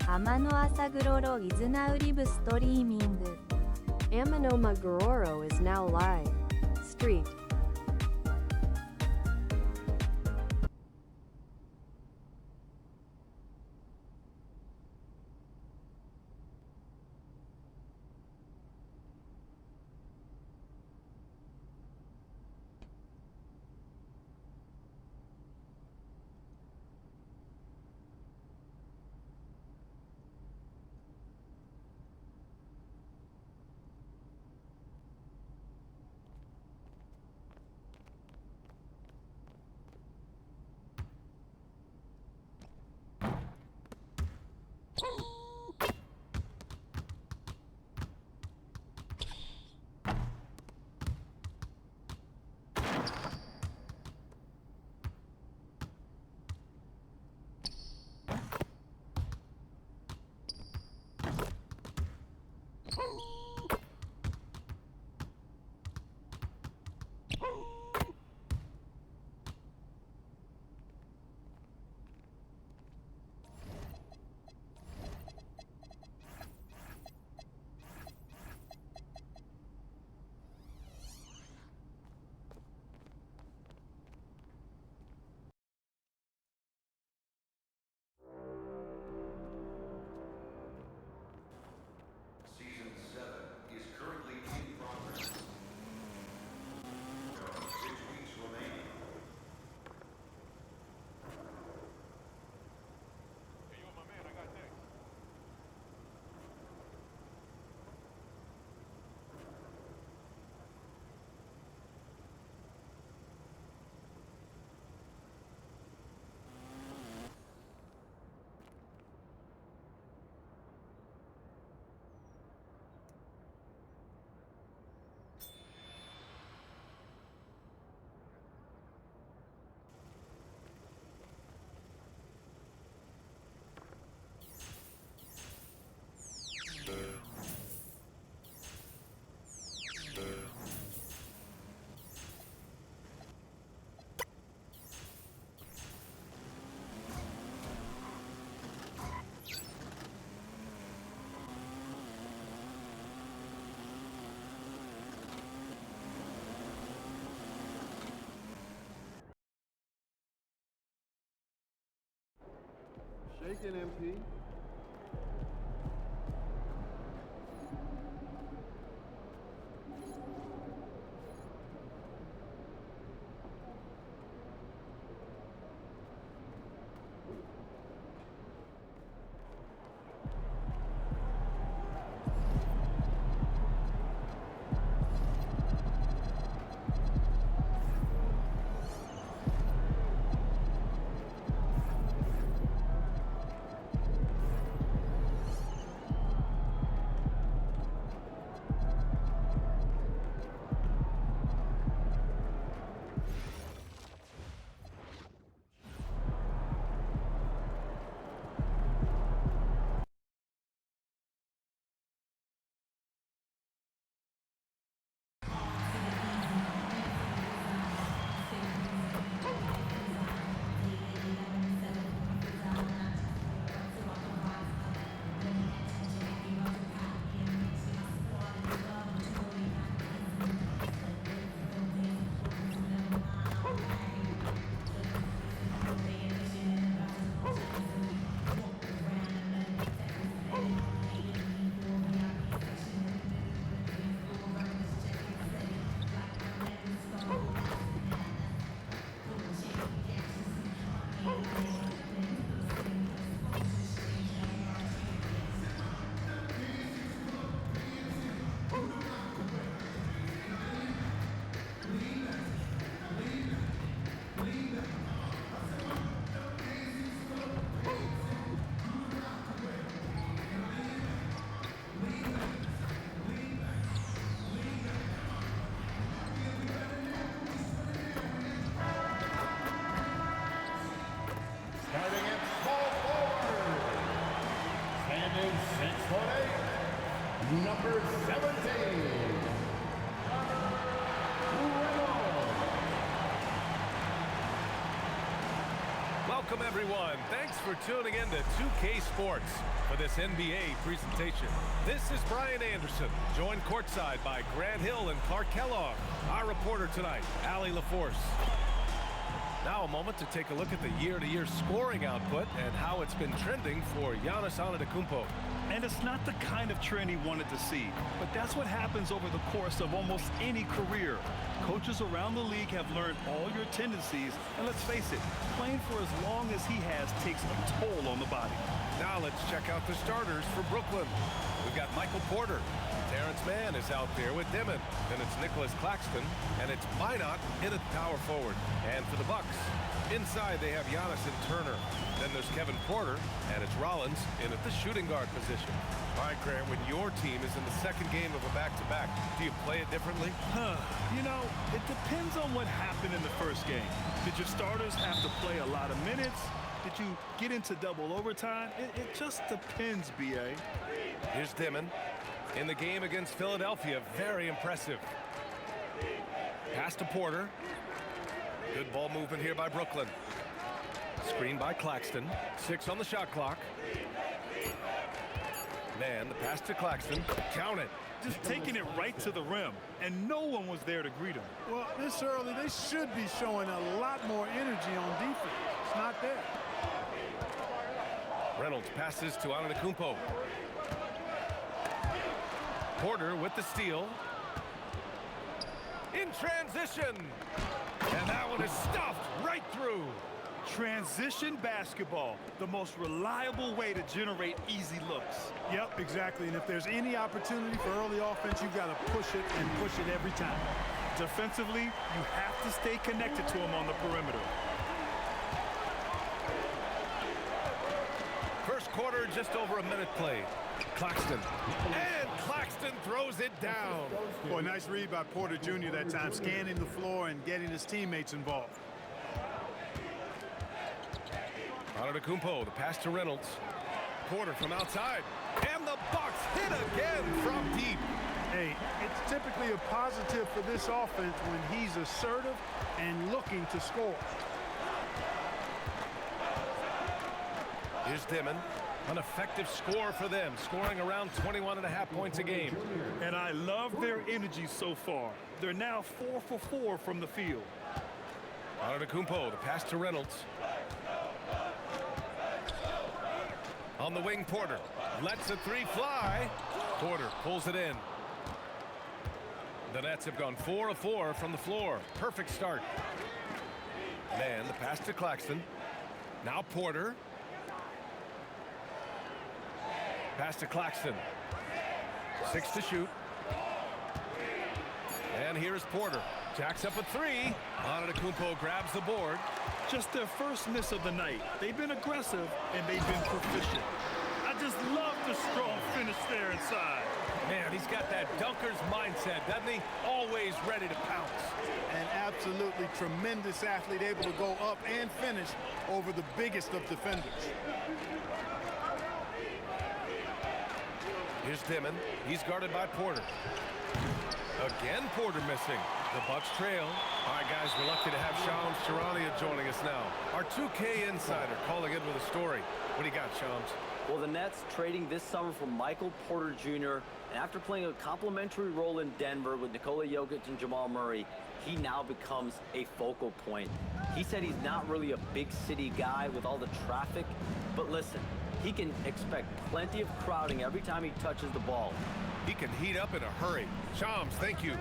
Amano Asaguroro is now live streaming. Amano Magororo is now live. Street. Shaking MP. Starting at small forward, standing 6'8", number 17, Welcome, everyone. Thanks for tuning in to 2K Sports for this NBA presentation. This is Brian Anderson, joined courtside by Grant Hill and Clark Kellogg. Our reporter tonight, Allie LaForce. Now a moment to take a look at the year-to-year scoring output and how it's been trending for Giannis Antetokounmpo. And it's not the kind of trend he wanted to see, but that's what happens over the course of almost any career. Coaches around the league have learned all your tendencies, and let's face it, playing for as long as he has takes a toll on the body. Now let's check out the starters for Brooklyn. We've got Michael Porter. Terrence Mann is out there with Dimon. Then it's Nicholas Claxton, and it's Minot in at power forward. And for the Bucks, inside they have Giannis and Turner. Then there's Kevin Porter, and it's Rollins in at the shooting guard position. All right, Grant, when your team is in the second game of a back-to-back, do you play it differently? You know, it depends on what happened in the first game. Did your starters have to play a lot of minutes? Did you get into double overtime? It just depends, B.A. Here's Dimon. In the game against Philadelphia, very impressive. Pass to Porter. Good ball movement here by Brooklyn. Screen by Claxton. 6 on the shot clock. Man, the pass to Claxton. Count it. Just taking it right to the rim, and no one was there to greet him. Well, this early, they should be showing a lot more energy on defense. It's not there. Reynolds passes to Antetokounmpo. Porter with the steal. In transition. And that one is stuffed right through. Transition basketball, the most reliable way to generate easy looks. Yep, exactly. And if there's any opportunity for early offense, you've got to push it and push it every time. Defensively, you have to stay connected to him on the perimeter. First quarter, just over a minute played. Claxton. And Claxton throws it down. Boy, nice read by Porter Jr. that time, scanning the floor and getting his teammates involved. Antetokounmpo, the pass to Reynolds. Porter from outside. And the Bucks hit again from deep. Hey, it's typically a positive for this offense when he's assertive and looking to score. Here's Dimon. An effective score for them, scoring around 21.5 points a game. And I love their energy so far. They're now 4 for 4 from the field. Antetokounmpo, the pass to Reynolds. On the wing, Porter lets a three fly. Porter pulls it in. The Nets have gone 4 of 4 from the floor. Perfect start. Man, the pass to Claxton. Now Porter. Pass to Claxton. 6 to shoot. And here's Porter. Jacks up a three. Antetokounmpo grabs the board. Just their first miss of the night. They've been aggressive, and they've been proficient. I just love the strong finish there inside. Man, he's got that dunker's mindset, doesn't he? Always ready to pounce. An absolutely tremendous athlete, able to go up and finish over the biggest of defenders. Here's Dimon. He's guarded by Porter. Again, Porter missing. The Bucks trail. All right, guys, we're lucky to have Shams Charania joining us now. Our 2K insider calling in with a story. What do you got, Shams? Well, the Nets trading this summer for Michael Porter Jr. And after playing a complimentary role in Denver with Nikola Jokic and Jamal Murray, he now becomes a focal point. He said he's not really a big city guy with all the traffic, but listen, he can expect plenty of crowding every time he touches the ball. He can heat up in a hurry. Shams, thank you.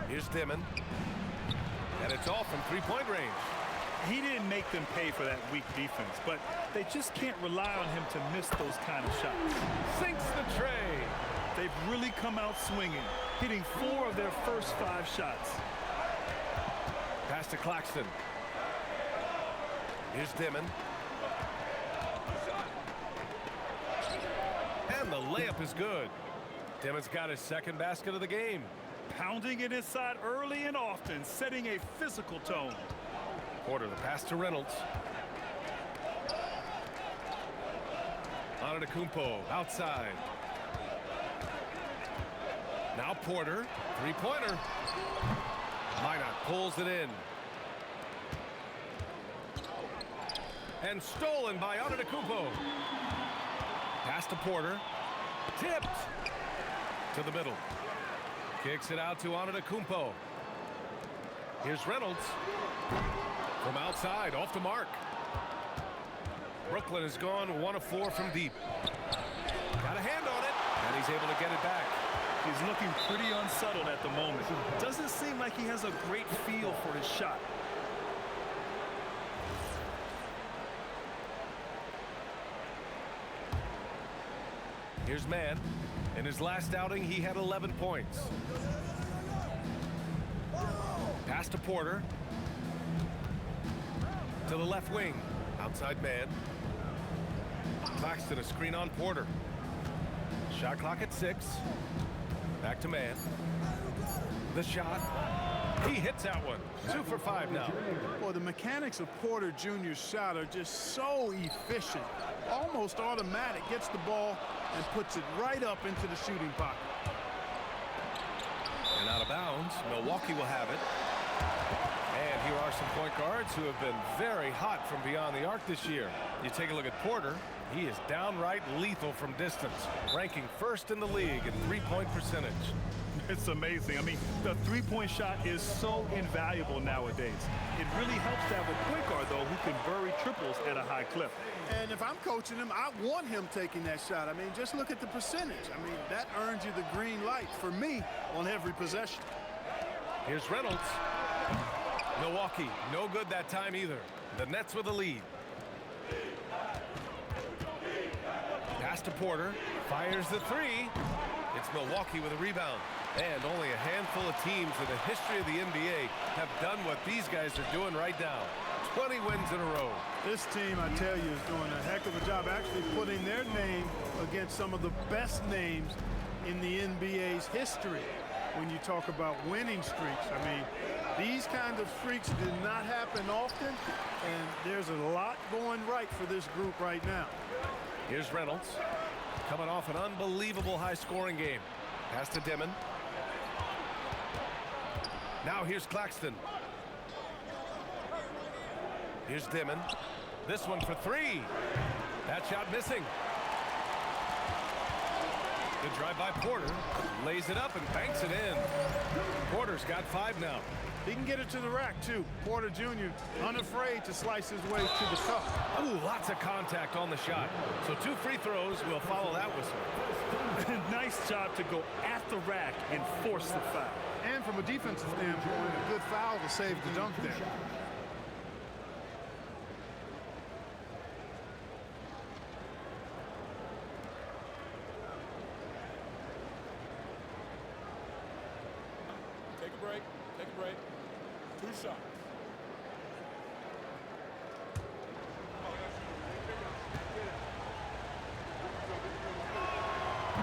Here's Dimon. And it's all from three-point range. He didn't make them pay for that weak defense, but they just can't rely on him to miss those kind of shots. Sinks the tray. They've really come out swinging, hitting 4 of their first 5 shots. Pass to Claxton. Here's Dimon. And the layup is good. Dimon's got his second basket of the game. Pounding it inside early and often, setting a physical tone. Porter, the pass to Reynolds. Antetokounmpo outside. Now Porter, three-pointer. Minot pulls it in. And stolen by Antetokounmpo. Pass to Porter. Tipped to the middle. Kicks it out to Antetokounmpo. Here's Reynolds. From outside, off the mark. Brooklyn has gone 1 of 4 from deep. Got a hand on it, and he's able to get it back. He's looking pretty unsettled at the moment. Doesn't seem like he has a great feel for his shot. Here's Mann. In his last outing, he had 11 points. Pass to Porter. To the left wing. Outside man. Claxton, a screen on Porter. Shot clock at 6. Back to Mann. The shot. He hits that one. 2 for 5 now. Well, the mechanics of Porter Jr.'s shot are just so efficient. Almost automatic. Gets the ball and puts it right up into the shooting pocket. And out of bounds. Milwaukee will have it. And here are some point guards who have been very hot from beyond the arc this year. You take a look at Porter. He is downright lethal from distance, ranking first in the league in three-point percentage. It's amazing. I mean, the three-point shot is so invaluable nowadays. It really helps to have a point guard, though, who can bury triples at a high clip. And if I'm coaching him, I want him taking that shot. I mean, just look at the percentage. I mean, that earns you the green light for me on every possession. Here's Reynolds. Milwaukee, no good that time either. The Nets with the lead. Pass to Porter. Fires the three. It's Milwaukee with a rebound. And only a handful of teams in the history of the NBA have done what these guys are doing right now. 20 wins in a row. This team, I tell you, is doing a heck of a job actually putting their name against some of the best names in the NBA's history. When you talk about winning streaks, I mean, these kinds of streaks do not happen often, and there's a lot going right for this group right now. Here's Reynolds, coming off an unbelievable high-scoring game. Pass to Dimon. Now here's Claxton. Here's Dimon. This one for 3. That shot missing. Good drive by Porter. Lays it up and banks it in. Porter's got 5 now. He can get it to the rack, too. Porter Jr. unafraid to slice his way to the cup. Ooh, lots of contact on the shot. So 2 free throws will follow that whistle. Nice job to go at the rack and force the foul. And from a defensive standpoint, a good foul to save the dunk there. Take a break. Take a break. 2 shots.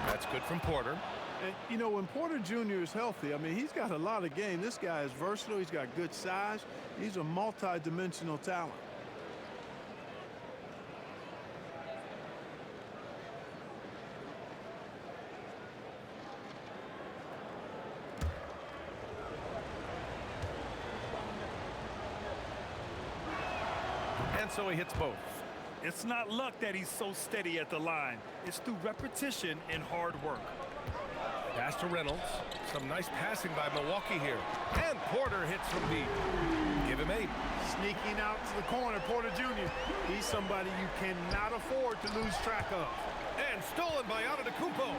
That's good from Porter. And, you know, when Porter Jr. is healthy, I mean, he's got a lot of game. This guy is versatile. He's got good size. He's a multi-dimensional talent. And so he hits both. It's not luck that he's so steady at the line. It's through repetition and hard work. Pass to Reynolds. Some nice passing by Milwaukee here. And Porter hits from deep. Give him 8. Sneaking out to the corner, Porter Jr. He's somebody you cannot afford to lose track of. And stolen by Antetokounmpo.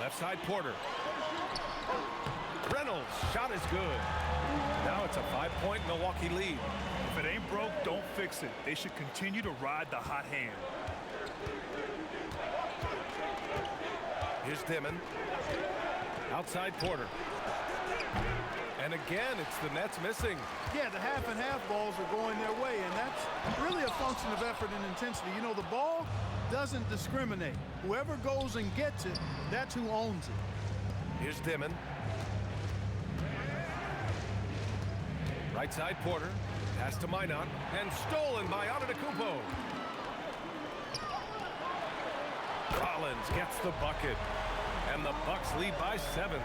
Left side Porter. Reynolds, shot is good. Now it's a 5-point Milwaukee lead. If it ain't broke, don't fix it. They should continue to ride the hot hand. Here's Dimon. Outside Porter. And again, it's the Nets missing. Yeah, the half and half balls are going their way, and that's really a function of effort and intensity. You know, the ball doesn't discriminate. Whoever goes and gets it, that's who owns it. Here's Dimon. Right side Porter. Pass to Minot. And stolen by Antetokounmpo. Collins gets the bucket. And the Bucks lead by 7.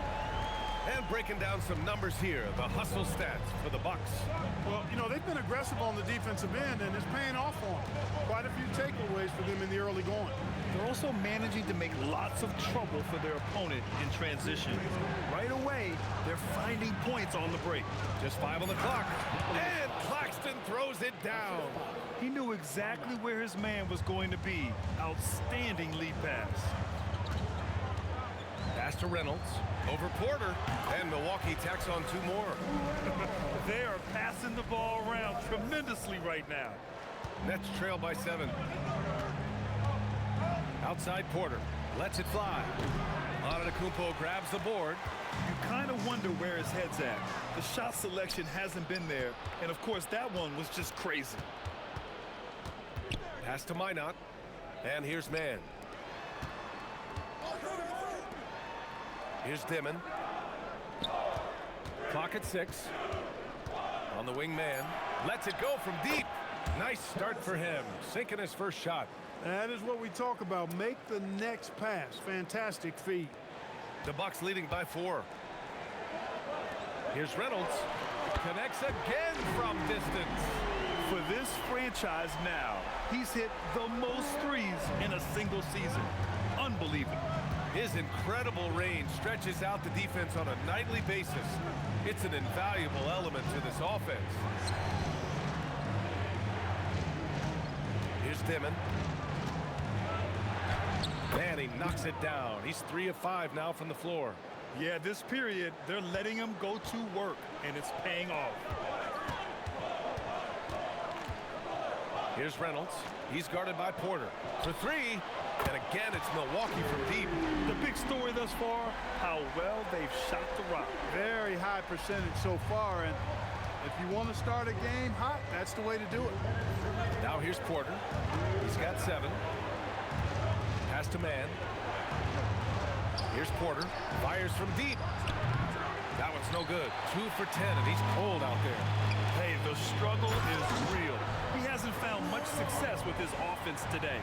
And breaking down some numbers here, the hustle stats for the Bucks. Well, you know, they've been aggressive on the defensive end, and it's paying off for them. Quite a few takeaways for them in the early going. They're also managing to make lots of trouble for their opponent in transition. Right away, they're finding points on the break. Just 5 on the clock. And Claxton throws it down. He knew exactly where his man was going to be. Outstanding lead pass. Pass to Reynolds. Over Porter. And Milwaukee tacks on 2 more. They are passing the ball around tremendously right now. Nets trail by 7. Outside Porter. Lets it fly. Antetokounmpo grabs the board. You kind of wonder where his head's at. The shot selection hasn't been there. And, of course, that one was just crazy. Pass to Minot. And here's Mann. Here's Dimon. Clock at 6. On the wing man. Lets it go from deep. Nice start for him. Sinking his first shot. That is what we talk about. Make the next pass. Fantastic feed. The Bucks leading by 4. Here's Reynolds. Connects again from distance. For this franchise now, he's hit the most threes in a single season. Unbelievable. His incredible range stretches out the defense on a nightly basis. It's an invaluable element to this offense. Here's Dimon. Man, he knocks it down. He's 3 of 5 now from the floor. Yeah, this period, they're letting him go to work, and it's paying off. Here's Reynolds. He's guarded by Porter. For 3, and again, it's Milwaukee from deep. The big story thus far, how well they've shot the rock. Very high percentage so far, and if you want to start a game hot, that's the way to do it. Now here's Porter. He's got 7. Pass to Mann. Here's Porter. Fires from deep. That one's no good. 2 for 10, and he's cold out there. Hey, the struggle is real. He hasn't found much success with his offense today.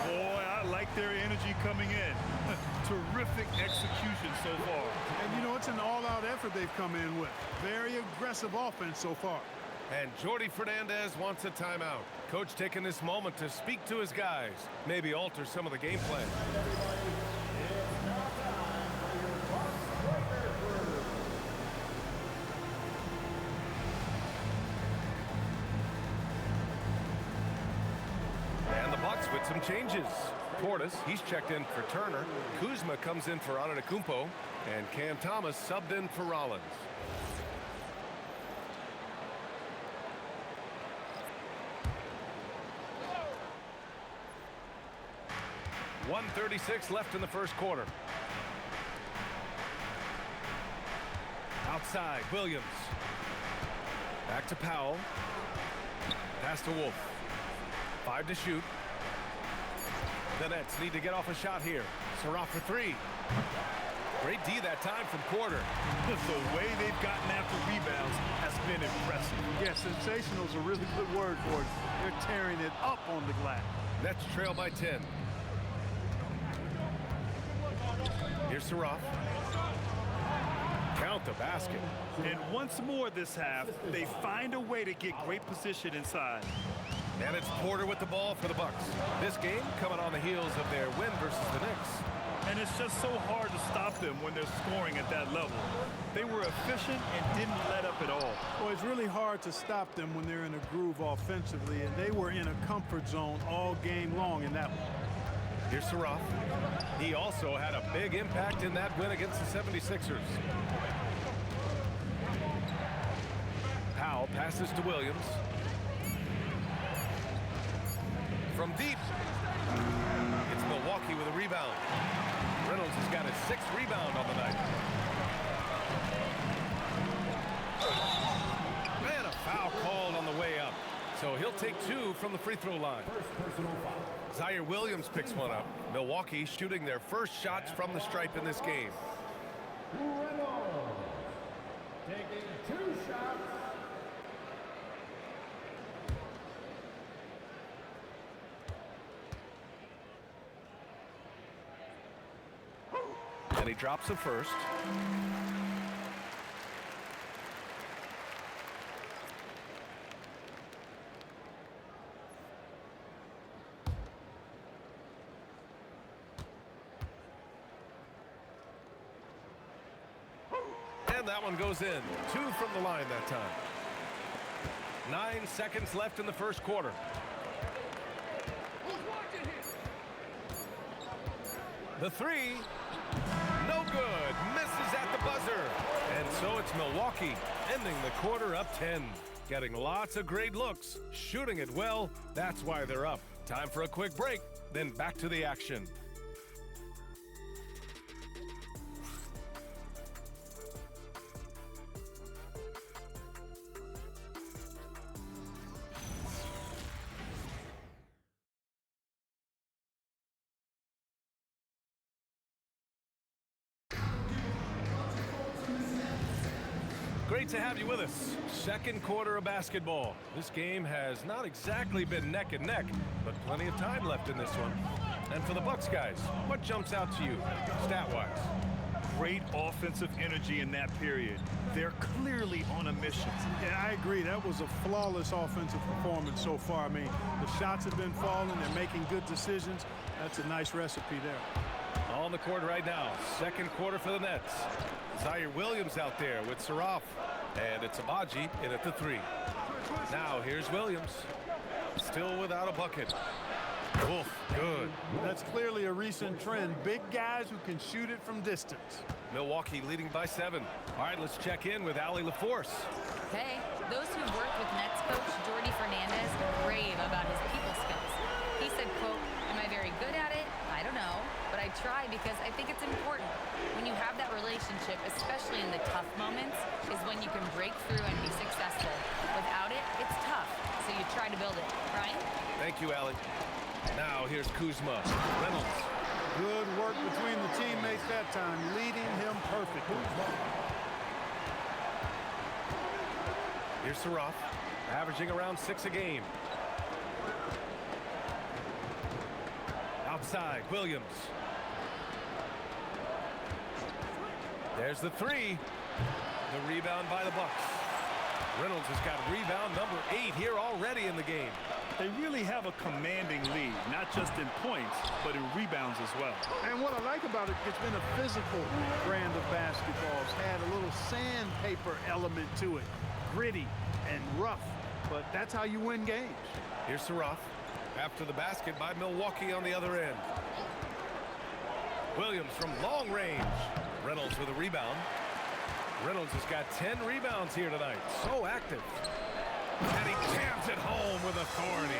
Boy, I like their energy coming in. Terrific execution so far. And you know, it's an all-out effort they've come in with. Very aggressive offense so far. And Jordi Fernandez wants a timeout. Coach taking this moment to speak to his guys. Maybe alter some of the game plan. And the Bucks with some changes. Portis, he's checked in for Turner. Kuzma comes in for Antetokounmpo. And Cam Thomas subbed in for Rollins. .136 left in the first quarter. Outside, Williams. Back to Powell. Pass to Wolf. 5 to shoot. The Nets need to get off a shot here. Surratt for 3. Great D that time from Porter. The way they've gotten after rebounds has been impressive. Yeah, sensational is a really good word for it. They're tearing it up on the glass. Nets trail by 10. Here's Surratt. Count the basket. And once more this half, they find a way to get great position inside. And it's Porter with the ball for the Bucks. This game coming on the heels of their win versus the Knicks. And it's just so hard to stop them when they're scoring at that level. They were efficient and didn't let up at all. Well, it's really hard to stop them when they're in a groove offensively, and they were in a comfort zone all game long in that one. Here's Surratt. He also had a big impact in that win against the 76ers. Powell passes to Williams. From deep. It's Milwaukee with a rebound. Reynolds has got his 6th rebound on the night. And a foul called on the way up. So he'll take 2 from the free throw line. Zaire Williams picks one up. Milwaukee shooting their first shots from the stripe in this game. Taking 2 shots. And he drops the first. And that one goes in. 2 from the line that time. 9 seconds left in the first quarter. The three, no good. Misses at the buzzer. And so it's Milwaukee ending the quarter up 10. Getting lots of great looks, shooting it well. That's why they're up. Time for a quick break, then back to the action. Great to have you with us. Second quarter of basketball. This game has not exactly been neck and neck, but plenty of time left in this one. And for the Bucks guys, what jumps out to you, stat-wise? Great offensive energy in that period. They're clearly on a mission. Yeah, I agree. That was a flawless offensive performance so far. I mean, the shots have been falling. They're making good decisions. That's a nice recipe there. On the court right now, second quarter for the Nets. Zaire Williams out there with Saraf. And it's Abaji in at the three. Now here's Williams. Still without a bucket. Wolf, good. That's clearly a recent trend. Big guys who can shoot it from distance. Milwaukee leading by 7. All right, let's check in with Allie LaForce. Hey, those who've worked with Nets coach Jordy Fernandez rave about his people skills. He said, quote, "Am I very good at it? I don't know, but I try because I think it's important. When you have that relationship, especially in the tough moments, is when you can break through and be successful. Without it, it's tough, so you try to build it." Ryan? Thank you, Allie. Now here's Kuzma. Reynolds. Good work between the teammates that time, leading him perfectly. Here's Saraf, averaging around 6 a game. Outside, Williams. There's the three. The rebound by the Bucks. Reynolds has got rebound number 8 here already in the game. They really have a commanding lead, not just in points, but in rebounds as well. And what I like about it, it's been a physical brand of basketball. It's had a little sandpaper element to it. Gritty and rough, but that's how you win games. Here's Saraf after the basket by Milwaukee on the other end. Williams from long range. Reynolds with a rebound. Reynolds has got 10 rebounds here tonight. So active. And he jams it home with authority.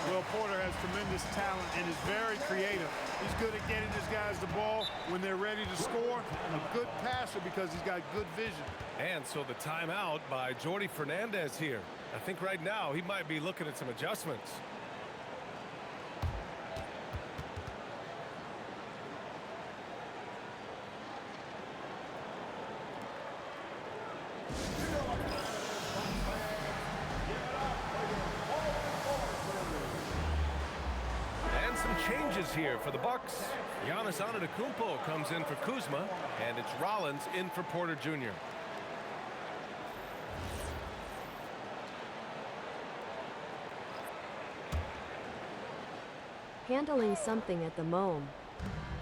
Well, Porter has tremendous talent and is very creative. He's good at getting his guys the ball when they're ready to score. A good passer because he's got good vision. And so the timeout by Jordy Fernandez here. I think right now he might be looking at some adjustments. Changes here for the Bucks. Giannis Antetokounmpo comes in for Kuzma, and it's Rollins in for Porter Jr. Handling something at the moment.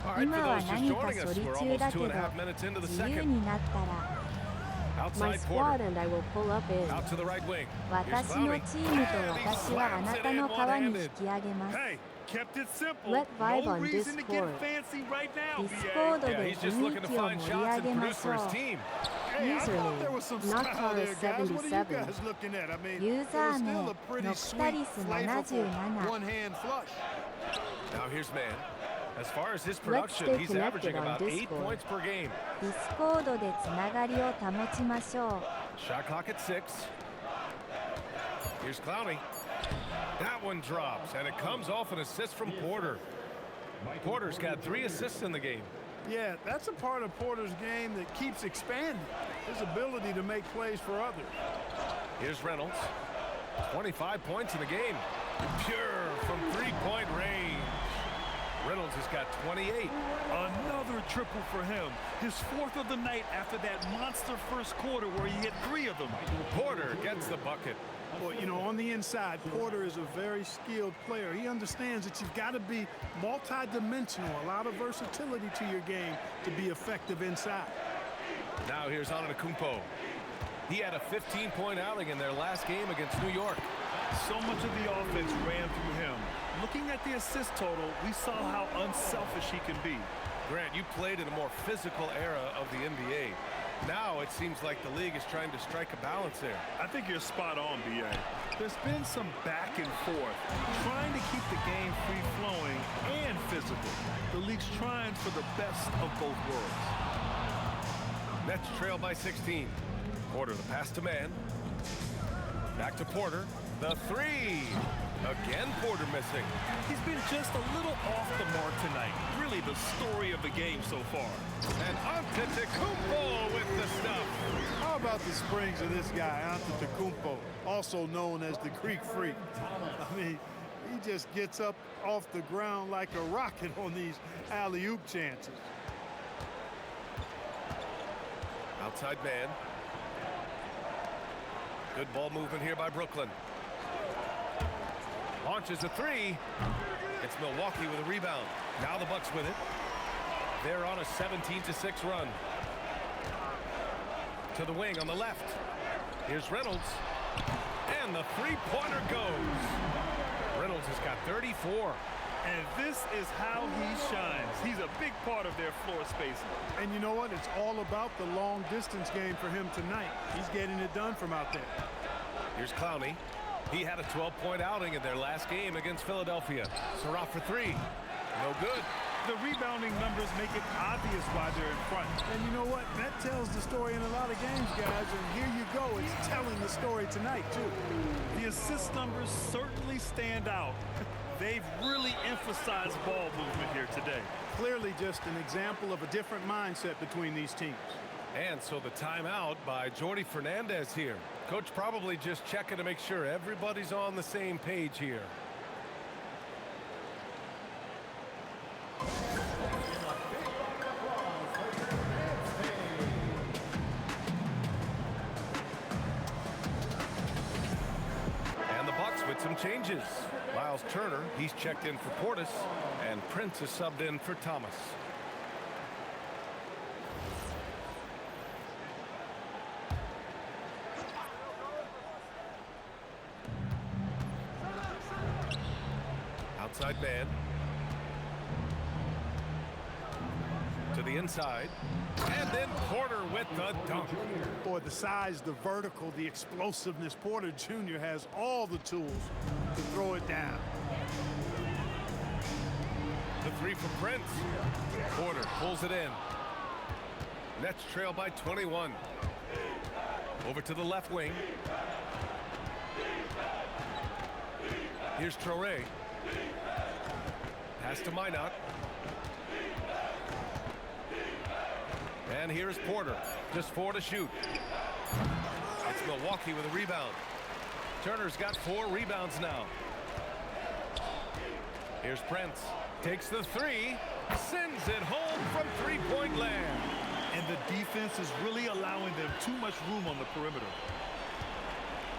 All right, for 今は those just 何か joining 処 us, 理 we're 中 almost だけど 2.5 minutes into the 自由 second. になったら My Outside squad Porter. and I will pull up in. Out to the right wing. 私のチームと私はあなたの川に引き上げます。 Hey, kept it simple. Let vibe No on reason to get Discord. fancy right now. ディスコード Yeah, で he's just 雰 looking 囲 to 気を find 盛り shots 上 and げま produce し for ょ his う。 team. Hey, I thought there was some style there, guys. What are you Nakara77. guys looking at? I mean, ユ it ーザ was ー名 still a pretty ノクタリ sweet, ス flavorful 77 one-hand flush. Now here's Man. As far as his Let's production, stay he's connected averaging on about 8 Discord. points per game. ディスコードでつながりを保ちましょう。 Shot clock at 6. Here's Clowney. That one drops, and it comes off an assist from Porter. Porter's got 3 assists in the game. Yeah, that's a part of Porter's game that keeps expanding. His ability to make plays for others. Here's Reynolds. 25 points in the game. Pure from 3-point range. Reynolds has got 28. Another triple for him. His 4th of the night after that monster first quarter where he hit 3 of them. Porter gets the bucket. Well, you know, on the inside, Porter is a very skilled player. He understands that you've got to be multi-dimensional, a lot of versatility to your game to be effective inside. Now here's Antetokounmpo. He had a 15-point outing in their last game against New York. So much of the offense ran through him. Looking at the assist total, we saw how unselfish he can be. Grant, you played in a more physical era of the NBA. Now it seems like the league is trying to strike a balance there. I think you're spot on, B.A. There's been some back and forth, trying to keep the game free-flowing and physical. The league's trying for the best of both worlds. Nets trail by 16. Porter the pass to man. Back to Porter. The three. Again, Porter missing. He's been just a little off the mark tonight. Really the story of the game so far. And Antetokounmpo with the stuff. How about the springs of this guy, Antetokounmpo, also known as the Greek Freak? I mean, he just gets up off the ground like a rocket on these alley-oop chances. Outside man. Good ball movement here by Brooklyn. Launches a three. It's Milwaukee with a rebound. Now the Bucks with it. They're on a 17-6 run. To the wing on the left. Here's Reynolds. And the three-pointer goes. Reynolds has got 34. And this is how he shines. He's a big part of their floor spacing. And you know what? It's all about the long-distance game for him tonight. He's getting it done from out there. Here's Clowney. He had a 12-point outing in their last game against Philadelphia. Surratt for three. No good. The rebounding numbers make it obvious why they're in front. And you know what? That tells the story in a lot of games, guys. And here you go. It's telling the story tonight, too. The assist numbers certainly stand out. They've really emphasized ball movement here today. Clearly just an example of a different mindset between these teams. And so the timeout by Jordi Fernandez here. Coach probably just checking to make sure everybody's on the same page here. And the Bucks with some changes. Miles Turner, he's checked in for Portis, and Prince is subbed in for Thomas. Outside man. To the inside. And then Porter with the dunk. Boy, the size, the vertical, the explosiveness. Porter Jr. has all the tools to throw it down. The three for Prince. Porter pulls it in. Nets trail by 21. Over to the left wing. Here's Traoré. Pass to Minot. And here's Porter. Just 4 to shoot. It's Milwaukee with a rebound. Turner's got 4 rebounds now. Here's Prince. Takes the three. Sends it home from three-point land. And the defense is really allowing them too much room on the perimeter.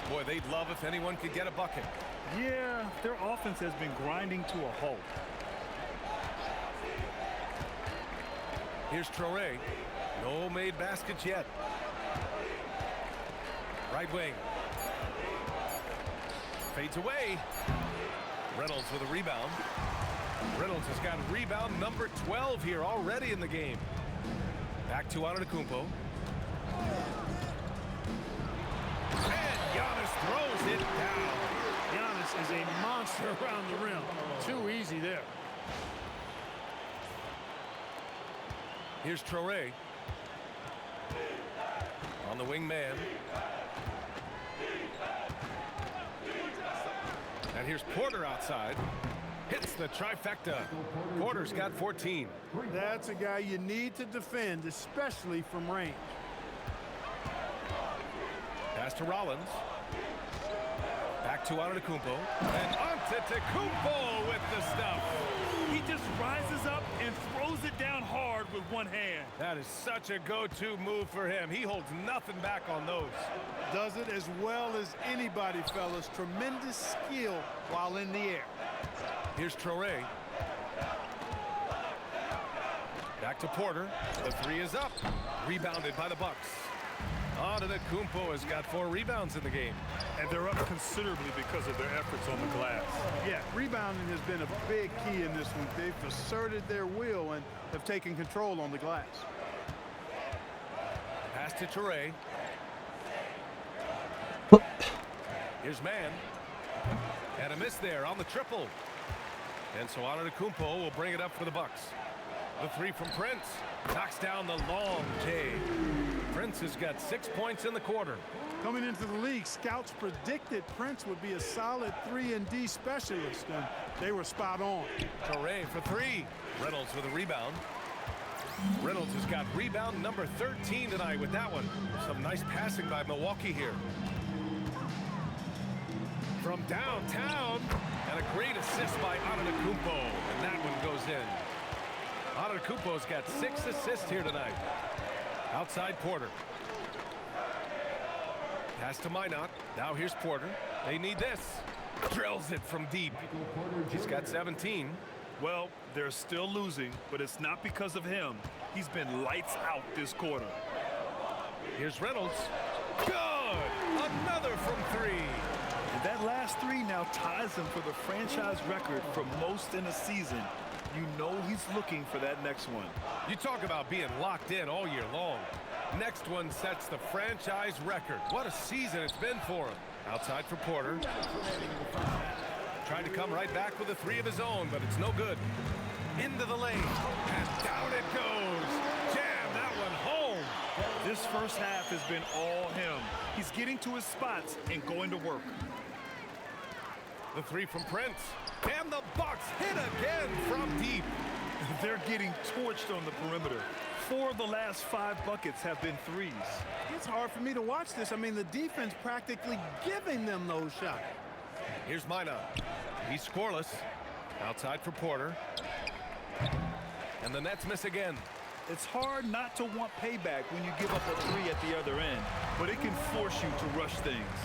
Boy, they'd love if anyone could get a bucket. Yeah, their offense has been grinding to a halt. Here's Traoré. No made baskets yet. Right wing. Fades away. Reynolds with a rebound. Reynolds has got rebound number 12 here already in the game. Back to Antetokounmpo. And Giannis throws it down. Giannis is a monster around the rim. Too easy there. Here's Traoré. On the wing man. And here's Porter outside. Hits the trifecta. Porter's got 14. That's a guy you need to defend, especially from range. Pass to Rollins. Back to Antetokounmpo. And Antetokounmpo with the stuff. He just rises up and throws it down hard with one hand. That is such a go-to move for him. He holds nothing back on those. Does it as well as anybody, fellas. Tremendous skill while in the air. Here's Traoré. Back to Porter. The three is up. Rebounded by the Bucks. Antetokounmpo has got 4 rebounds in the game. And they're up considerably because of their efforts on the glass. Yeah, rebounding has been a big key in this one. They've asserted their will and have taken control on the glass. Pass to Toure. Here's Mann. And a miss there on the triple. And so Antetokounmpo will bring it up for the Bucks. The three from Prince. Knocks down the long J. Prince has got 6 points in the quarter. Coming into the league, scouts predicted Prince would be a solid 3-and-D specialist, and they were spot on. Toure for 3. Reynolds with a rebound. Reynolds has got rebound number 13 tonight with that one. Some nice passing by Milwaukee here. From downtown, and a great assist by Antetokounmpo, and that one goes in. Antetokounmpo's got 6 assists here tonight. Outside Porter. Pass to Minot. Now here's Porter. They need this. Drills it from deep. He's got 17. Well, they're still losing, but it's not because of him. He's been lights out this quarter. Here's Reynolds. Good! Another from 3. And that last 3 now ties him for the franchise record for most in a season. You know he's looking for that next one. You talk about being locked in all year long. Next one sets the franchise record. What a season it's been for him. Outside for Porter. Trying to come right back with a 3 of his own, but it's no good. Into the lane. And down it goes. Jam that one home. This first half has been all him. He's getting to his spots and going to work. The 3 from Prince. And the Bucks hit again from deep. They're getting torched on the perimeter. 4 of the last 5 buckets have been 3s. It's hard for me to watch this. I mean, the defense practically giving them those shots. Here's Minot. He's scoreless. Outside for Porter. And the Nets miss again. It's hard not to want payback when you give up a 3 at the other end, but it can force you to rush things.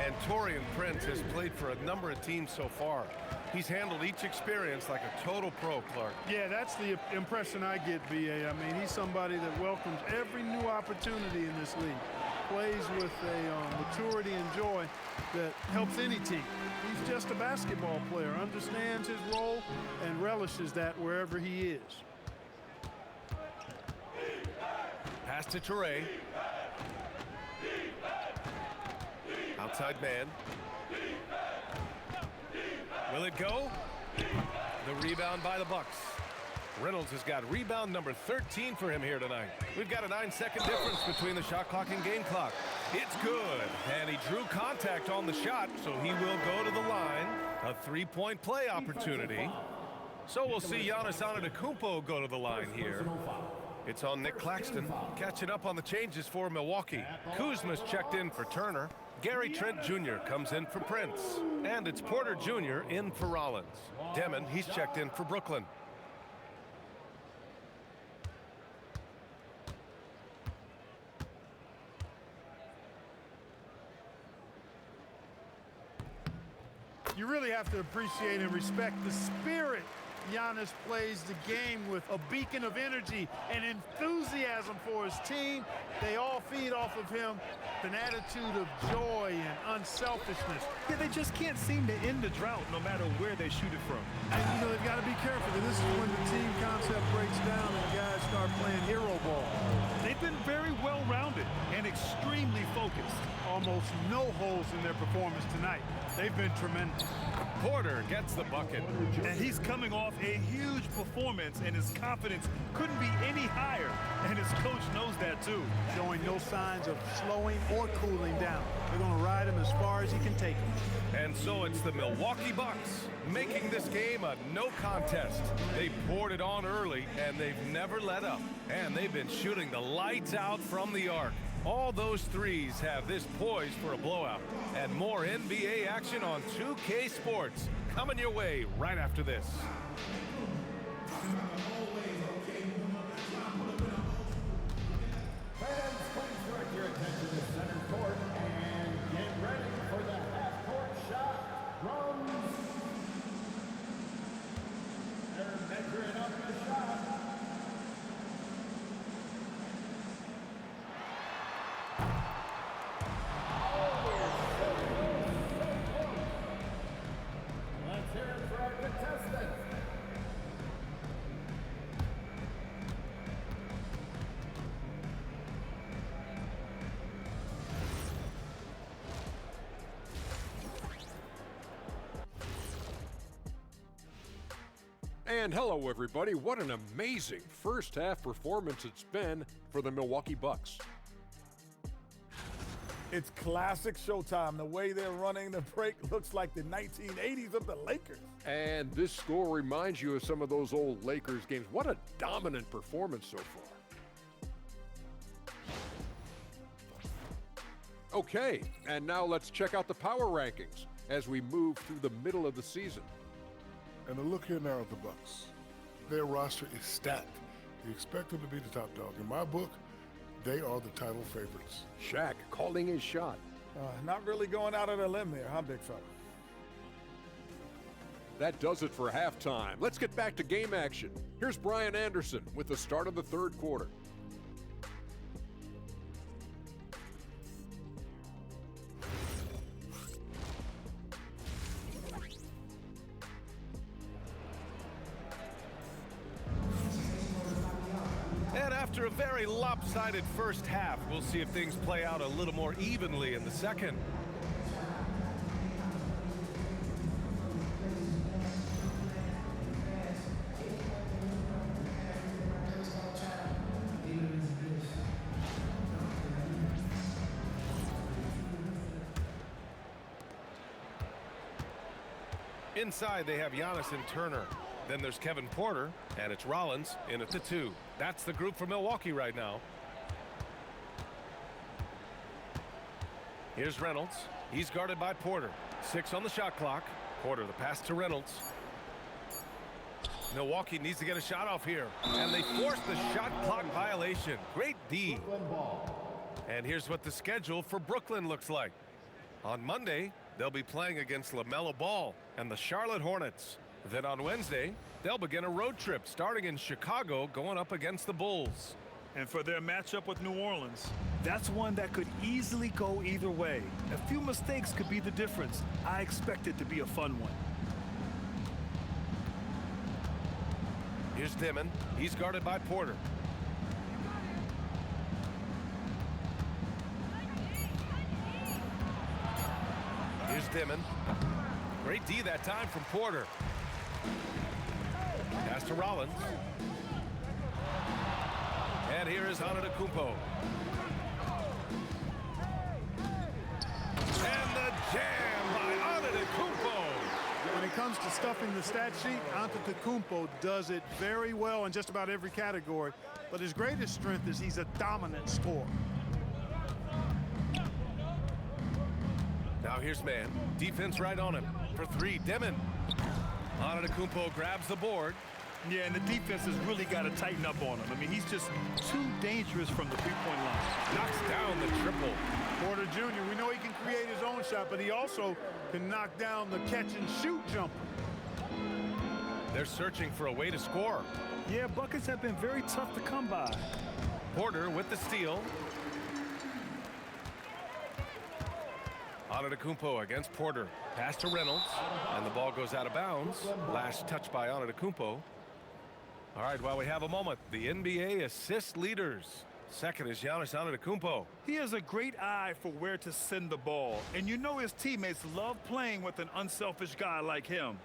And Taurean Prince has played for a number of teams so far. He's handled each experience like a total pro, Clark. Yeah, that's the impression I get, B.A. I mean, he's somebody that welcomes every new opportunity in this league. Plays with a maturity and joy that helps any team. He's just a basketball player, understands his role, and relishes that wherever he is. Pass to Toure. Outside man. Will it go? The rebound by the Bucks. Reynolds has got rebound number 13 for him here tonight. We've got a 9-second difference between the shot clock and game clock. It's good, and he drew contact on the shot, so he will go to the line. A 3-point play opportunity. So we'll see Giannis Antetokounmpo go to the line here. It's on Nick Claxton, catching up on the changes for Milwaukee. Kuzma's checked in for Turner. Gary Trent Jr. comes in for Prince. And it's Porter Jr. in for Rollins. Demon, he's checked in for Brooklyn. You really have to appreciate and respect the spirit Giannis plays the game with, a beacon of energy and enthusiasm for his team. They all feed off of him, an attitude of joy and unselfishness. Yeah, they just can't seem to end the drought no matter where they shoot it from. And, you know, they've got to be careful, because this is when the team concept breaks down and guys start playing hero ball. They've been very well-rounded and extremely focused. Almost no holes in their performance tonight. They've been tremendous. Porter gets the bucket. And he's coming off a huge performance, and his confidence couldn't be any higher. And his coach knows that too. Showing no signs of slowing or cooling down. They're going to ride him as far as he can take him. And so it's the Milwaukee Bucks making this game a no contest. They poured it on early, and they've never let up. And they've been shooting the lights out from the arc. All those threes have this poised for a blowout. And more NBA action on 2K Sports coming your way right after this. Fans, please direct your attention to center court and get ready for the half-court shot from they're measuring up the shot. And hello, everybody. What an amazing first half performance it's been for the Milwaukee Bucks. It's classic Showtime. The way they're running the break looks like the 1980s of the Lakers. And this score reminds you of some of those old Lakers games. What a dominant performance so far. Okay, and now let's check out the power rankings as we move through the middle of the season. And a look here now at the Bucks. Their roster is stacked. You expect them to be the top dog. In my book, they are the title favorites. Shaq calling his shot. Not really going out on a limb there, huh, big fella? That does it for halftime. Let's get back to game action. Here's Brian Anderson with the start of the third quarter. And after a very lopsided first half, we'll see if things play out a little more evenly in the second. Inside, they have Giannis and Turner. Then there's Kevin Porter, and it's Rollins in at the 2. That's the group for Milwaukee right now. Here's Reynolds. He's guarded by Porter. 6 on the shot clock. Porter, the pass to Reynolds. Milwaukee needs to get a shot off here, and they force the shot clock violation. Great D. And here's what the schedule for Brooklyn looks like. On Monday, they'll be playing against LaMelo Ball and the Charlotte Hornets. Then on Wednesday, they'll begin a road trip starting in Chicago, going up against the Bulls. And for their matchup with New Orleans, that's one that could easily go either way. A few mistakes could be the difference. I expect it to be a fun one. Here's Dimon. He's guarded by Porter. Here's Dimon. Great D that time from Porter. Pass to Rollins. And here is Antetokounmpo. And the jam by Antetokounmpo. When it comes to stuffing the stat sheet, Antetokounmpo does it very well in just about every category. But his greatest strength is he's a dominant scorer. Now here's man. Defense right on him. For 3, Dimon. Antetokounmpo grabs the board. Yeah, and the defense has really got to tighten up on him. I mean, he's just too dangerous from the three-point line. Knocks down the triple. Porter Jr., we know he can create his own shot, but he also can knock down the catch-and-shoot jumper. They're searching for a way to score. Yeah, buckets have been very tough to come by. Porter with the steal. Antetokounmpo against Porter. Pass to Reynolds, and the ball goes out of bounds. Last touch by Antetokounmpo. All right, while we have a moment, the NBA assist leaders. Second is Giannis Antetokounmpo. He has a great eye for where to send the ball, and you know his teammates love playing with an unselfish guy like him.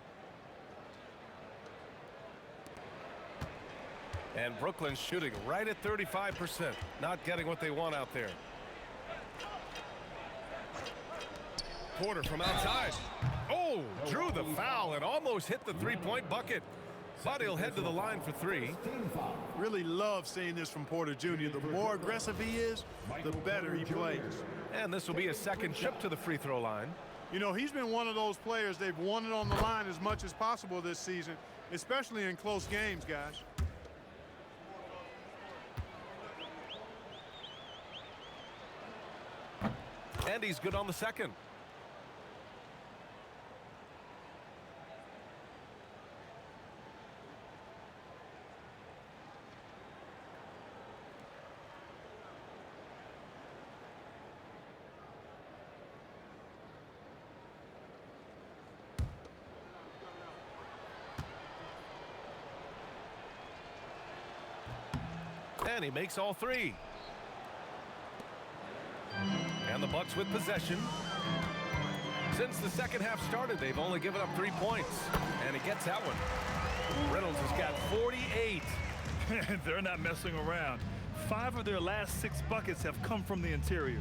And Brooklyn's shooting right at 35%, not getting what they want out there. Porter from outside. Oh, drew the foul and almost hit the three-point bucket. But he'll head to the line for 3. Really love seeing this from Porter Jr. The more aggressive he is, the better he plays. And this will be a second trip to the free throw line. You know, he's been one of those players, they've won it on the line as much as possible this season, especially in close games, guys. And he's good on the second. And he makes all 3. And the Bucks with possession. Since the second half started, they've only given up 3 points. And he gets that one. Reynolds has got 48. They're not messing around. 5 of their last 6 buckets have come from the interior.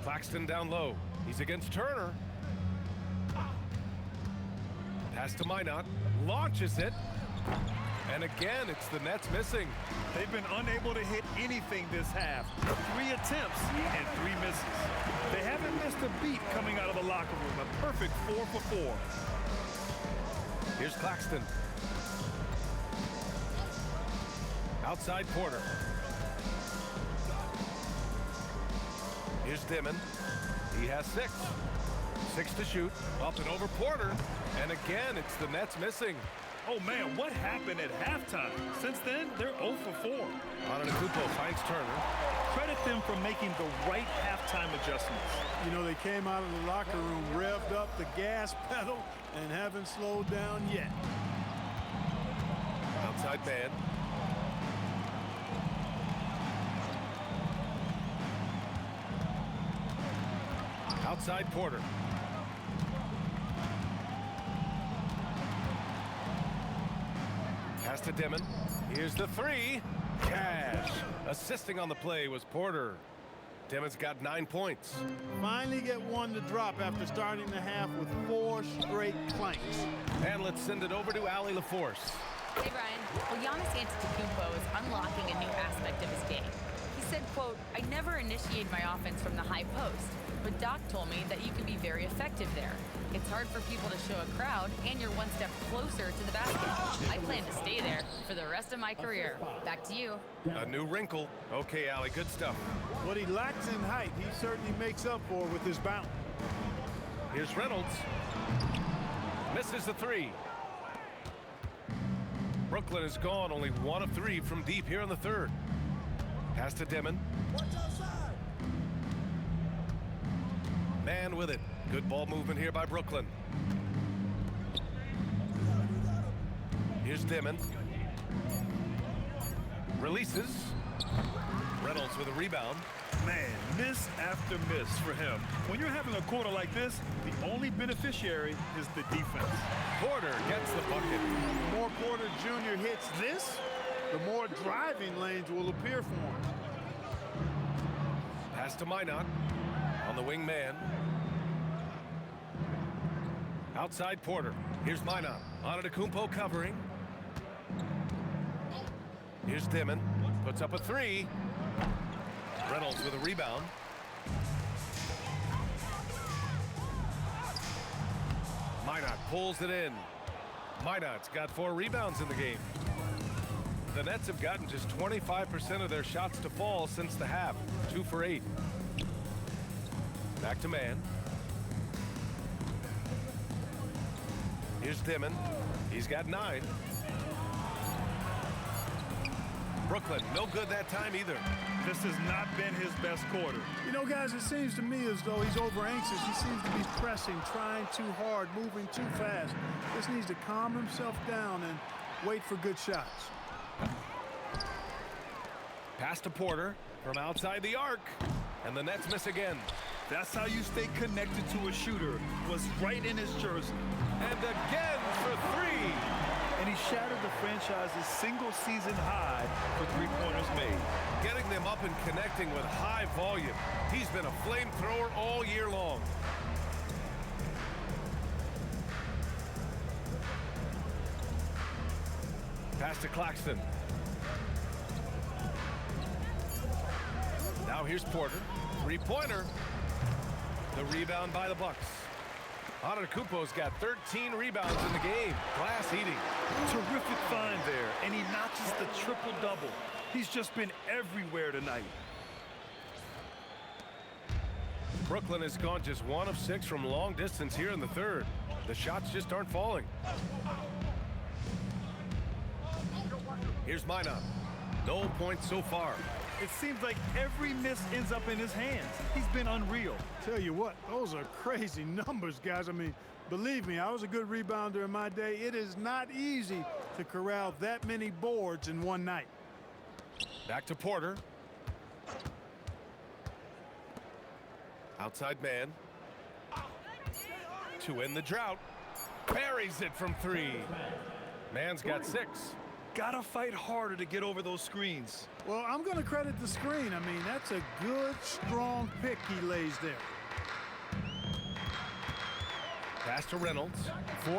Claxton down low. He's against Turner. Pass to Minot. Launches it. And again, it's the Nets missing. They've been unable to hit anything this half. 3 attempts and 3 misses. They haven't missed a beat coming out of the locker room. A perfect 4 for 4. Here's Claxton. Outside Porter. Here's Dimon. He has 6. 6 to shoot. Up and over Porter. And again, it's the Nets missing. Oh, man, what happened at halftime? Since then, they're 0 for 4. Antetokounmpo finds Turner. Credit them for making the right halftime adjustments. You know, they came out of the locker room, revved up the gas pedal, and haven't slowed down yet. Outside man. Outside Porter. Pass to Dimon. Here's the 3. Cash. Assisting on the play was Porter. Dimon's got 9 points. Finally get one to drop after starting the half with 4 straight planks. And let's send it over to Allie LaForce. Hey, Brian. Well, Giannis Antetokounmpo is unlocking a new aspect of his game. He said, quote, "I never initiate my offense from the high post, but Doc told me that you can be very effective there. It's hard for people to show a crowd, and you're one step closer to the basket. I plan to stay there for the rest of my career." Back to you. A new wrinkle. Okay, Allie, good stuff. What he lacks in height, he certainly makes up for with his bounce. Here's Reynolds. Misses the 3. Brooklyn is gone, only 1 of 3 from deep here in the third. Pass to Dimon. Man with it. Good ball movement here by Brooklyn. Here's Dimon. Releases. Reynolds with a rebound. Man, miss after miss for him. When you're having a quarter like this, the only beneficiary is the defense. Porter gets the bucket. The more Porter Jr. hits this, the more driving lanes will appear for him. Pass to Minot on the wing man. Outside Porter. Here's Minot. Antetokounmpo covering. Here's Dimon. Puts up a 3. Reynolds with a rebound. Minot pulls it in. Minot's got 4 rebounds in the game. The Nets have gotten just 25% of their shots to fall since the half. 2 for 8. Back to man. Here's Dimon. He's got 9. Brooklyn, no good that time either. This has not been his best quarter. You know, guys, it seems to me as though he's over anxious. He seems to be pressing, trying too hard, moving too fast. Just needs to calm himself down and wait for good shots. Pass to Porter from outside the arc. And the Nets miss again. That's how you stay connected to a shooter. Was right in his jersey. And again for 3. And he shattered the franchise's single-season high for 3-pointers made. Getting them up and connecting with high volume. He's been a flamethrower all year long. Pass to Claxton. Now here's Porter. 3-pointer. The rebound by the Bucks. Antetokounmpo's got 13 rebounds in the game. Glass eating. Terrific find there, and he notches the triple-double. He's just been everywhere tonight. Brooklyn has gone just 1 of 6 from long distance here in the third. The shots just aren't falling. Here's Minot. No points so far. It seems like every miss ends up in his hands. He's been unreal. Tell you what, those are crazy numbers, guys. I mean, believe me, I was a good rebounder in my day. It is not easy to corral that many boards in one night. Outside man. To end the drought. Buries it from 3. Man's got 6. Gotta fight harder to get over those screens. Well, I'm going to credit the screen. I mean, that's a good, strong pick he lays there. Pass to Reynolds. 4-3.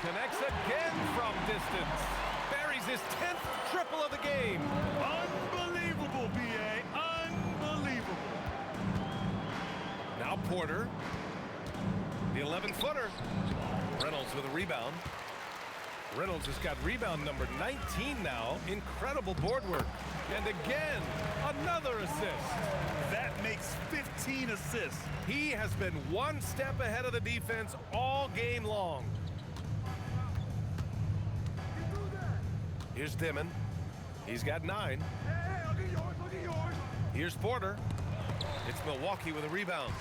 Connects again from distance. Buries his 10th triple of the game. Unbelievable, B.A. Unbelievable. Now Porter. The 11-footer. Reynolds with a rebound. Reynolds has got rebound number 19 now. Incredible board work. And again, another assist. That makes 15 assists. He has been one step ahead of the defense all game long. Here's Dimon. He's got 9. Here's Porter. It's Milwaukee with a rebound.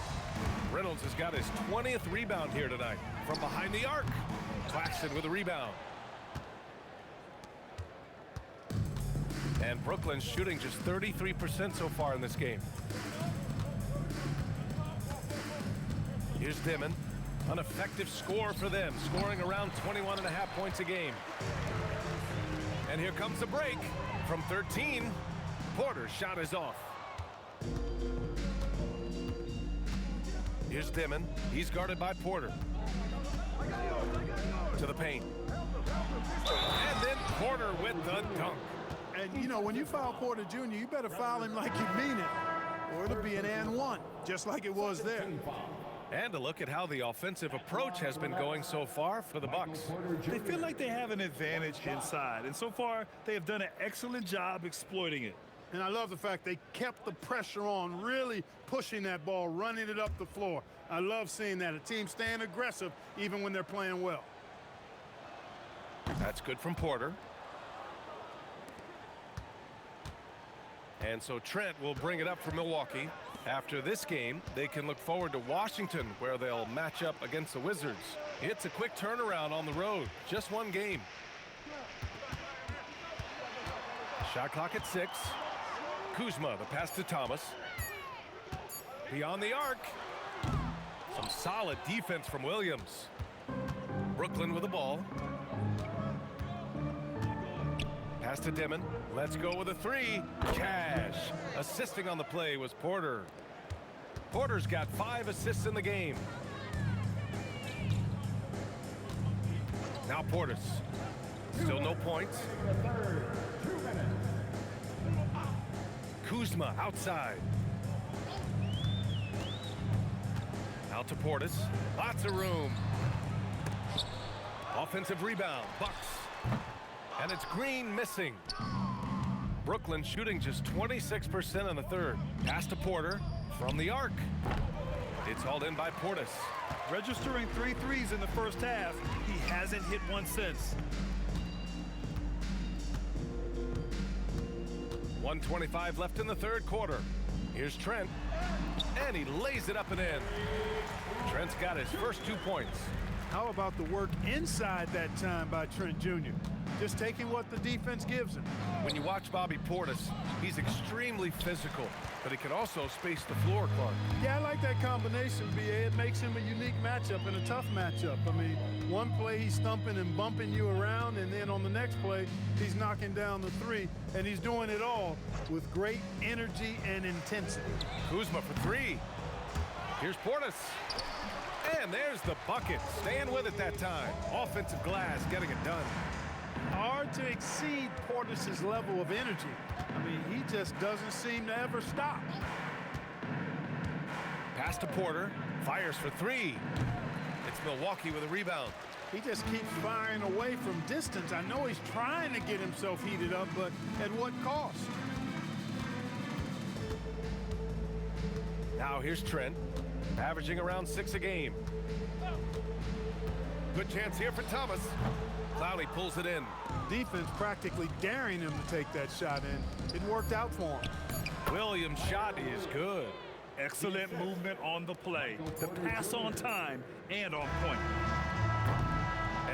Reynolds has got his 20th rebound here tonight from behind the arc. Claxton with a rebound. And Brooklyn's shooting just 33% so far in this game. Here's Dimon. An effective score for them, scoring around 21.5 points a game. And here comes the break from 13. Porter's shot is off. Here's Dimon. He's guarded by Porter. To the paint. And then Porter with the dunk. And, you know, when you foul Porter Jr., you better foul him like you mean it, or it'll be an and one, just like it was there. And a look at how the offensive approach has been going so far for the Bucks. They feel like they have an advantage inside, and so far they have done an excellent job exploiting it. And I love the fact they kept the pressure on, really pushing that ball, running it up the floor. I love seeing that, a team staying aggressive even when they're playing well. That's good from Porter. And so Trent will bring it up for Milwaukee. After this game, they can look forward to Washington, where they'll match up against the Wizards. It's a quick turnaround on the road. Just one game. Shot clock at 6. Kuzma, the pass to Thomas. Beyond the arc. Some solid defense from Williams. Brooklyn with the ball. Pass to Dimon. Let's go with a 3. Cash. Assisting on the play was Porter. Porter's got 5 assists in the game. Now Portis. Still no points. Kuzma outside. Out to Portis. Lots of room. Offensive rebound. Bucks. And it's Green missing. Brooklyn shooting just 26% in the third. Pass to Porter from the arc. It's hauled in by Portis. Registering 3 threes in the first half, he hasn't hit one since. 1:25 left in the third quarter. Here's Trent, and he lays it up and in. Trent's got his first 2 points. How about the work inside that time by Trent Jr.? Just taking what the defense gives him. When you watch Bobby Portis, he's extremely physical, but he can also space the floor, Clark. Yeah, I like that combination, B.A. It makes him a unique matchup and a tough matchup. I mean, one play he's stumping and bumping you around, and then on the next play, he's knocking down the 3, and he's doing it all with great energy and intensity. Kuzma for 3. Here's Portis. And there's the bucket. Staying with it that time. Offensive glass getting it done. Hard to exceed Portis' level of energy. I mean, he just doesn't seem to ever stop. Pass to Porter. Fires for 3. It's Milwaukee with a rebound. He just keeps firing away from distance. I know he's trying to get himself heated up, but at what cost? Now here's Trent, averaging around 6 a game. Good chance here for Thomas. Clowney pulls it in. Defense practically daring him to take that shot in. It worked out for him. Williams' shot is good. Excellent movement on the play. The pass on time and on point.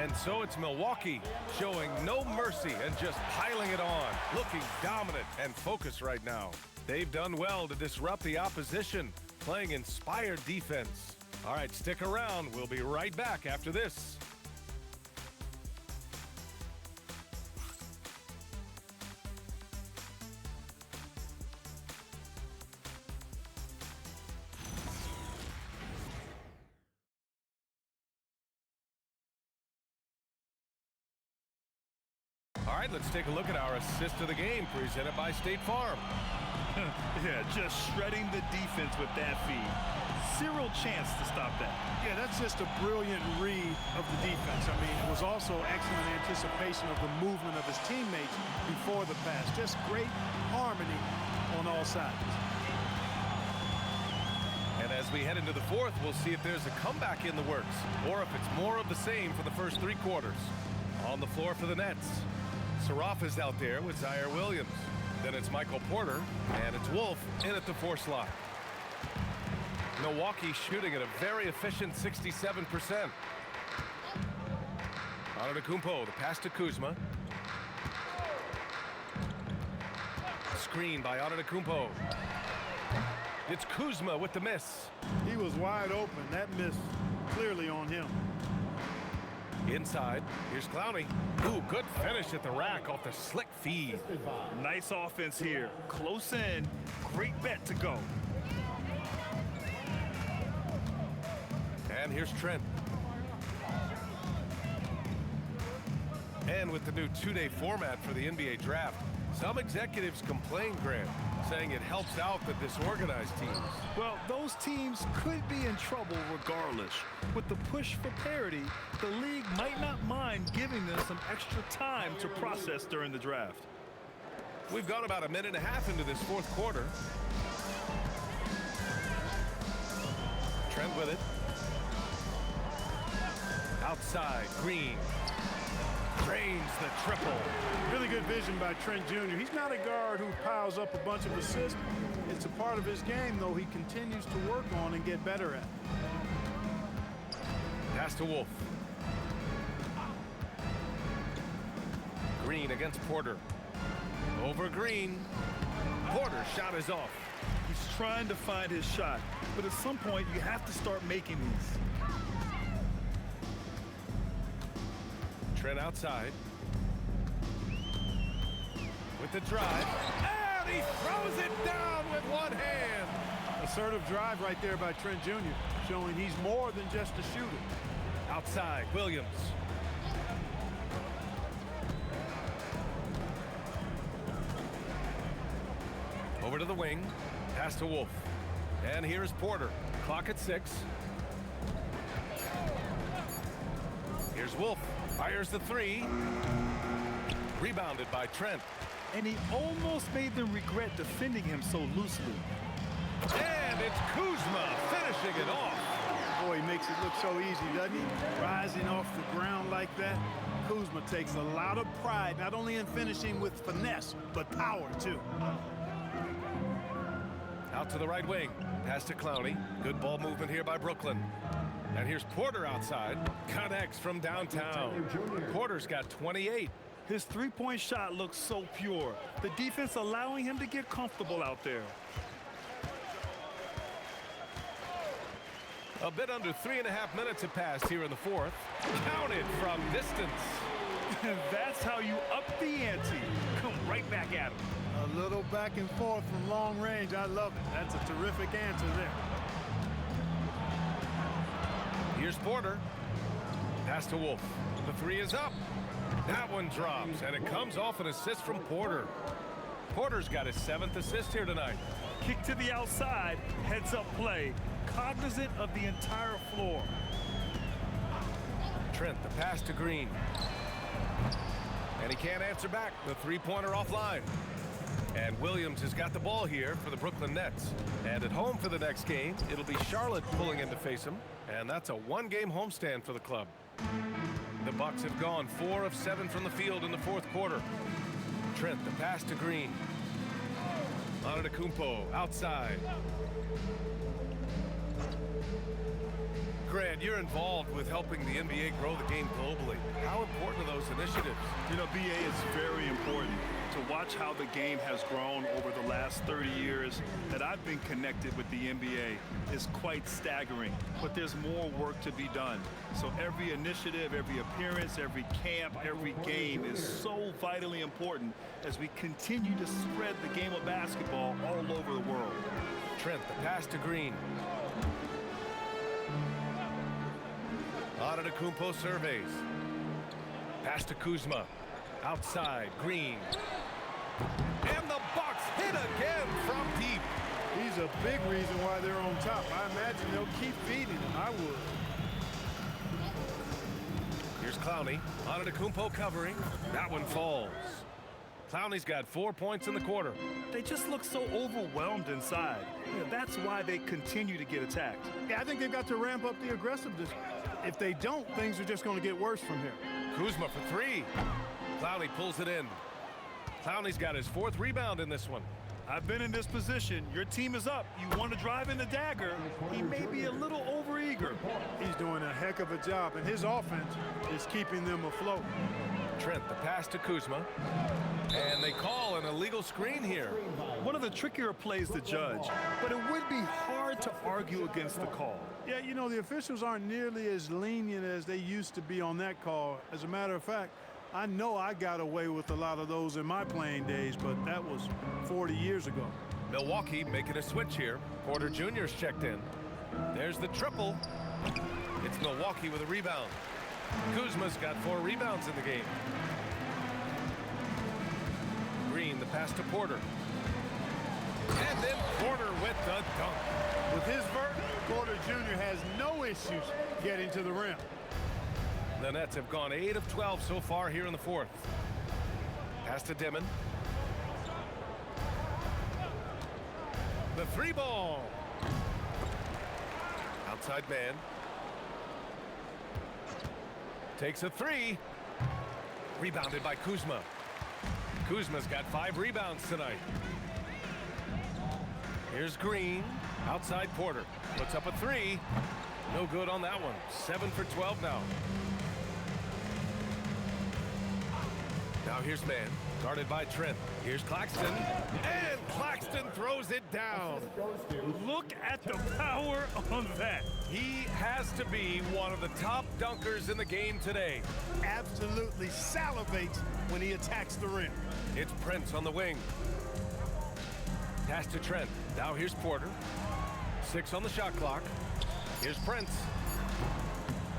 And so it's Milwaukee showing no mercy and just piling it on, looking dominant and focused right now. They've done well to disrupt the opposition. playing inspired defense. All right, stick around. We'll be right back after this. All right, let's take a look at our assist of the game presented by State Farm. Yeah, just shredding the defense with that feed. Zero chance to stop that. Yeah, that's just a brilliant read of the defense. I mean, it was also excellent anticipation of the movement of his teammates before the pass. Just great harmony on all sides. And as we head into the fourth, we'll see if there's a comeback in the works or if it's more of the same for the first three quarters. On the floor for the Nets, Saraf is out there with Zaire Williams. Then it's Michael Porter, and it's Wolf in at the 4 slot. Milwaukee shooting at a very efficient 67%. Antetokounmpo, the pass to Kuzma. Screen by Antetokounmpo. It's Kuzma with the miss. He was wide open. That miss clearly on him. Inside, here's Clowney. Ooh, good finish at the rack off the slick feed. Nice offense here. Close in. Great bet to go. And here's Trent. And with the new two-day format for the NBA draft, some executives complain, Grant, saying it helps out the disorganized teams. Well, those teams could be in trouble regardless. With the push for parity, the league might not mind giving them some extra time to process during the draft. We've gone about a minute and a half into this fourth quarter. Trent with it. Outside, Green. Drains the triple. Really good vision by Trent Jr. He's not a guard who piles up a bunch of assists. It's a part of his game, though, he continues to work on and get better at. Pass to Wolf. Green against Porter. Over Green. Porter's shot is off. He's trying to find his shot, but at some point you have to start making these. Trent outside. With the drive. And he throws it down with one hand. Assertive drive right there by Trent Jr., showing he's more than just a shooter. Outside, Williams. Over to the wing. Pass to Wolf. And here's Porter. Clock at 6. Here's Wolf. Fires the 3. Rebounded by Trent. And he almost made them regret defending him so loosely. And it's Kuzma finishing it off. Boy, he makes it look so easy, doesn't he? Rising off the ground like that. Kuzma takes a lot of pride, not only in finishing with finesse, but power, too. Out to the right wing. Pass to Clowney. Good ball movement here by Brooklyn. And here's Porter outside. Connects from downtown. Porter's got 28. His three-point shot looks so pure. The defense allowing him to get comfortable out there. A bit under 3.5 minutes have passed here in the fourth. Counted from distance. That's how you up the ante. Come right back at him. A little back and forth from long range. I love it. That's a terrific answer there. Here's Porter. Pass to Wolf. The 3 is up. That one drops, and it comes off an assist from Porter. Porter's got his 7th assist here tonight. Kick to the outside, heads-up play, cognizant of the entire floor. Trent, the pass to Green. And he can't answer back. The three-pointer offline. And Williams has got the ball here for the Brooklyn Nets. And at home for the next game, it'll be Charlotte pulling in to face him. And that's a one-game homestand for the club. The Bucks have gone 4 of 7 from the field in the fourth quarter. Trent, the pass to Green. Antetokounmpo outside. Grant, you're involved with helping the NBA grow the game globally. How important are those initiatives? You know, BA, it's very important to watch how the game has grown over the last 30 years that I've been connected with the NBA is quite staggering, but there's more work to be done. So every initiative, every appearance, every camp, every game is so vitally important as we continue to spread the game of basketball all over the world. Trent, the pass to Green. Antetokounmpo surveys. Pass to Kuzma. Outside, Green. And the Bucks hit again from deep. He's a big reason why they're on top. I imagine they'll keep feeding him. I would. Here's Clowney. Antetokounmpo covering. That one falls. Clowney's got 4 points in the quarter. They just look so overwhelmed inside. You know, that's why they continue to get attacked. Yeah, I think they've got to ramp up the aggressiveness. If they don't, things are just going to get worse from here. Kuzma for three. Clowney pulls it in. Clowney's got his 4th rebound in this one. I've been in this position. Your team is up. You want to drive in the dagger. He may be a little overeager. He's doing a heck of a job, and his offense is keeping them afloat. Trent, the pass to Kuzma. And they call an illegal screen here. One of the trickier plays to judge, but it would be hard to argue against the call. Yeah, you know, the officials aren't nearly as lenient as they used to be on that call. As a matter of fact, I know I got away with a lot of those in my playing days, but that was 40 years ago. Milwaukee making a switch here. Porter Jr.'s checked in. There's the triple. It's Milwaukee with a rebound. Kuzma's got 4 rebounds in the game. Green, the pass to Porter. And then Porter with the dunk. With his vert, Porter Jr. has no issues getting to the rim. The Nets have gone 8 of 12 so far here in the 4th. Pass to Dimon. The 3-ball. Outside man. Takes a 3. Rebounded by Kuzma. Kuzma's got 5 rebounds tonight. Here's Green. Outside Porter. Puts up a 3. No good on that one. 7 for 12 now. Now here's man. Guarded by Trent. Here's Claxton. And Claxton throws it down. Look at the power on that. He has to be one of the top dunkers in the game today. Absolutely salivates when he attacks the rim. It's Prince on the wing. Pass to Trent. Now here's Porter. 6 on the shot clock. Here's Prince.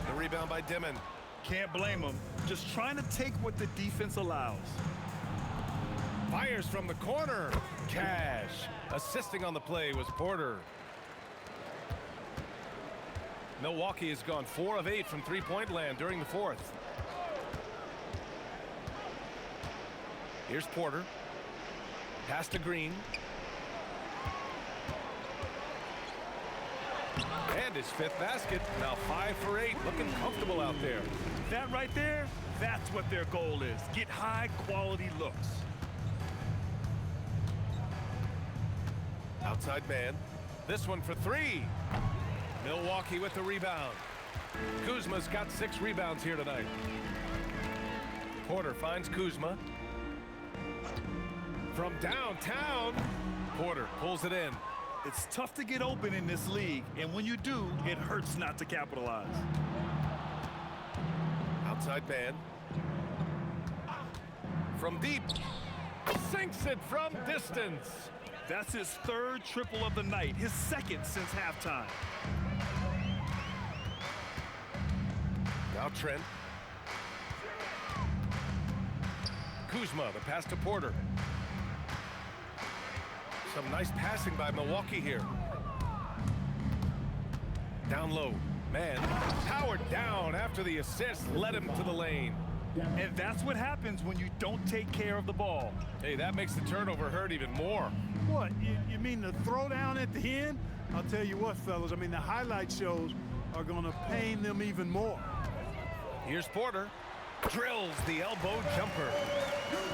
The rebound by Dimon. Can't blame him. Just trying to take what the defense allows. Fires from the corner. Cash. Assisting on the play was Porter. Milwaukee has gone 4 of 8 from three-point land during the 4th. Here's Porter. Pass to Green. And his 5th basket. Now 5 for 8. Looking comfortable out there. That right there, that's what their goal is. Get high-quality looks. Outside man. This one for 3. Milwaukee with the rebound. Kuzma's got 6 rebounds here tonight. Porter finds Kuzma. From downtown, Porter pulls it in. It's tough to get open in this league, and when you do, it hurts not to capitalize. Outside man. From deep. Sinks it from distance. That's his 3rd triple of the night, his 2nd since halftime. Now Trent. Kuzma, the pass to Porter. Some nice passing by Milwaukee here. Down low. Man, powered down after the assist led him to the lane. And that's what happens when you don't take care of the ball. Hey, that makes the turnover hurt even more. What, you mean the throwdown at the end? I'll tell you what, fellas, I mean, the highlight shows are going to pain them even more. Here's Porter. Drills the elbow jumper.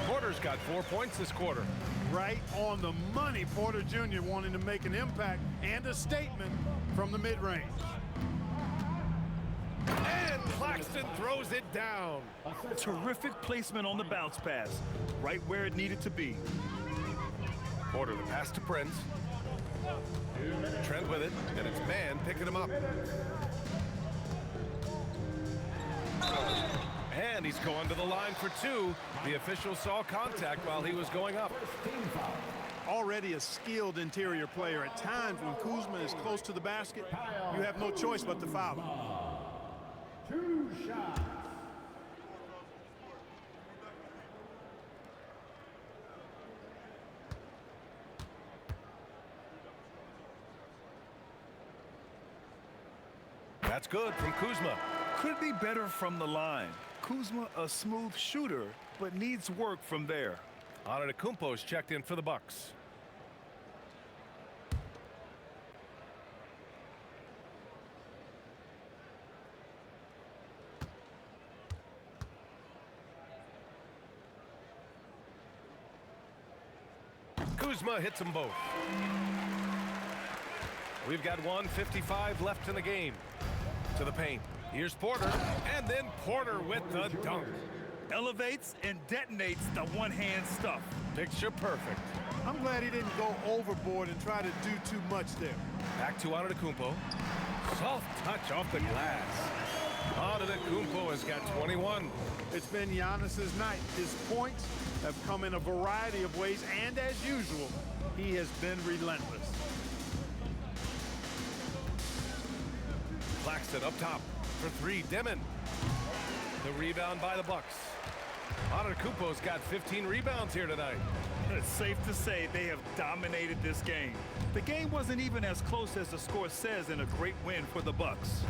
Porter's got 4 points this quarter. Right on the money. Porter Jr. wanting to make an impact and a statement from the mid-range. And Claxton throws it down. Terrific placement on the bounce pass, right where it needed to be. Porter the pass to Prince. Trent with it, and it's Man picking him up. And he's going to the line for two. The official saw contact while he was going up. Already a skilled interior player. At times when Kuzma is close to the basket, you have no choice but to foul him. 2 shots. That's good from Kuzma. Could be better from the line. Kuzma, a smooth shooter, but needs work from there. Antetokounmpo's checked in for the Bucks. Kuzma hits them both. We've got 1:55 left in the game. To the paint. Here's Porter, and then Porter with the dunk. Elevates and detonates the one-hand stuff. Picture perfect. I'm glad he didn't go overboard and try to do too much there. Back to Antetokounmpo. Soft touch off the glass. Antetokounmpo has got 21. It's been Giannis's night. His points have come in a variety of ways, and as usual, he has been relentless. Claxton up top for three. Demon. The rebound by the Bucks. Antetokounmpo's got 15 rebounds here tonight. It's safe to say they have dominated this game. The game wasn't even as close as the score says in a great win for the Bucks.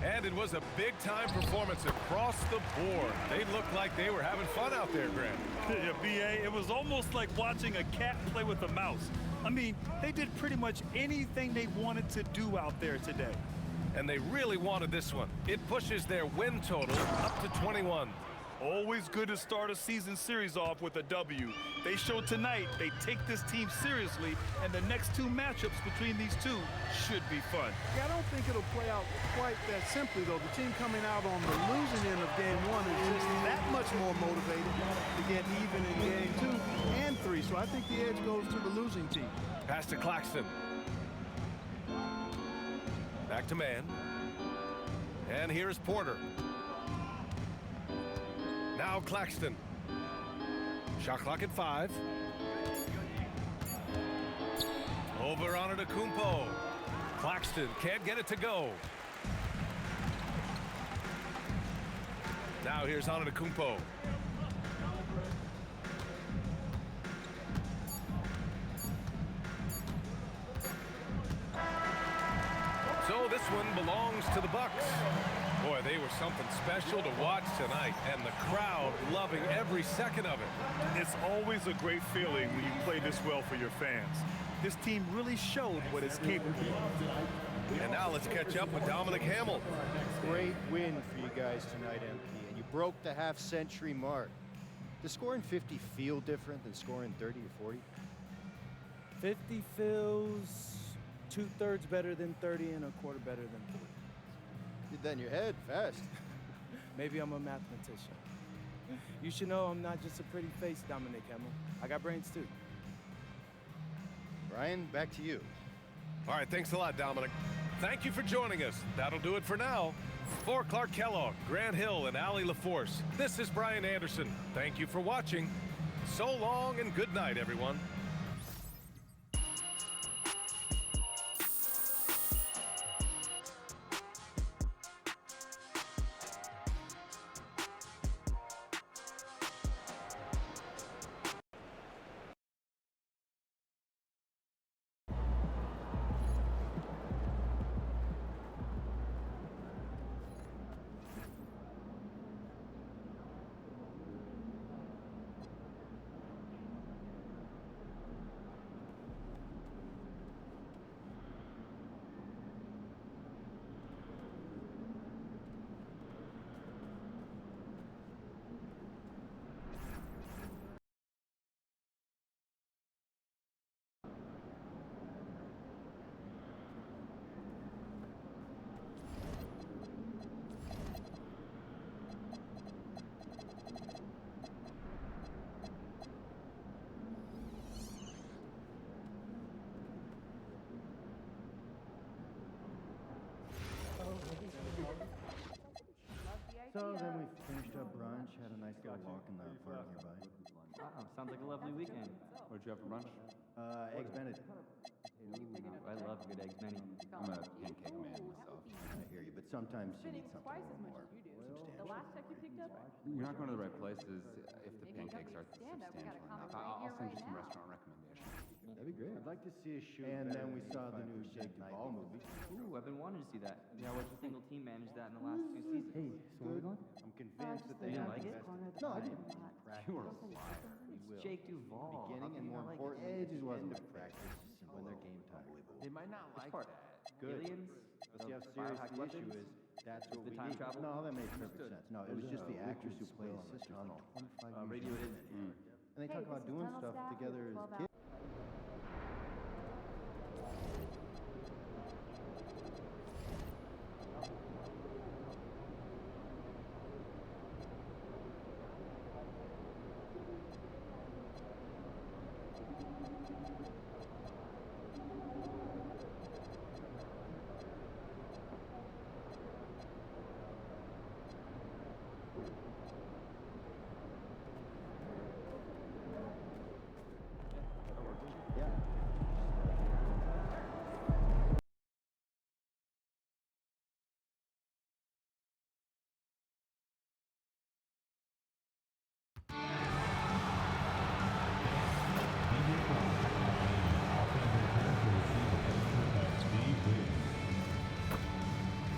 And it was a big-time performance across the board. They looked like they were having fun out there, Grant. Yeah, B.A., it was almost like watching a cat play with a mouse. I mean, they did pretty much anything they wanted to do out there today. And they really wanted this one. It pushes their win total up to 21. Always good to start a season series off with a W. They showed tonight they take this team seriously, and the next two matchups between these two should be fun. Yeah, I don't think it'll play out quite that simply, though. The team coming out on the losing end of game one is just that much more motivated to get even in game 2 and 3. So I think the edge goes to the losing team. Pass to Claxton. Back to Man. And here's Porter. Now Claxton. Shot clock at 5. Over Antetokounmpo. Claxton can't get it to go. Now here's Antetokounmpo. So this one belongs to the Bucks. Boy, they were something special to watch tonight, and the crowd loving every second of it. It's always a great feeling when you play this well for your fans. This team really showed what it's capable of. And now let's catch up with Dominic Hamill. Great win for you guys tonight, MP, and you broke the half-century mark. Does scoring 50 feel different than scoring 30 or 40? 50 feels 2/3 better than 30 and 1/4 better than 40. Did that in your head fast. Maybe I'm a mathematician. You should know I'm not just a pretty face, Dominic Hamill. I got brains too. Brian, back to you. All right, thanks a lot, Dominic. Thank you for joining us. That'll do it for now. For Clark Kellogg, Grant Hill, and Allie LaForce, this is Brian Anderson. Thank you for watching. So long and good night, everyone. So then we finished up brunch, had a nice little walk in the park nearby. Wow, sounds like a lovely weekend. What did you have for lunch? Eggs Benedict. Ooh, I love good eggs Benny. I'm a pancake man myself. I hear you, but sometimes you need something a little more The last check you picked up? You're not going to the right places if the pancakes aren't substantial enough. I'll send you some restaurant recommendations. That'd be great. I'd like to see a shoot. And then we saw the new Jake Duvall movie. Ooh, I've been wanting to see that. Yeah, what a single team managed that in the last 2 seasons. Hey, so where are we going? I'm convinced that they didn't have like it? invested no, I didn't. You are a liar. It's Jake Duvall. Beginning and more importantly, it just wasn't a practice when their game time. They might not like that. Good. Aliens? But see how serious the issue is. That's what we need. travel? No, that made perfect sense. No, it was just the actress who played his sister like 25 Radio years. And they talk about doing stuff together as kids.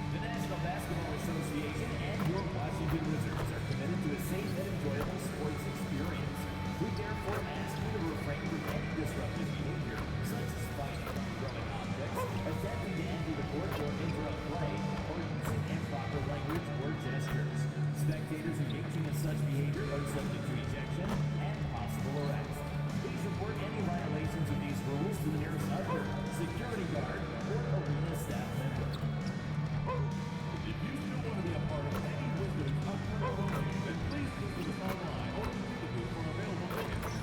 The National Basketball Association and your Washington Wizards are committed to a safe and enjoyable sports experience. We therefore ask you to refrain from any disruptive behavior, such as fighting, throwing objects, attempting to enter the court or interrupt play, or using improper language or gestures. Spectators engaging in such behavior are subject to ejection and possible arrest. Please report any violations of these rules to the nearest usher, security guard, or arena staff member. If you still want to be a part of any Wizards upcoming program, then please visit us online or visit the booth for available tickets.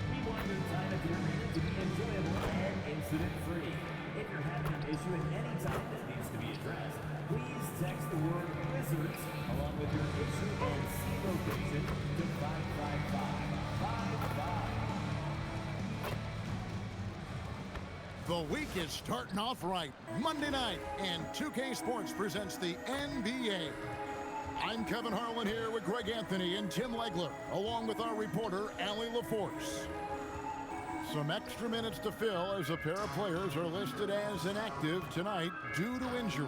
We want your time at the arena to be enjoyable and incident-free. If you're having an issue at any time that needs to be addressed, please text the word Wizards along with your issue and C location to 55555. The week is starting off right. Monday night, and 2K Sports presents the NBA. I'm Kevin Harlan here with Greg Anthony and Tim Legler, along with our reporter, Allie LaForce. Some extra minutes to fill as a pair of players are listed as inactive tonight due to injury.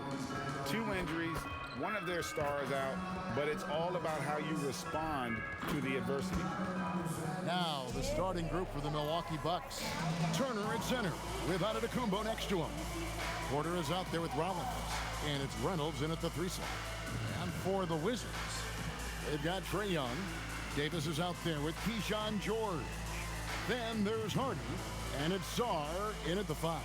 2 injuries, one of their stars out, but it's all about how you respond to the adversity. Now, the starting group for the Milwaukee Bucks. Turner at center, with Antetokounmpo next to him. Porter is out there with Rollins, and it's Reynolds in at the 3 slot. And for the Wizards, they've got Trae Young. Davis is out there with Keyshawn George. Then there's Harden, and it's Sarr in at the 5.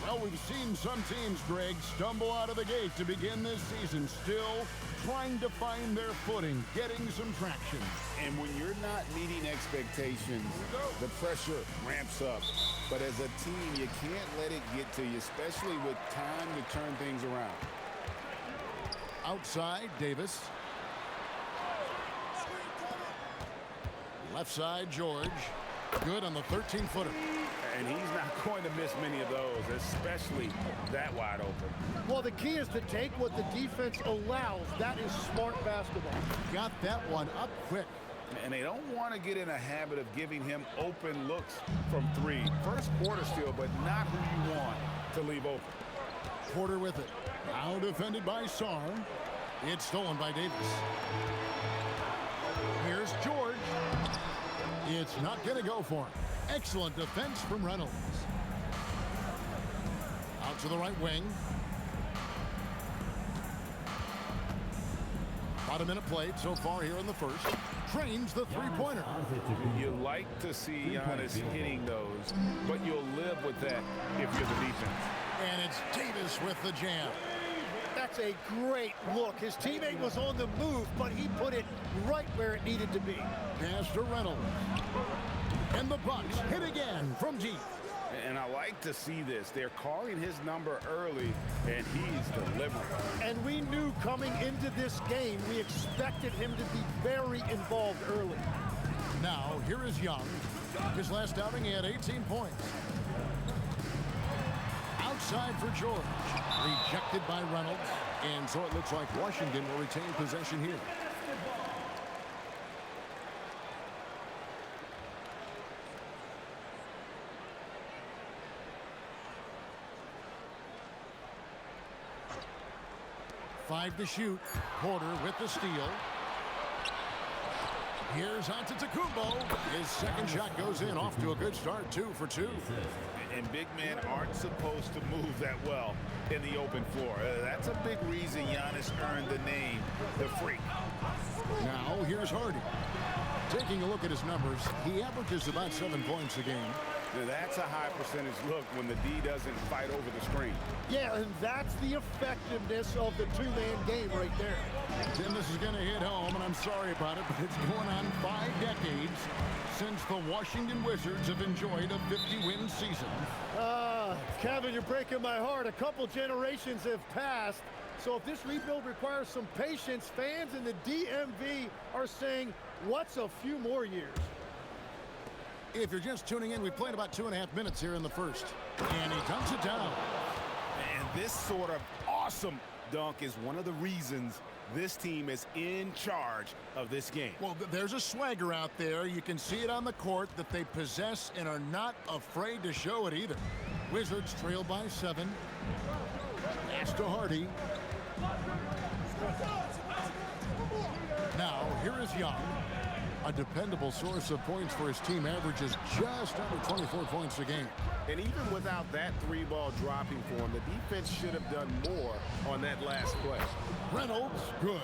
Well, we've seen some teams, Greg, stumble out of the gate to begin this season, still trying to find their footing, getting some traction. And when you're not meeting expectations, the pressure ramps up. But as a team, you can't let it get to you, especially with time to turn things around. Outside, Davis. Left side, George. Good on the 13-footer. And he's not going to miss many of those, especially that wide open. Well, the key is to take what the defense allows. That is smart basketball. Got that one up quick. And they don't want to get in a habit of giving him open looks from 3. First quarter still, but not who you want to leave open. Porter with it. Now defended by Sarr. It's stolen by Davis. Here's George. It's not going to go for him. Excellent defense from Reynolds. Out to the right wing. About a minute played so far here in the first. Trains the 3-pointer. You like to see Giannis hitting those, but you'll live with that if you're the defense. And it's Davis with the jam. That's a great look. His teammate was on the move, but he put it right where it needed to be. Pass to Reynolds. And the Bucks hit again from deep. And I like to see this. They're calling his number early, and he's delivering. And we knew coming into this game, we expected him to be very involved early. Now, here is Young. His last outing, he had 18 points. Outside for George. Rejected by Reynolds. And so it looks like Washington will retain possession here. Five to shoot. Porter with the steal. Here's Antetokounmpo. His second shot goes in, off to a good start, 2 for 2. And big men aren't supposed to move that well in the open floor. That's a big reason Giannis earned the name, the Freak. Now, here's Hardy. Taking a look at his numbers, he averages about 7 points a game. Now, that's a high percentage look when the D doesn't fight over the screen. Yeah, and that's the effectiveness of the two-man game right there. Tim, this is going to hit home, and I'm sorry about it, but it's going on 5 decades since the Washington Wizards have enjoyed a 50-win season. Kevin, you're breaking my heart. A couple generations have passed. So if this rebuild requires some patience, fans in the DMV are saying, what's a few more years? If you're just tuning in, we've played about 2.5 minutes here in the first. And he dunks it down. And this sort of awesome dunk is one of the reasons this team is in charge of this game. Well, there's a swagger out there. You can see it on the court that they possess and are not afraid to show it either. Wizards trail by 7. Pass to Hardy. Now, here is Young. A dependable source of points for his team, averages just under 24 points a game. And even without that 3-ball dropping for him, the defense should have done more on that last play. Reynolds, good.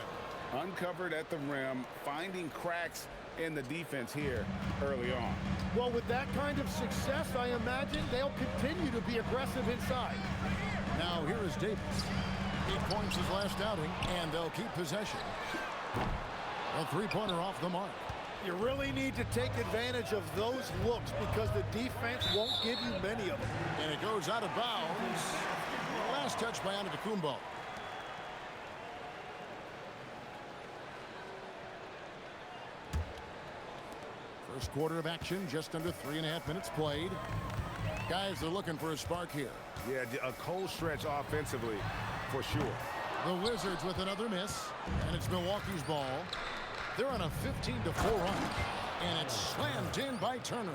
Uncovered at the rim, finding cracks in the defense here early on. Well, with that kind of success, I imagine they'll continue to be aggressive inside. Now here is Davis. 8 points his last outing, and they'll keep possession. A 3-pointer off the mark. You really need to take advantage of those looks because the defense won't give you many of them. And it goes out of bounds. Last touch by Antetokounmpo. First quarter of action, just under 3.5 minutes played. Guys are looking for a spark here. Yeah, a cold stretch offensively, for sure. The Wizards with another miss, and it's Milwaukee's ball. They're on a 15-4 run, and it's slammed in by Turner.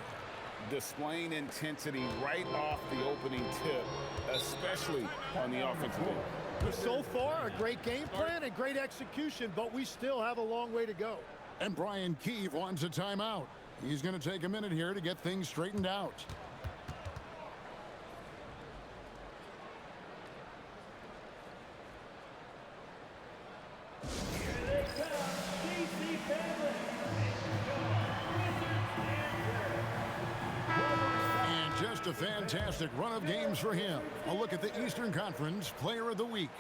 Displaying intensity right off the opening tip, especially on the offensive end. So far, a great game plan and great execution, but we still have a long way to go. And Brian Keefe wants a timeout. He's going to take a minute here to get things straightened out. A fantastic run of games for him. A look at the Eastern Conference Player of the Week.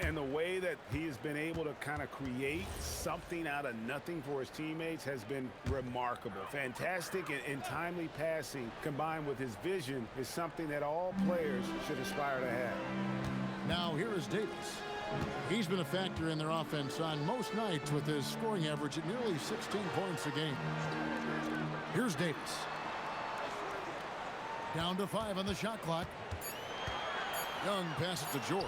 And the way that he has been able to kind of create something out of nothing for his teammates has been remarkable. Fantastic and timely passing combined with his vision is something that all players should aspire to have. Now here is Davis. He's been a factor in their offense on most nights with his scoring average at nearly 16 points a game. Here's Davis. Down to 5 on the shot clock. Young passes to George.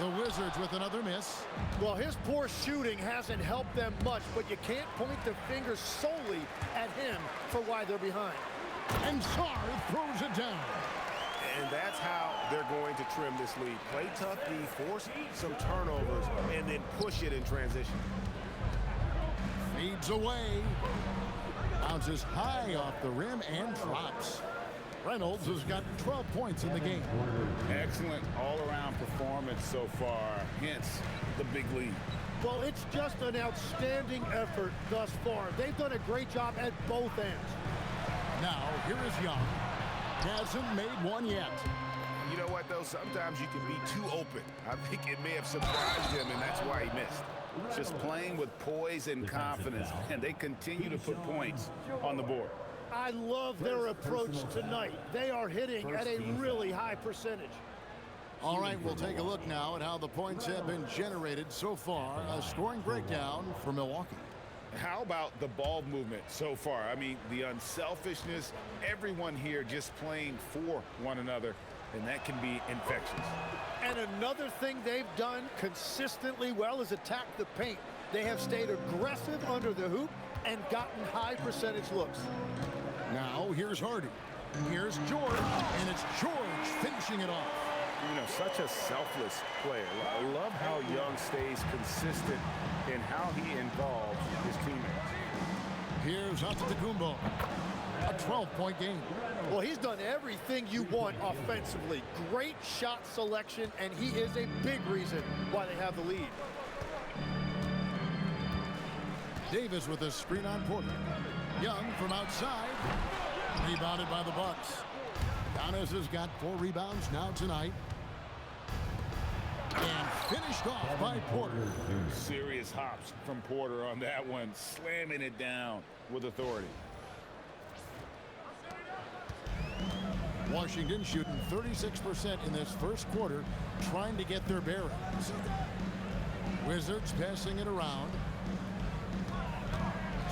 The Wizards with another miss. Well, his poor shooting hasn't helped them much, but you can't point the finger solely at him for why they're behind. And Sarr throws it down. And that's how they're going to trim this lead. Play tough D, force some turnovers, and then push it in transition. Fades away. Bounces high off the rim and drops. Reynolds has got 12 points in the game. Excellent all-around performance so far, hence the big lead. Well, it's just an outstanding effort thus far. They've done a great job at both ends. Now, here is Young. Hasn't made one yet. You know what, though? Sometimes you can be too open. I think it may have surprised him, and that's why he missed. Just playing with poise and confidence, and they continue to put points on the board. I love their approach tonight. They are hitting at a really high percentage. All right, we'll take a look now at how the points have been generated so far. A scoring breakdown for Milwaukee. How about the ball movement so far? I mean, the unselfishness, everyone here just playing for one another, and that can be infectious. And another thing they've done consistently well is attack the paint. They have stayed aggressive under the hoop and gotten high percentage looks. Now here's Hardy. Here's George, and it's George finishing it off. You know, such a selfless player. I love how Young stays consistent in how he involves his teammates. Here's Antetokounmpo. A 12-point game. Well, he's done everything you want offensively. Great shot selection, and he is a big reason why they have the lead. Davis with a screen on Porter. Young from outside. Rebounded by the Bucks. Giannis has got 4 rebounds now tonight. And finished off by Porter. Serious hops from Porter on that one, slamming it down with authority. Washington shooting 36% in this first quarter, trying to get their bearings. Wizards passing it around.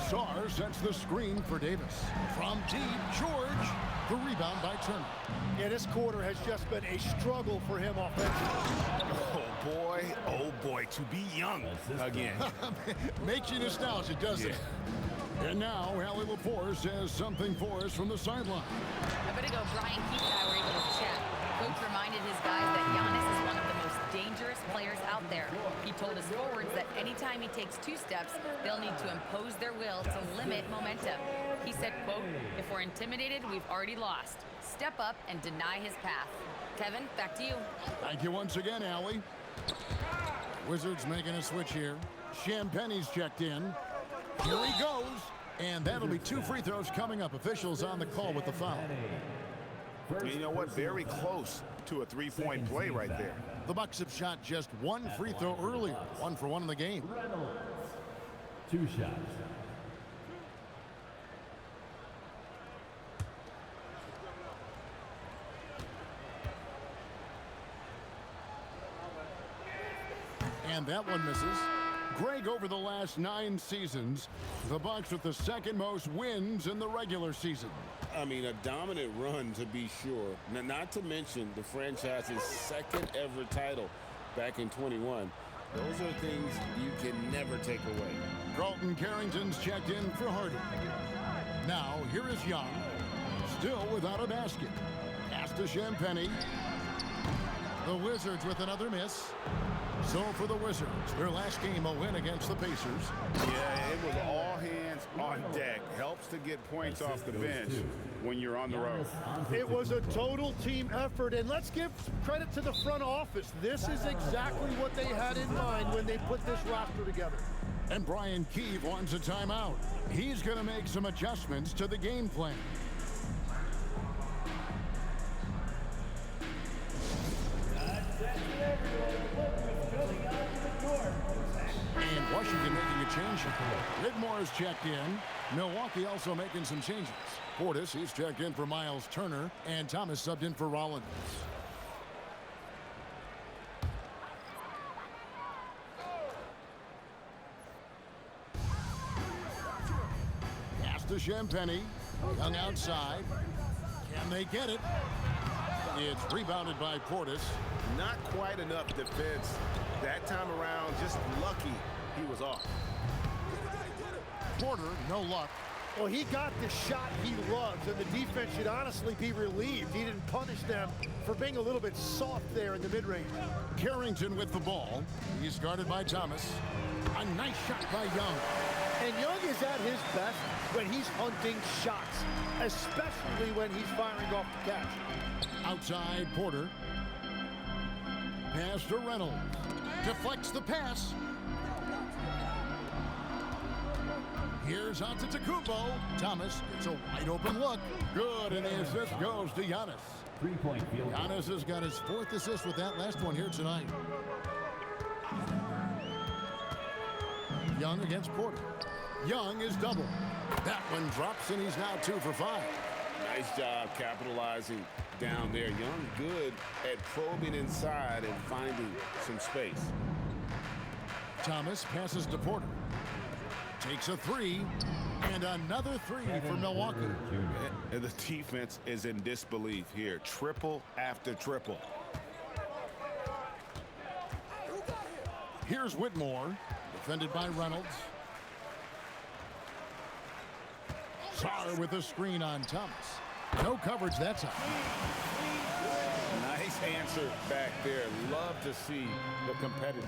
Sarr sets the screen for Davis. From deep, George. The rebound by Turner. Yeah, this quarter has just been a struggle for him offensively. Oh boy, to be Young again. Makes you nostalgic, doesn't it? And now, Allie Lepore says something for us from the sideline. A bit ago, Brian Keith and I were able to chat. Coach reminded his guys that Giannis is one of the most dangerous players out there. He told his forwards that anytime he takes 2 steps, they'll need to impose their will to limit momentum. He said, quote, "If we're intimidated, we've already lost. Step up and deny his path." Kevin, back to you. Thank you once again, Allie. Wizards making a switch here. Champagne's checked in. Here he goes. And that'll be 2 free throws coming up. Officials on the call with the foul. You know what? Very close to a 3-point play right there. The Bucks have shot just 1 free throw earlier. 1 for 1 in the game. 2 shots. And that one misses. Greg, over the last 9 seasons, the Bucks with the 2nd most wins in the regular season. I mean, a dominant run to be sure. Now, not to mention the franchise's 2nd ever title back in 21. Those are things you can never take away. Carlton Carrington's checked in for Hardy. Now, here is Young, still without a basket. Pass to Champagnie. The Wizards with another miss. So for the Wizards, their last game a win against the Pacers. Yeah, it was all hands on deck. Helps to get points off the bench when you're on the road. It was a total team effort, and let's give credit to the front office. This is exactly what they had in mind when they put this roster together. And Brian Keith wants a timeout. He's going to make some adjustments to the game plan. And Washington making a change. Whitmore's checked in. Milwaukee also making some changes. Portis, he's checked in for Miles Turner. And Thomas subbed in for Rollins. Pass to Champagnie. Young outside. Can they get it? It's rebounded by Portis. Not quite enough defense that time around. Just lucky he was off. Porter, no luck. Well, he got the shot he loves, and the defense should honestly be relieved. He didn't punish them for being a little bit soft there in the mid-range. Carrington with the ball. He's guarded by Thomas. A nice shot by Young. And Young is at his best when he's hunting shots, especially when he's firing off the catch. Outside, Porter. Pass to Reynolds. Deflects the pass. Here's Antetokounmpo. Thomas gets a wide open look. Good, and the assist goes to Giannis. 3-point field. Giannis has got his 4th assist with that last one here tonight. Young against Porter. Young is double. That one drops, and he's now 2 for 5. Nice job capitalizing down there. Young good at probing inside and finding some space. Thomas passes to Porter. Takes a 3, and another 3 for Milwaukee. And the defense is in disbelief here. Triple after triple. Here's Whitmore, defended by Reynolds. Sarr with a screen on Thomas. No coverage that time. Nice answer back there. Love to see the competitiveness.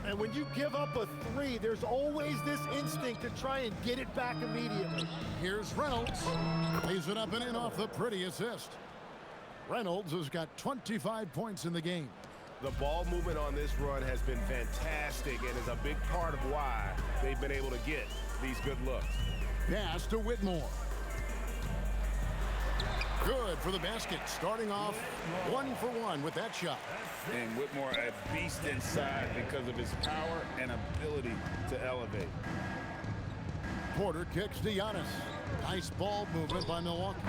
And when you give up a 3, there's always this instinct to try and get it back immediately. Here's Reynolds. Lays it up and in off the pretty assist. Reynolds has got 25 points in the game. The ball movement on this run has been fantastic and is a big part of why they've been able to get these good looks. Pass to Whitmore. Good for the basket. Starting off 1 for 1 with that shot. And Whitmore a beast inside because of his power and ability to elevate. Porter kicks to Giannis. Nice ball movement by Milwaukee.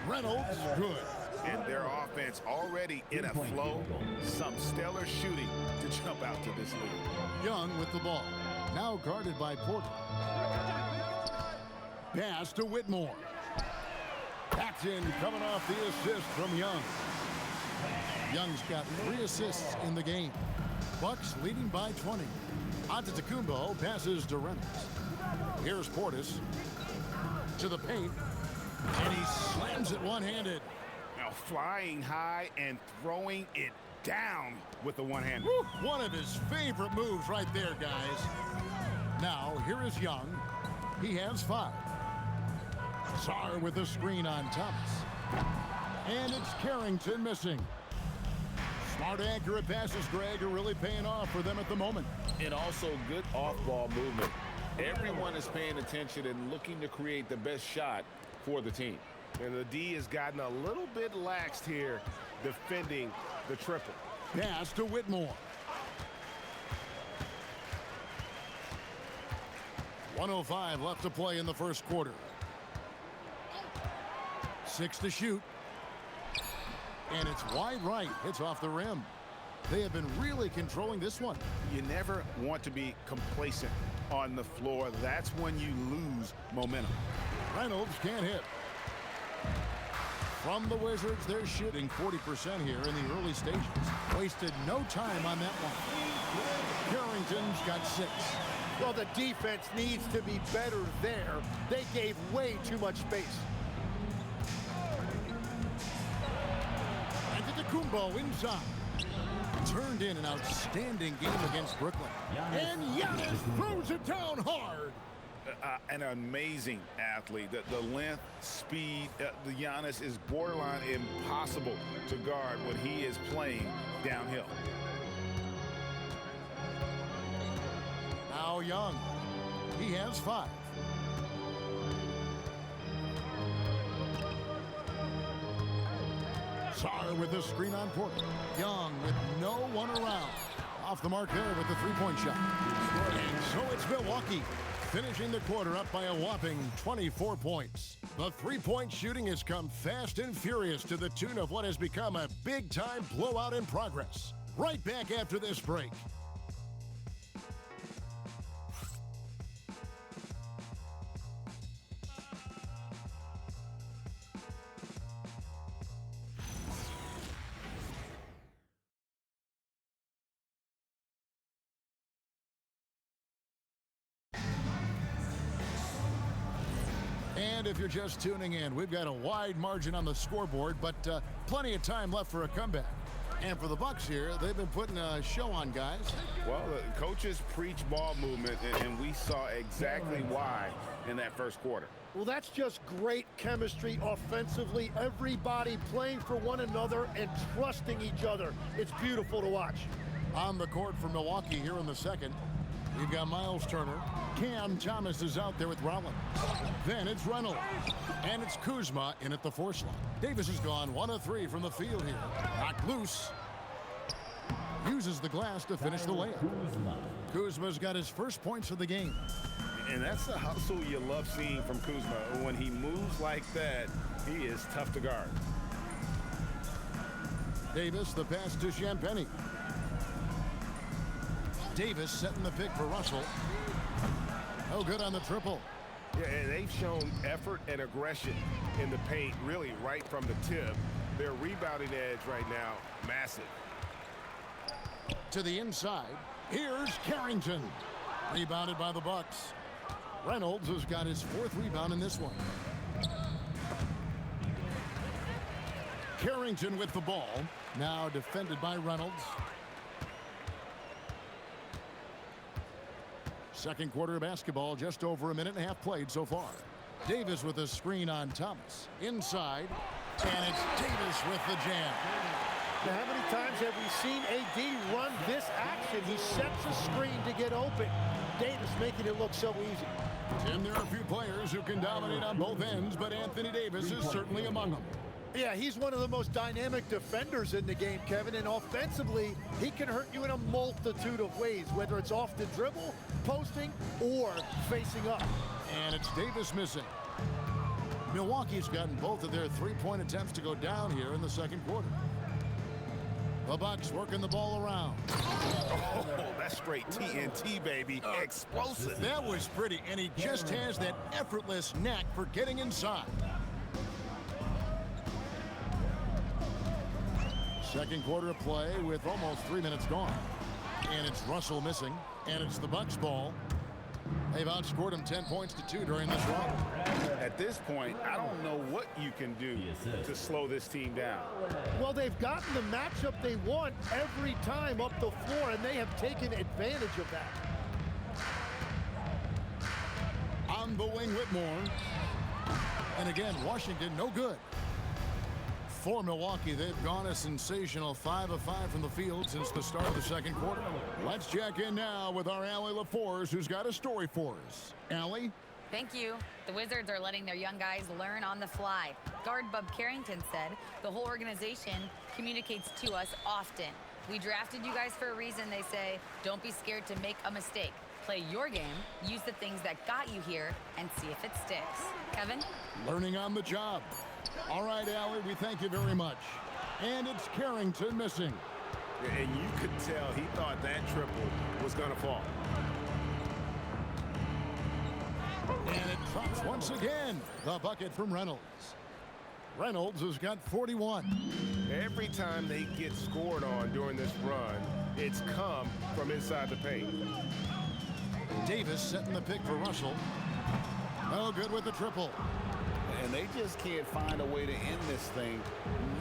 Reynolds, good. And their offense already in a flow. Some stellar shooting to jump out to this lead. Young with the ball. Now guarded by Porter. Pass to Whitmore. That's in, coming off the assist from Young. Young's got 3 assists in the game. Bucks leading by 20. Antetokounmpo passes to Reynolds. Here's Portis to the paint, and he slams it one-handed. Now flying high and throwing it down with the one-hand. One of his favorite moves right there, guys. Now, here is Young. He has 5. Sarr with a screen on Thomas. And it's Carrington missing. Smart, accurate passes, Greg, are really paying off for them at the moment. And also good off-ball movement. Everyone is paying attention and looking to create the best shot for the team. And the D has gotten a little bit laxed here defending the triple. Pass to Whitmore. 1:05 left to play in the first quarter. 6 to shoot. And it's wide right. Hits off the rim. They have been really controlling this one. You never want to be complacent on the floor. That's when you lose momentum. Reynolds can't hit. From the Wizards, they're shooting 40% here in the early stages. Wasted no time on that one. Carrington's got 6. Well, the defense needs to be better there. They gave way too much space. Antetokounmpo inside. Turned in an outstanding game against Brooklyn. And Giannis throws it down hard. An amazing athlete. The length, speed, the Giannis is borderline impossible to guard when he is playing downhill. Now Young. He has 5. Sarr with a screen on Porter. Young with no one around. Off the mark there with the 3-point shot. And so it's Milwaukee finishing the quarter up by a whopping 24 points. The 3-point shooting has come fast and furious to the tune of what has become a big-time blowout in progress. Right back after this break. And if you're just tuning in, we've got a wide margin on the scoreboard, but plenty of time left for a comeback. And for the Bucks here, they've been putting a show on, guys. Well, the coaches preach ball movement, and we saw exactly why in that first quarter. Well, that's just great chemistry offensively. Everybody playing for one another and trusting each other. It's beautiful to watch. On the court for Milwaukee here in the second, we've got Miles Turner. Cam Thomas is out there with Rollins. Then it's Reynolds. And it's Kuzma in at the 4 slot. Davis is gone 1 of 3 from the field here. Knocked loose. Uses the glass to finish the layup. Kuzma's got his first points of the game. And that's the hustle you love seeing from Kuzma. When he moves like that, he is tough to guard. Davis, the pass to Champagny. Davis setting the pick for Russell. No good on the triple. Yeah, and they've shown effort and aggression in the paint, really right from the tip. Their rebounding edge right now, massive. To the inside, here's Carrington. Rebounded by the Bucks. Reynolds has got his 4th rebound in this one. Carrington with the ball. Now defended by Reynolds. Second quarter of basketball, just over a minute and a half played so far. Davis with a screen on Thomas. Inside, and it's Davis with the jam. Now, how many times have we seen AD run this action? He sets a screen to get open. Davis making it look so easy. Tim, there are a few players who can dominate on both ends, but Anthony Davis is certainly among them. Yeah, he's one of the most dynamic defenders in the game, Kevin, and offensively, he can hurt you in a multitude of ways, whether it's off the dribble, posting, or facing up. And it's Davis missing. Milwaukee's gotten both of their three-point attempts to go down here in the second quarter. The Bucks working the ball around. Oh, that's straight TNT, baby. Explosive. That was pretty, and he just has that effortless knack for getting inside. Second quarter of play with almost 3 minutes gone. And it's Russell missing, and it's the Bucks ball. They've outscored him 10 points to 2 during this run. At this point, I don't know what you can do to slow this team down. Well, they've gotten the matchup they want every time up the floor, and they have taken advantage of that. On the wing, Whitmore. And again, Washington, no good. For Milwaukee, they've gone a sensational 5 of 5 from the field since the start of the second quarter. Let's check in now with our Allie LaForce, who's got a story for us. Allie? Thank you. The Wizards are letting their young guys learn on the fly. Guard Bub Carrington said, the whole organization communicates to us often. We drafted you guys for a reason, they say. Don't be scared to make a mistake. Play your game, use the things that got you here, and see if it sticks. Kevin? Learning on the job. All right, Allie, we thank you very much. And it's Carrington missing. And you could tell he thought that triple was going to fall. And it drops once again. The bucket from Reynolds. Reynolds has got 41. Every time they get scored on during this run, it's come from inside the paint. Davis setting the pick for Russell. No good with the triple. And they just can't find a way to end this thing.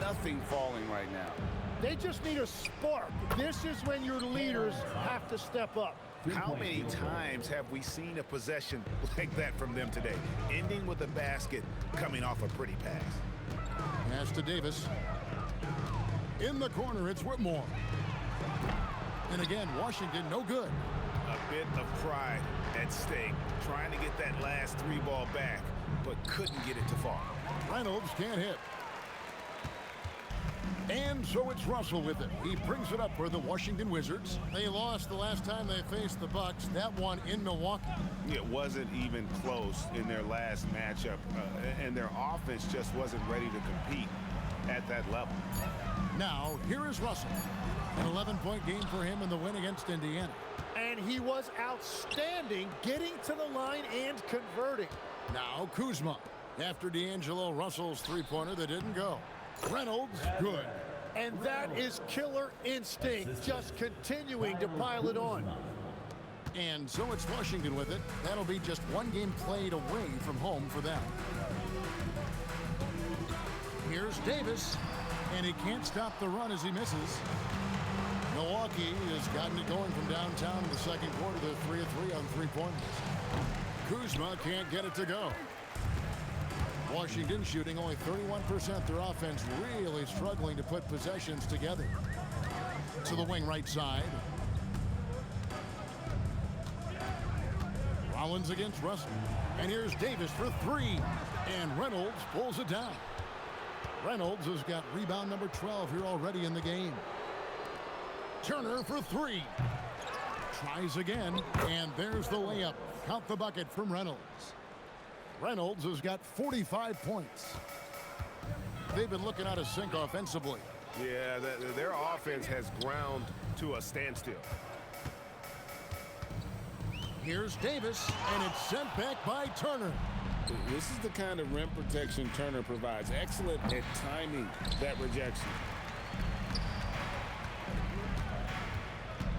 Nothing falling right now. They just need a spark. This is when your leaders have to step up. How many times have we seen a possession like that from them today? Ending with a basket, coming off a pretty pass. Pass to Davis. In the corner, it's Whitmore. And again, Washington, no good. A bit of pride at stake, trying to get that last 3-ball back, but couldn't get it to fall. Reynolds can't hit. And so it's Russell with it. He brings it up for the Washington Wizards. They lost the last time they faced the Bucks, that one in Milwaukee. It wasn't even close in their last matchup, and their offense just wasn't ready to compete at that level. Now, here is Russell. An 11-point game for him in the win against Indiana. And he was outstanding getting to the line and converting. Now Kuzma. After D'Angelo Russell's three-pointer that didn't go. Reynolds, good. And that is killer instinct, just continuing to pile it on. And so it's Washington with it. That'll be just one game played away from home for them. Here's Davis, and he can't stop the run as he misses. Milwaukee has gotten it going from downtown in the second quarter. They're 3 of 3 on three-pointers. Kuzma can't get it to go. Washington shooting only 31%. Their offense really struggling to put possessions together. To the wing right side. Rollins against Russell. And here's Davis for 3. And Reynolds pulls it down. Reynolds has got rebound number 12 here already in the game. Turner for 3. Tries again, and there's the layup. Count the bucket from Reynolds. Reynolds has got 45 points. They've been looking out of sync offensively. Yeah, their offense has ground to a standstill. Here's Davis, and it's sent back by Turner. This is the kind of rim protection Turner provides. Excellent at timing that rejection.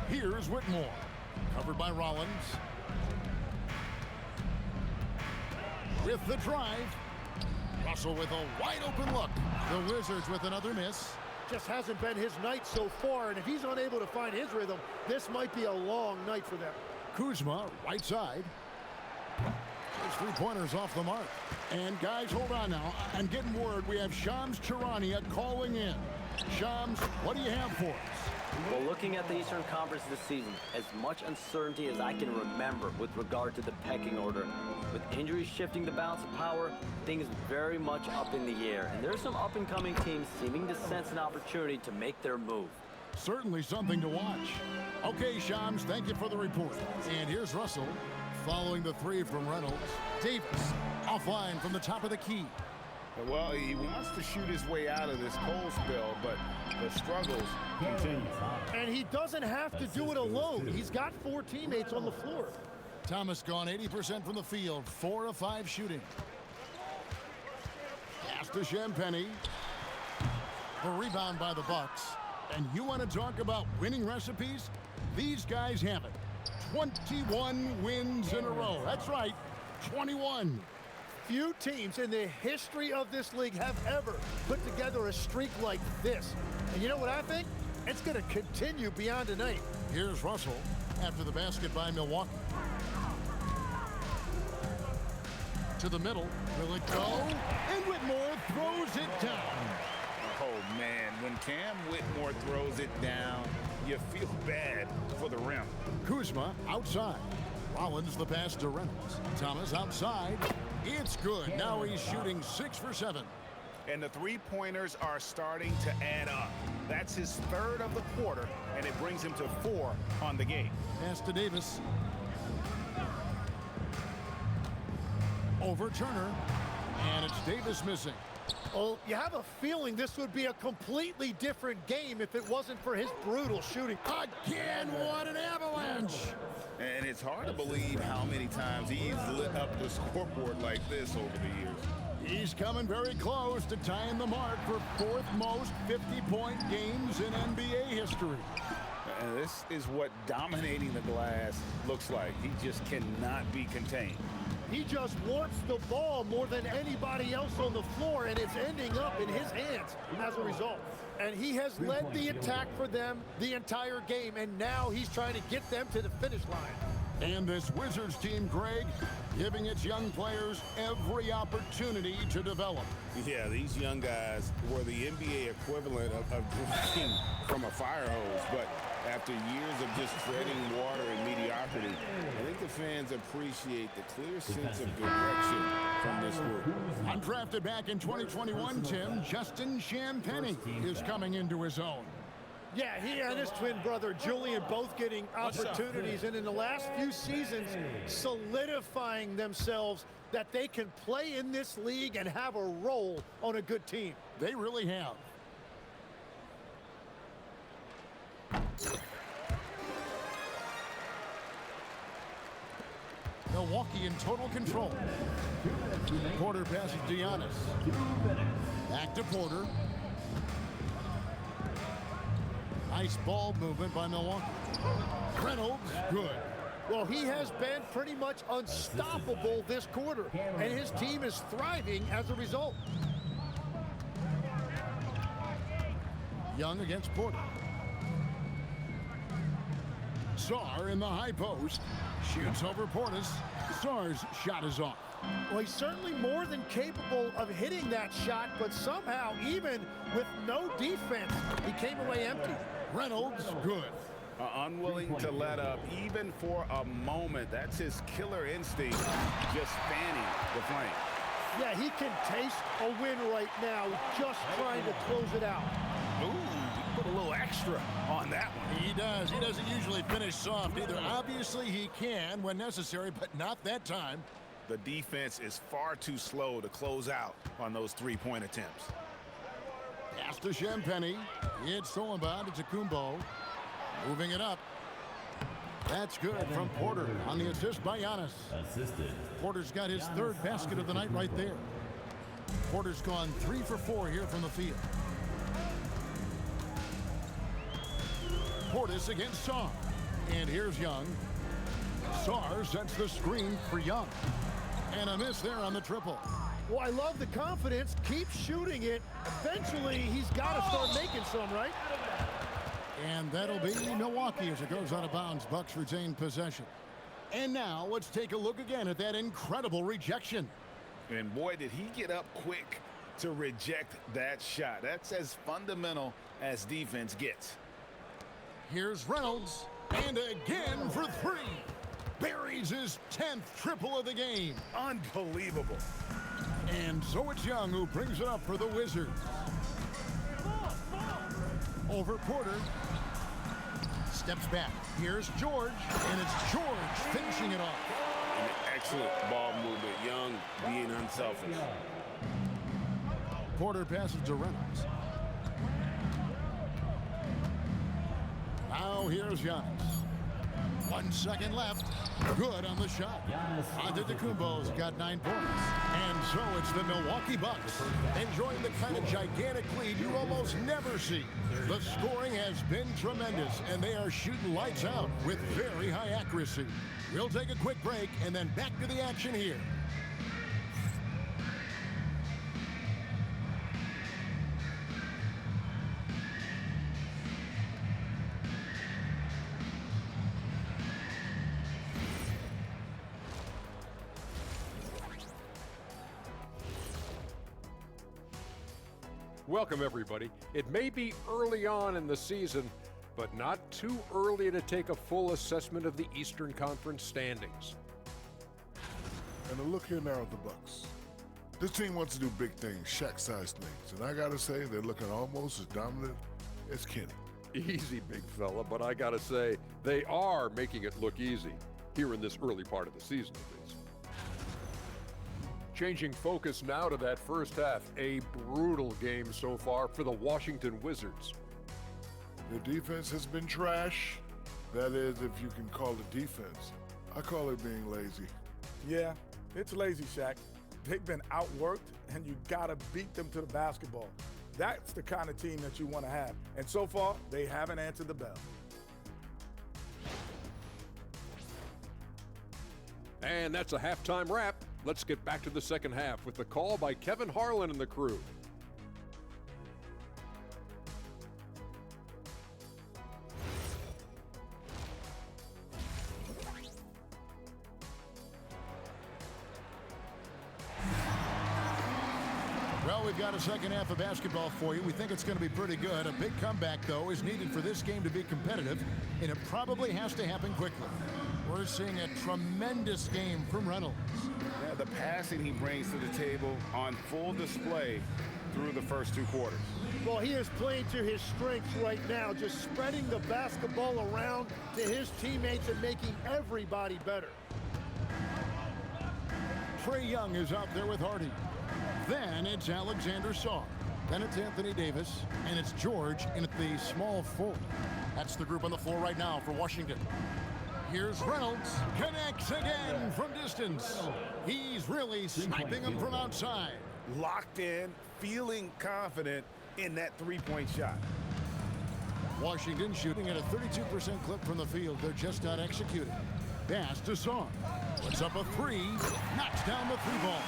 Here's Whitmore. Covered by Rollins. With the drive. Russell with a wide open look. The Wizards with another miss. Just hasn't been his night so far, and if he's unable to find his rhythm, this might be a long night for them. Kuzma, right side. His three-pointers off the mark. And guys, hold on now. I'm getting word we have Shams Charania calling in. Shams, what do you have for us? Well, looking at the Eastern Conference this season, as much uncertainty as I can remember with regard to the pecking order. With injuries shifting the balance of power, things very much up in the air. And there's some up-and-coming teams seeming to sense an opportunity to make their move. Certainly something to watch. Okay, Shams, thank you for the report. And here's Russell following the three from Reynolds. Davis offline from the top of the key. Well, he wants to shoot his way out of this cold spell, but the struggles continue. And he doesn't have to do it alone. He's got 4 teammates on the floor. Thomas gone 80% from the field, 4 of 5 shooting. Pass to Champagnie. The rebound by the Bucks. And you want to talk about winning recipes? These guys have it. 21 wins in a row. That's right, 21. Few teams in the history of this league have ever put together a streak like this. And you know what I think? It's going to continue beyond tonight. Here's Russell after the basket by Milwaukee. To the middle. Will it go? And Whitmore throws it down. Oh, man, when Cam Whitmore throws it down, you feel bad for the rim. Kuzma outside. Rollins the pass to Reynolds. Thomas outside. It's good. Now he's shooting 6 for 7. And the three-pointers are starting to add up. That's his 3rd of the quarter, and it brings him to 4 on the game. Pass to Davis. Over Turner. And it's Davis missing. Oh, you have a feeling this would be a completely different game if it wasn't for his brutal shooting. Again, what an avalanche! And it's hard to believe how many times he's lit up the scoreboard like this over the years. He's coming very close to tying the mark for 4th most 50-point games in NBA history. And this is what dominating the glass looks like. He just cannot be contained. He just wants the ball more than anybody else on the floor, and it's ending up in his hands as a result. And he has led the attack for them the entire game, and now he's trying to get them to the finish line. And this Wizards team, Greg, giving its young players every opportunity to develop. Yeah, these young guys were the NBA equivalent of drinking from a fire hose, but after years of just treading water and mediocrity, I think the fans appreciate the clear sense of direction from this group. Undrafted back in 2021, Tim, Justin Champagnie is coming into his own. Yeah, he and his twin brother Julian both getting opportunities, and in the last few seasons solidifying themselves that they can play in this league and have a role on a good team. They really have. Milwaukee in total control. Porter passes to Giannis. Back to Porter. Nice ball movement by Milwaukee. Reynolds, good. Well, he has been pretty much unstoppable this quarter, and his team is thriving as a result. Young against Porter. Sarr in the high post. Shoots over Portis. Sarr's shot is off. Well, he's certainly more than capable of hitting that shot, but somehow, even with no defense, he came away empty. Reynolds, good. Unwilling to let up, even for a moment. That's his killer instinct, just fanning the flame. Yeah, he can taste a win right now, just trying to close it out. Ooh, he put a little extra on that one. He does. He doesn't usually finish soft either. Obviously, he can when necessary, but not that time. The defense is far too slow to close out on those three-point attempts. Pass to Champagny. It's stolen by Antetokounmpo. Moving it up. That's good from Porter on the assist by Giannis. Porter's got his third basket of the night right there. Porter's gone 3 for 4 here from the field. Portis against Sarr. And here's Young. Sarr sets the screen for Young. And a miss there on the triple. Well, I love the confidence. Keep shooting it. Eventually, he's got to start making some, right? And that'll be Milwaukee as it goes out of bounds. Bucks retain possession. And now let's take a look again at that incredible rejection. And boy, did he get up quick to reject that shot. That's as fundamental as defense gets. Here's Reynolds. And again for 3. Buries his 10th triple of the game. Unbelievable. And so it's Young who brings it up for the Wizards. Over Porter. Steps back. Here's George. And it's George finishing it off. An excellent ball movement. Young being unselfish. Porter passes to Reynolds. Now here's Giannis. 1 second left. Good on the shot. Antetokounmpo's got 9 points. And so it's the Milwaukee Bucks enjoying the kind of gigantic lead you almost never see. The scoring has been tremendous, and they are shooting lights out with very high accuracy. We'll take a quick break and then back to the action here. Welcome, everybody. It may be early on in the season, but not too early to take a full assessment of the Eastern Conference standings. And a look here now at the Bucks. This team wants to do big things, Shaq-sized things, and I gotta say they're looking almost as dominant as Kenny. Easy, big fella, but I gotta say, they are making it look easy, here in this early part of the season at least. Changing focus now to that first half, a brutal game so far for the Washington Wizards. Their defense has been trash. That is, if you can call it defense. I call it being lazy. Yeah, it's lazy, Shaq. They've been outworked, and you gotta beat them to the basketball. That's the kind of team that you want to have. And so far, they haven't answered the bell. And that's a halftime wrap. Let's get back to the second half with the call by Kevin Harlan and the crew. Well, we've got a second half of basketball for you. We think it's going to be pretty good. A big comeback, though, is needed for this game to be competitive, and it probably has to happen quickly. We're seeing a tremendous game from Reynolds. Yeah, the passing he brings to the table on full display through the first 2 quarters. Well, he is playing to his strengths right now, just spreading the basketball around to his teammates and making everybody better. Trae Young is out there with Hardy. Then it's Alexander Sarr. Then it's Anthony Davis, and it's George in at the small forward. That's the group on the floor right now for Washington. Here's Reynolds, connects again from distance. He's really sniping them from outside. Locked in, feeling confident in that 3-point shot. Washington shooting at a 32% clip from the field. They're just not executing. Pass to Sarr. Puts up a 3, knocks down the 3-ball.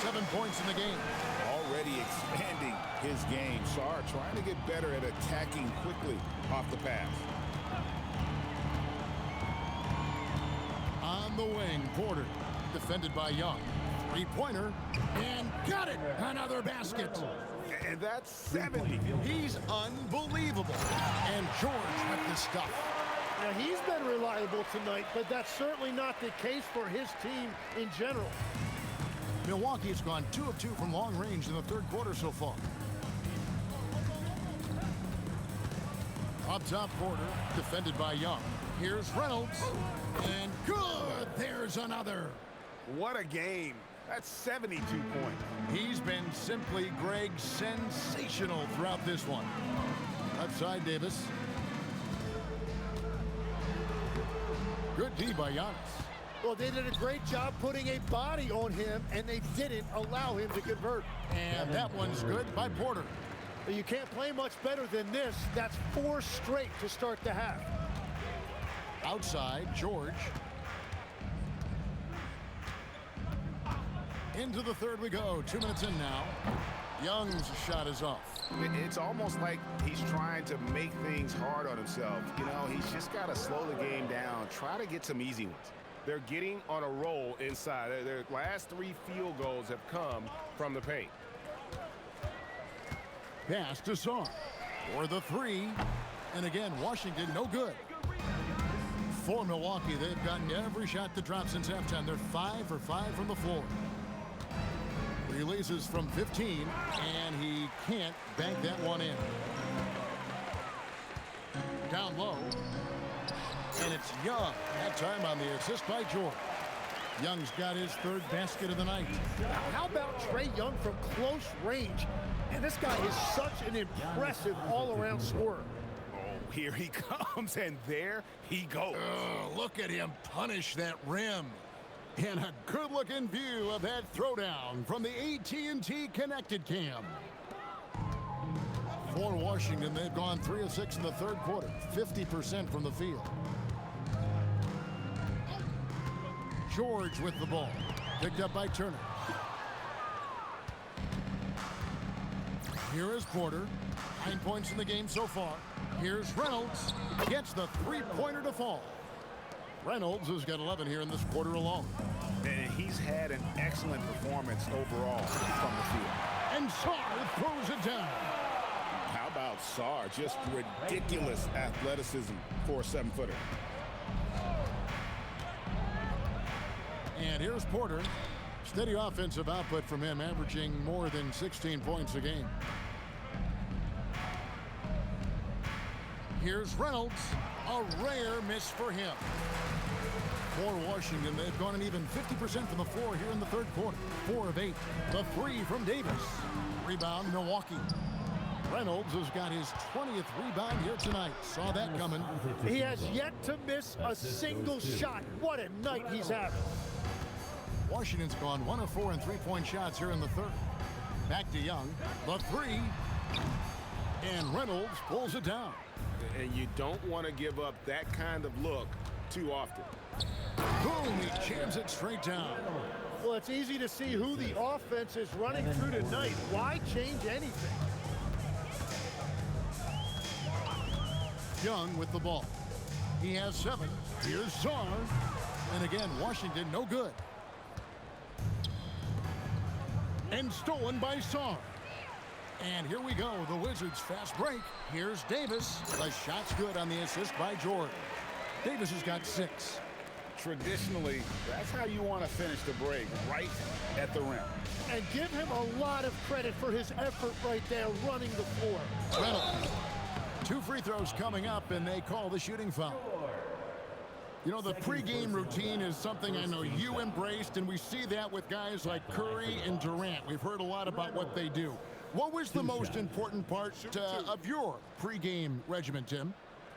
7 points in the game. Already expanding his game. Sarr trying to get better at attacking quickly off the pass. On the wing, Porter, defended by Young. 3-pointer, and got it! Another basket. And that's 70. He's unbelievable. And George with the stuff. Now, he's been reliable tonight, but that's certainly not the case for his team in general. Milwaukee has gone 2 of 2 from long range in the third quarter so far. Up top, Porter, defended by Young. Here's Reynolds, and good! There's another. What a game. That's 72 points. He's been simply, Greg, sensational throughout this one. Left side, Davis. Good D by Giannis. Well, they did a great job putting a body on him, and they didn't allow him to convert. And that one's good by Porter. You can't play much better than this. That's 4 straight to start the half. Outside, George. Into the third we go. 2 minutes in now. Young's shot is off. It's almost like he's trying to make things hard on himself. You know, he's just got to slow the game down. Try to get some easy ones. They're getting on a roll inside. Their last 3 field goals have come from the paint. Pass to Sarr for the 3. And again, Washington, no good. For Milwaukee, they've gotten every shot to drop since halftime. They're 5 for 5 from the floor. Releases from 15, and he can't bank that one in. Down low. And it's Young. That time on the assist by George. Young's got his 3rd basket of the night. How about Trae Young from close range? And this guy is such an impressive all-around scorer. Oh, here he comes, and there he goes. Look at him punish that rim. And a good-looking view of that throwdown from the AT&T Connected Cam. For Washington, they've gone 3 of 6 in the third quarter, 50% from the field. George with the ball, picked up by Turner. Here is Porter, 9 points in the game so far. Here's Reynolds, gets the 3-pointer to fall. Reynolds has got 11 here in this quarter alone. And he's had an excellent performance overall from the field. And Sarr throws it down. How about Sarr? Just ridiculous athleticism for a 7-footer. And here's Porter. Steady offensive output from him, averaging more than 16 points a game. Here's Reynolds. A rare miss for him. For Washington, they've gone an even 50% from the floor here in the third quarter. 4 of 8. The 3 from Davis. Rebound, Milwaukee. Reynolds has got his 20th rebound here tonight. Saw that coming. He has yet to miss a single shot. What a night he's having. Washington's gone 1 of 4 in 3-point shots here in the third. Back to Young. The 3. And Reynolds pulls it down. And you don't want to give up that kind of look too often. Boom, he jams it straight down. Well, it's easy to see who the offense is running through tonight. Why change anything? Young with the ball. He has 7. Here's Sarr. And again, Washington no good. And stolen by Sarr. And here we go, the Wizards fast break. Here's Davis. The shot's good on the assist by George. Davis has got 6. Traditionally, that's how you want to finish the break, right at the rim. And give him a lot of credit for his effort right there running the floor. Reynolds. 2 free throws coming up, and they call the shooting foul. You know, the pregame routine is something I know you embraced, and we see that with guys like Curry and Durant. We've heard a lot about what they do. What was the most important part of your pregame regimen, Tim?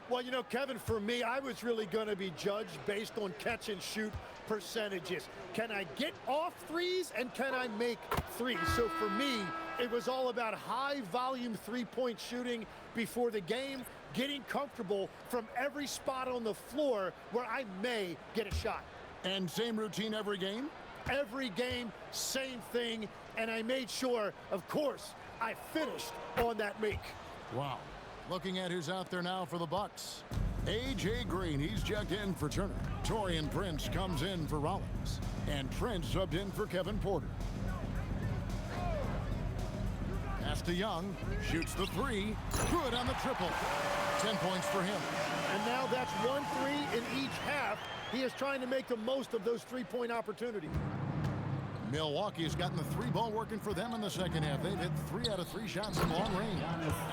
Well, you know, Kevin, for me, I was really going to be judged based on catch and shoot percentages. Can I get off threes and can I make threes? So for me, it was all about high volume 3-point shooting before the game, getting comfortable from every spot on the floor where I may get a shot. And same routine every game? Every game, same thing. And I made sure, of course, I finished on that make. Wow. Looking at who's out there now for the Bucks. A.J. Green, he's checked in for Turner. Taurean Prince comes in for Rollins. And Trent subbed in for Kevin Porter. Pass to Young. Shoots the 3. Good on the triple. 10 points for him. And now that's 1 3 in each half. He is trying to make the most of those 3-point opportunities. Milwaukee's gotten the three ball working for them in the second half. They've hit 3 out of 3 shots from long range.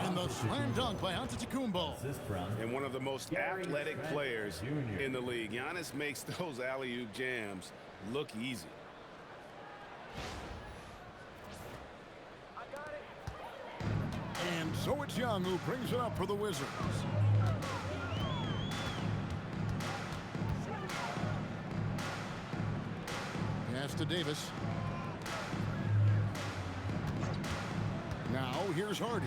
And the slam dunk by Antetokounmpo. And one of the most athletic players in the league. Giannis makes those alley-oop jams look easy. And so it's Young who brings it up for the Wizards. Pass to Davis. Now here's Hardy.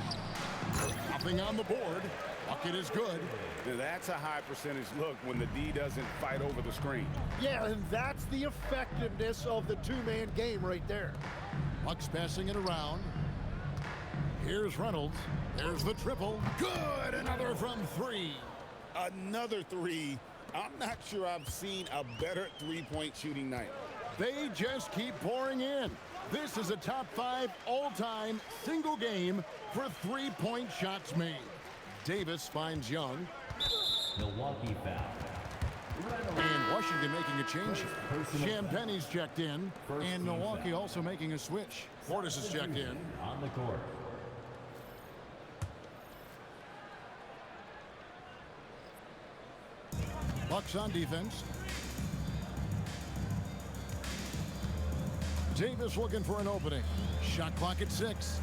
Nothing on the board. Bucket is good. Now that's a high percentage look when the D doesn't fight over the screen. Yeah, and that's the effectiveness of the two-man game right there. Bucks passing it around. Here's Reynolds. There's the triple. Good! Another from 3. Another 3. I'm not sure I've seen a better three-point shooting night. They just keep pouring in. This is a top 5 all-time single game for three-point shots made. Davis finds Young. Milwaukee foul. And Washington making a change here. Champagne's checked in. And Milwaukee also making a switch. Portis is checked in. On the court. Bucks on defense. Davis looking for an opening. Shot clock at 6.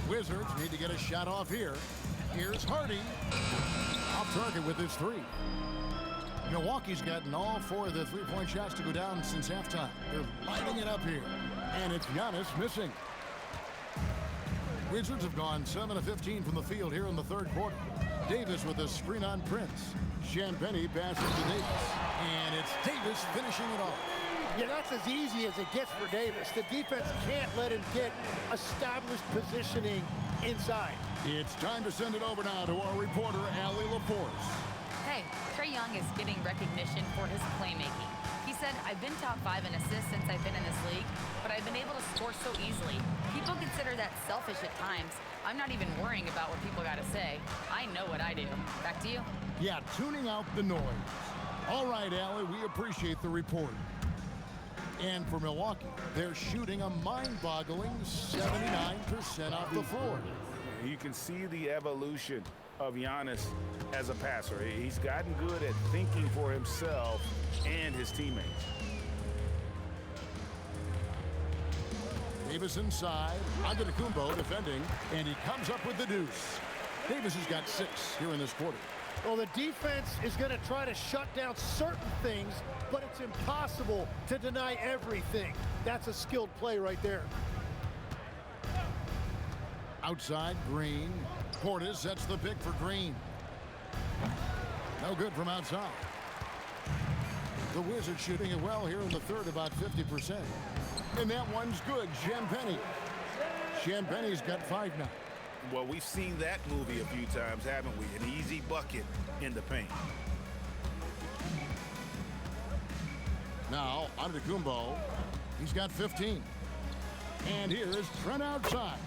Wizards need to get a shot off here. Here's Hardy. Off target with his 3. Milwaukee's gotten all 4 of the three-point shots to go down since halftime. They're lighting it up here. And it's Giannis missing. Wizards have gone 7 of 15 from the field here in the third quarter. Davis with a screen on Prince. Champagnie passes to Davis. And it's Davis finishing it off. Yeah, that's as easy as it gets for Davis. The defense can't let him get established positioning inside. It's time to send it over now to our reporter, Allie LaForce. Hey, Trae Young is getting recognition for his playmaking. He said, I've been top 5 in assists since I've been in this league, but I've been able to score so easily. People consider that selfish at times. I'm not even worrying about what people got to say. I know what I do. Back to you. Yeah, tuning out the noise. All right, Allie, we appreciate the report. And for Milwaukee, they're shooting a mind-boggling 79% off the floor. You can see the evolution of Giannis as a passer. He's gotten good at thinking for himself and his teammates. Davis inside, Antetokounmpo defending, and he comes up with the deuce. Davis has got 6 here in this quarter. Well, the defense is going to try to shut down certain things, but it's impossible to deny everything. That's a skilled play right there. Outside, Green. Portis sets the pick for Green. No good from outside. The Wizards shooting it well here in the third, about 50%. And that one's good, Champagnie. Champagnie's got 5 now. Well, we've seen that movie a few times, haven't we? An easy bucket in the paint. Now, Antetokounmpo, he's got 15. And here's Trent outside.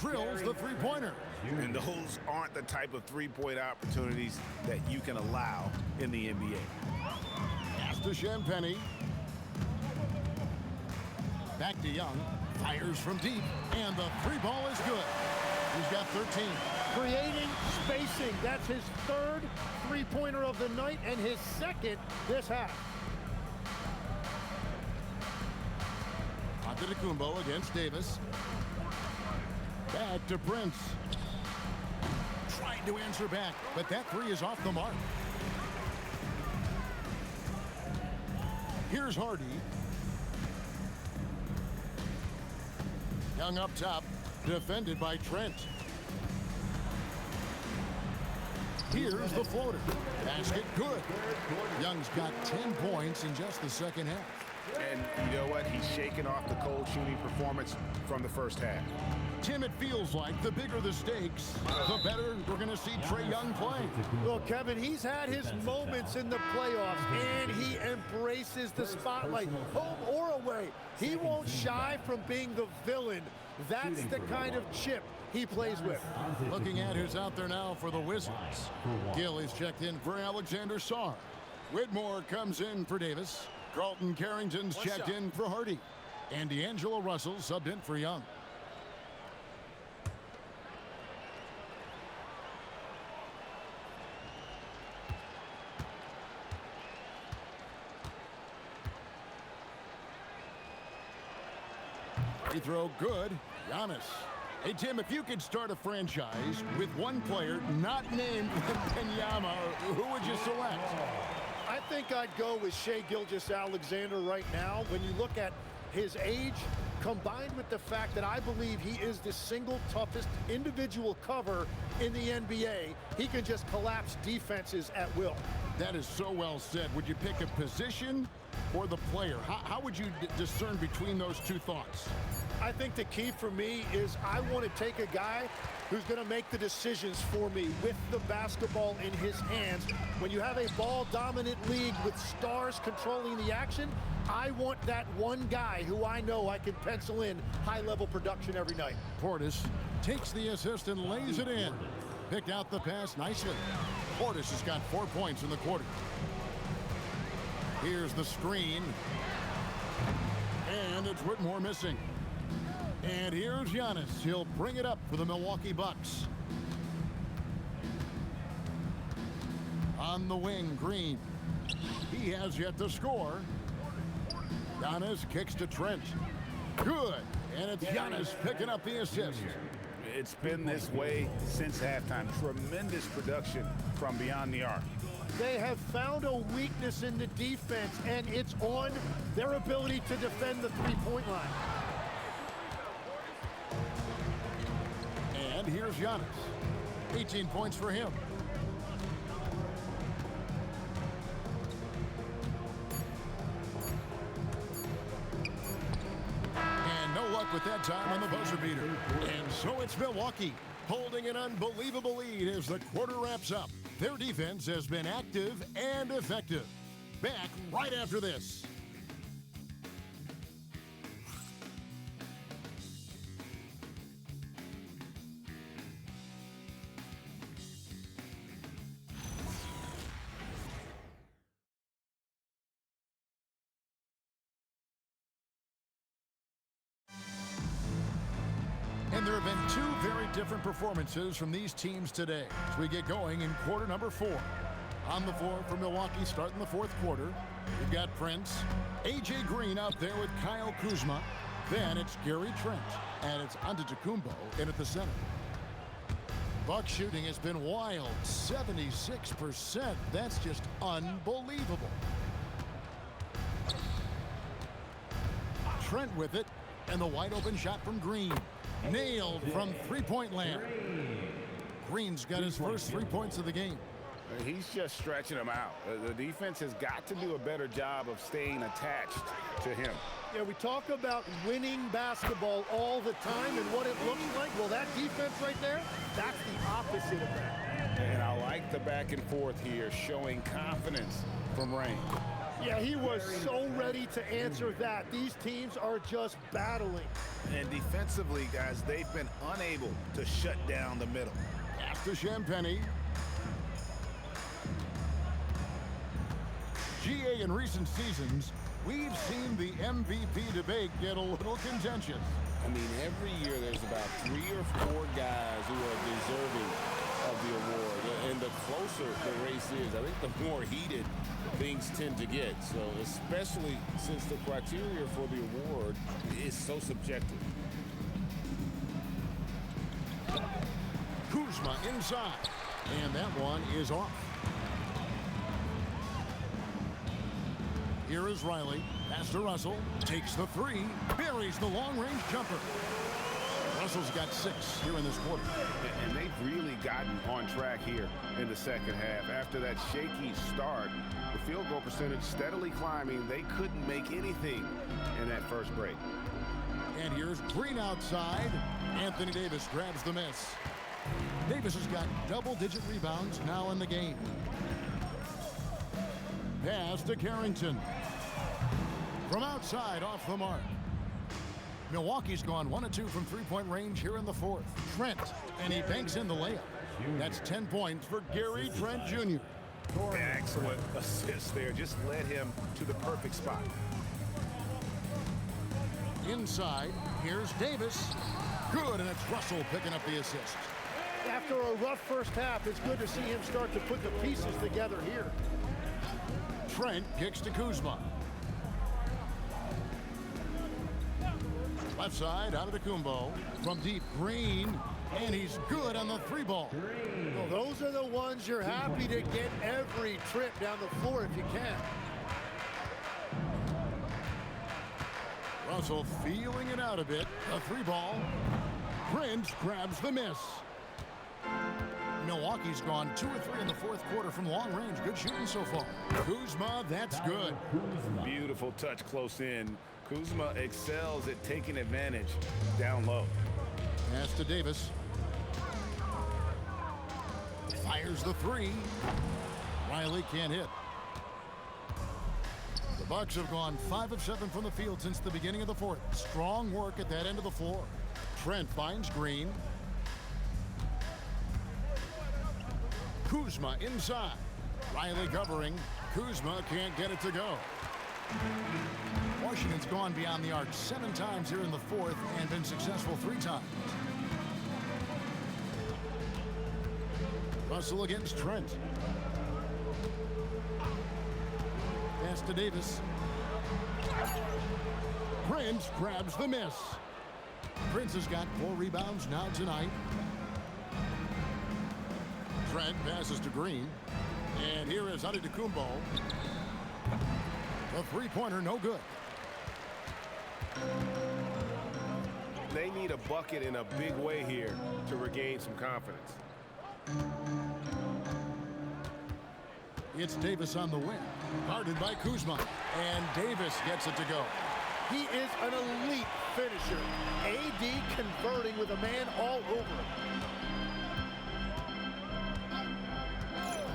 Drills the three-pointer. And those aren't the type of three-point opportunities that you can allow in the NBA. Pass to Champagnie. Back to Young. Fires from deep. And the 3-ball is good. He's got 13. Creating spacing. That's his 3rd three-pointer of the night and his 2nd this half. Antetokounmpo against Davis. Back to Prince. Tried to answer back, but that 3 is off the mark. Here's Hardy. Young up top, defended by Trent. Here's the floater. Basket good. Young's got 10 points in just the second half. And you know what? He's shaking off the cold shooting performance from the first half. Tim, it feels like the bigger the stakes, the better we're going to see Trae Young play. Well, Kevin, he's had his moments in the playoffs, and he embraces the spotlight, home or away. He won't shy from being the villain. That's the kind of chip he plays with. Looking at who's out there now for the Wizards. Gill is checked in for Alexander Sarr. Whitmore comes in for Davis. Carlton Carrington's checked in for Hardy. And D'Angelo Russell subbed in for Young. Free throw good. Giannis. Hey, Tim, if you could start a franchise with one player not named Wembanyama, who would you select? I think I'd go with Shai Gilgeous-Alexander right now. When you look at his age, combined with the fact that I believe he is the single toughest individual cover in the NBA, he can just collapse defenses at will. That is so well said. Would you pick a position or the player? How would you discern between those two thoughts? I think the key for me is I want to take a guy who's going to make the decisions for me with the basketball in his hands. When you have a ball-dominant league with stars controlling the action, I want that one guy who I know I can pencil in high-level production every night. Portis takes the assist and lays it in. Picked out the pass nicely. Portis has got 4 points in the quarter. Here's the screen. And it's Whitmore missing. And here's Giannis. He'll bring it up for the Milwaukee Bucks. On the wing, Green. He has yet to score. Giannis kicks to Trent. Good. And it's Giannis picking up the assist. It's been this way since halftime. Tremendous production from beyond the arc. They have found a weakness in the defense, and it's on their ability to defend the three-point line. And here's Giannis. 18 points for him. And no luck with that time on the buzzer beater. And so it's Milwaukee holding an unbelievable lead as the quarter wraps up. Their defense has been active and effective. Back right after this. And there have been two very different performances from these teams today as we get going in quarter number 4. On the floor for Milwaukee starting the fourth quarter, we've got Prince, A.J. Green out there with Kyle Kuzma. Then it's Gary Trent, and it's Antetokounmpo in at the center. Buck shooting has been wild, 76%. That's just unbelievable. Trent with it, and the wide open shot from Green. Nailed from three-point land. Green's got his first 3 points of the game. He's just stretching them out. The defense has got to do a better job of staying attached to him. Yeah, we talk about winning basketball all the time and what it looks like. Well, that defense right there, that's the opposite of that. And I like the back and forth here, showing confidence from Rain. Yeah, he was so ready to answer that. These teams are just battling. And defensively, guys, they've been unable to shut down the middle. After Champagny. GA in recent seasons, we've seen the MVP debate get a little contentious. I mean, every year there's about 3 or 4 guys who are deserving of the award. And the closer the race is, I think the more heated things tend to get. So especially since the criteria for the award is so subjective. Kuzma inside, and that one is off. Here is Riley. Pass to Russell. Takes the 3. Buries the long-range jumper. Russell's got 6 here in this quarter. And they've really gotten on track here in the second half. After that shaky start, the field goal percentage steadily climbing. They couldn't make anything in that first break. And here's Green outside. Anthony Davis grabs the miss. Davis has got double-digit rebounds now in the game. Pass to Carrington. From outside, off the mark. Milwaukee's gone 1 of 2 from three-point range here in the fourth. Trent, and he banks in the layup. That's 10 points for Gary Trent Jr. Excellent assist there. Just led him to the perfect spot. Inside, here's Davis. Good, and it's Russell picking up the assist. After a rough first half, it's good to see him start to put the pieces together here. Trent kicks to Kuzma. Left side, out of the Kumbo. From deep, Green, and he's good on the three ball. Well, those are the ones you're happy to get every trip down the floor if you can. Russell feeling it out a bit. A three ball. Prince grabs the miss. Milwaukee's gone 2 or 3 in the fourth quarter from long range. Good shooting so far. Kuzma, that's good. Beautiful touch close in. Kuzma excels at taking advantage down low. Pass to Davis. Fires the three. Riley can't hit. The Bucks have gone 5 of 7 from the field since the beginning of the fourth. Strong work at that end of the floor. Trent finds Green. Kuzma inside. Riley covering. Kuzma can't get it to go. Washington's gone beyond the arc 7 times here in the fourth and been successful 3 times. Russell against Trent. Pass to Davis. Prince grabs the miss. Prince has got 4 rebounds now tonight. Trent passes to Green. And here is Antetokounmpo. The three-pointer no good. They need a bucket in a big way here to regain some confidence. It's Davis on the wing. Guarded by Kuzma. And Davis gets it to go. He is an elite finisher. AD converting with a man all over him.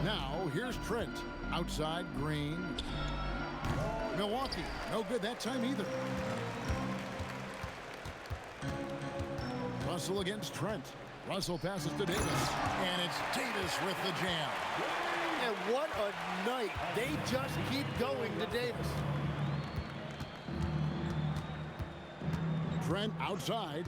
Now, here's Trent. Outside, Green. Milwaukee, no good that time either. Russell against Trent. Russell passes to Davis. And it's Davis with the jam. And what a night. They just keep going to Davis. Trent outside.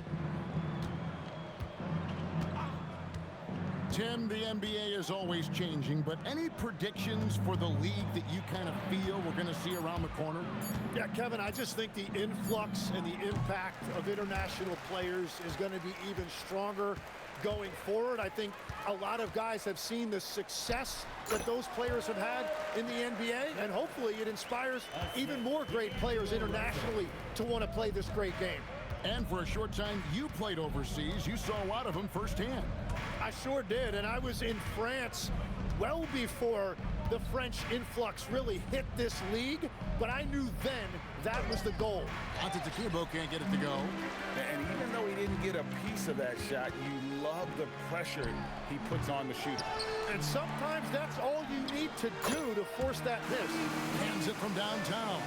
Tim, the NBA is always changing, but any predictions for the league that you kind of feel we're going to see around the corner? Yeah, Kevin, I just think the influx and the impact of international players is going to be even stronger going forward. I think a lot of guys have seen the success that those players have had in the NBA, and hopefully it inspires even more great players internationally to want to play this great game. And for a short time, you played overseas. You saw a lot of them firsthand. I sure did, and I was in France well before the French influx really hit this league, but I knew then that was the goal. Antetokounmpo can't get it to go. And even though he didn't get a piece of that shot, you love the pressure he puts on the shooter. And sometimes that's all you need to do to force that miss. Hands it from downtown.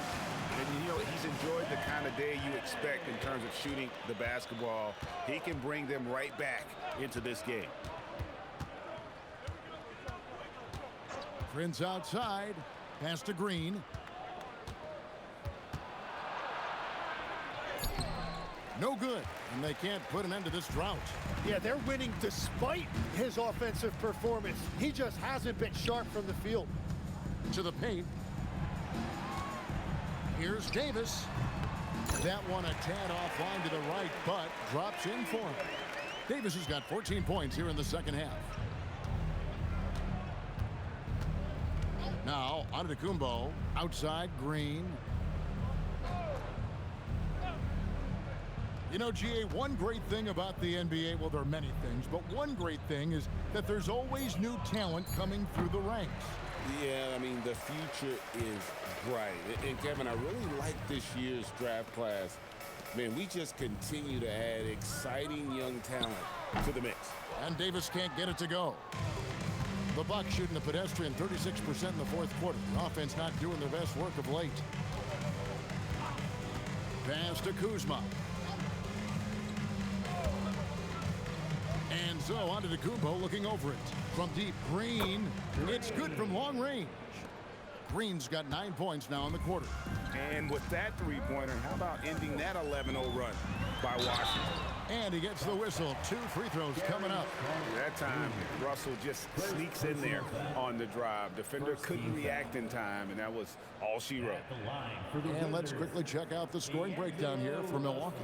And, you know, he's enjoyed the kind of day you expect in terms of shooting the basketball. He can bring them right back into this game. Prince outside. Pass to Green. No good, and they can't put an end to this drought. Yeah, they're winning despite his offensive performance. He just hasn't been sharp from the field. To the paint. Here's Davis. That one a tad offline to the right, but drops in for him. Davis has got 14 points here in the second half. Now, Antetokounmpo, outside, Green. You know, GA, one great thing about the NBA, well, there are many things, but one great thing is that there's always new talent coming through the ranks. Yeah, I mean, the future is bright. And Kevin, I really like this year's draft class. Man, we just continue to add exciting young talent to the mix. And Davis can't get it to go. The Bucks shooting a pedestrian 36% in the fourth quarter. The offense not doing their best work of late. Pass to Kuzma. And so Antetokounmpo looking over it. From deep, Green. It's good from long range. Green's got 9 points now in the quarter. And with that three-pointer, how about ending that 11-0 run by Washington? And he gets the whistle. 2 free throws coming up. That time, Russell just sneaks in there on the drive. Defender couldn't react in time, and that was all she wrote. And let's quickly check out the scoring breakdown here for Milwaukee.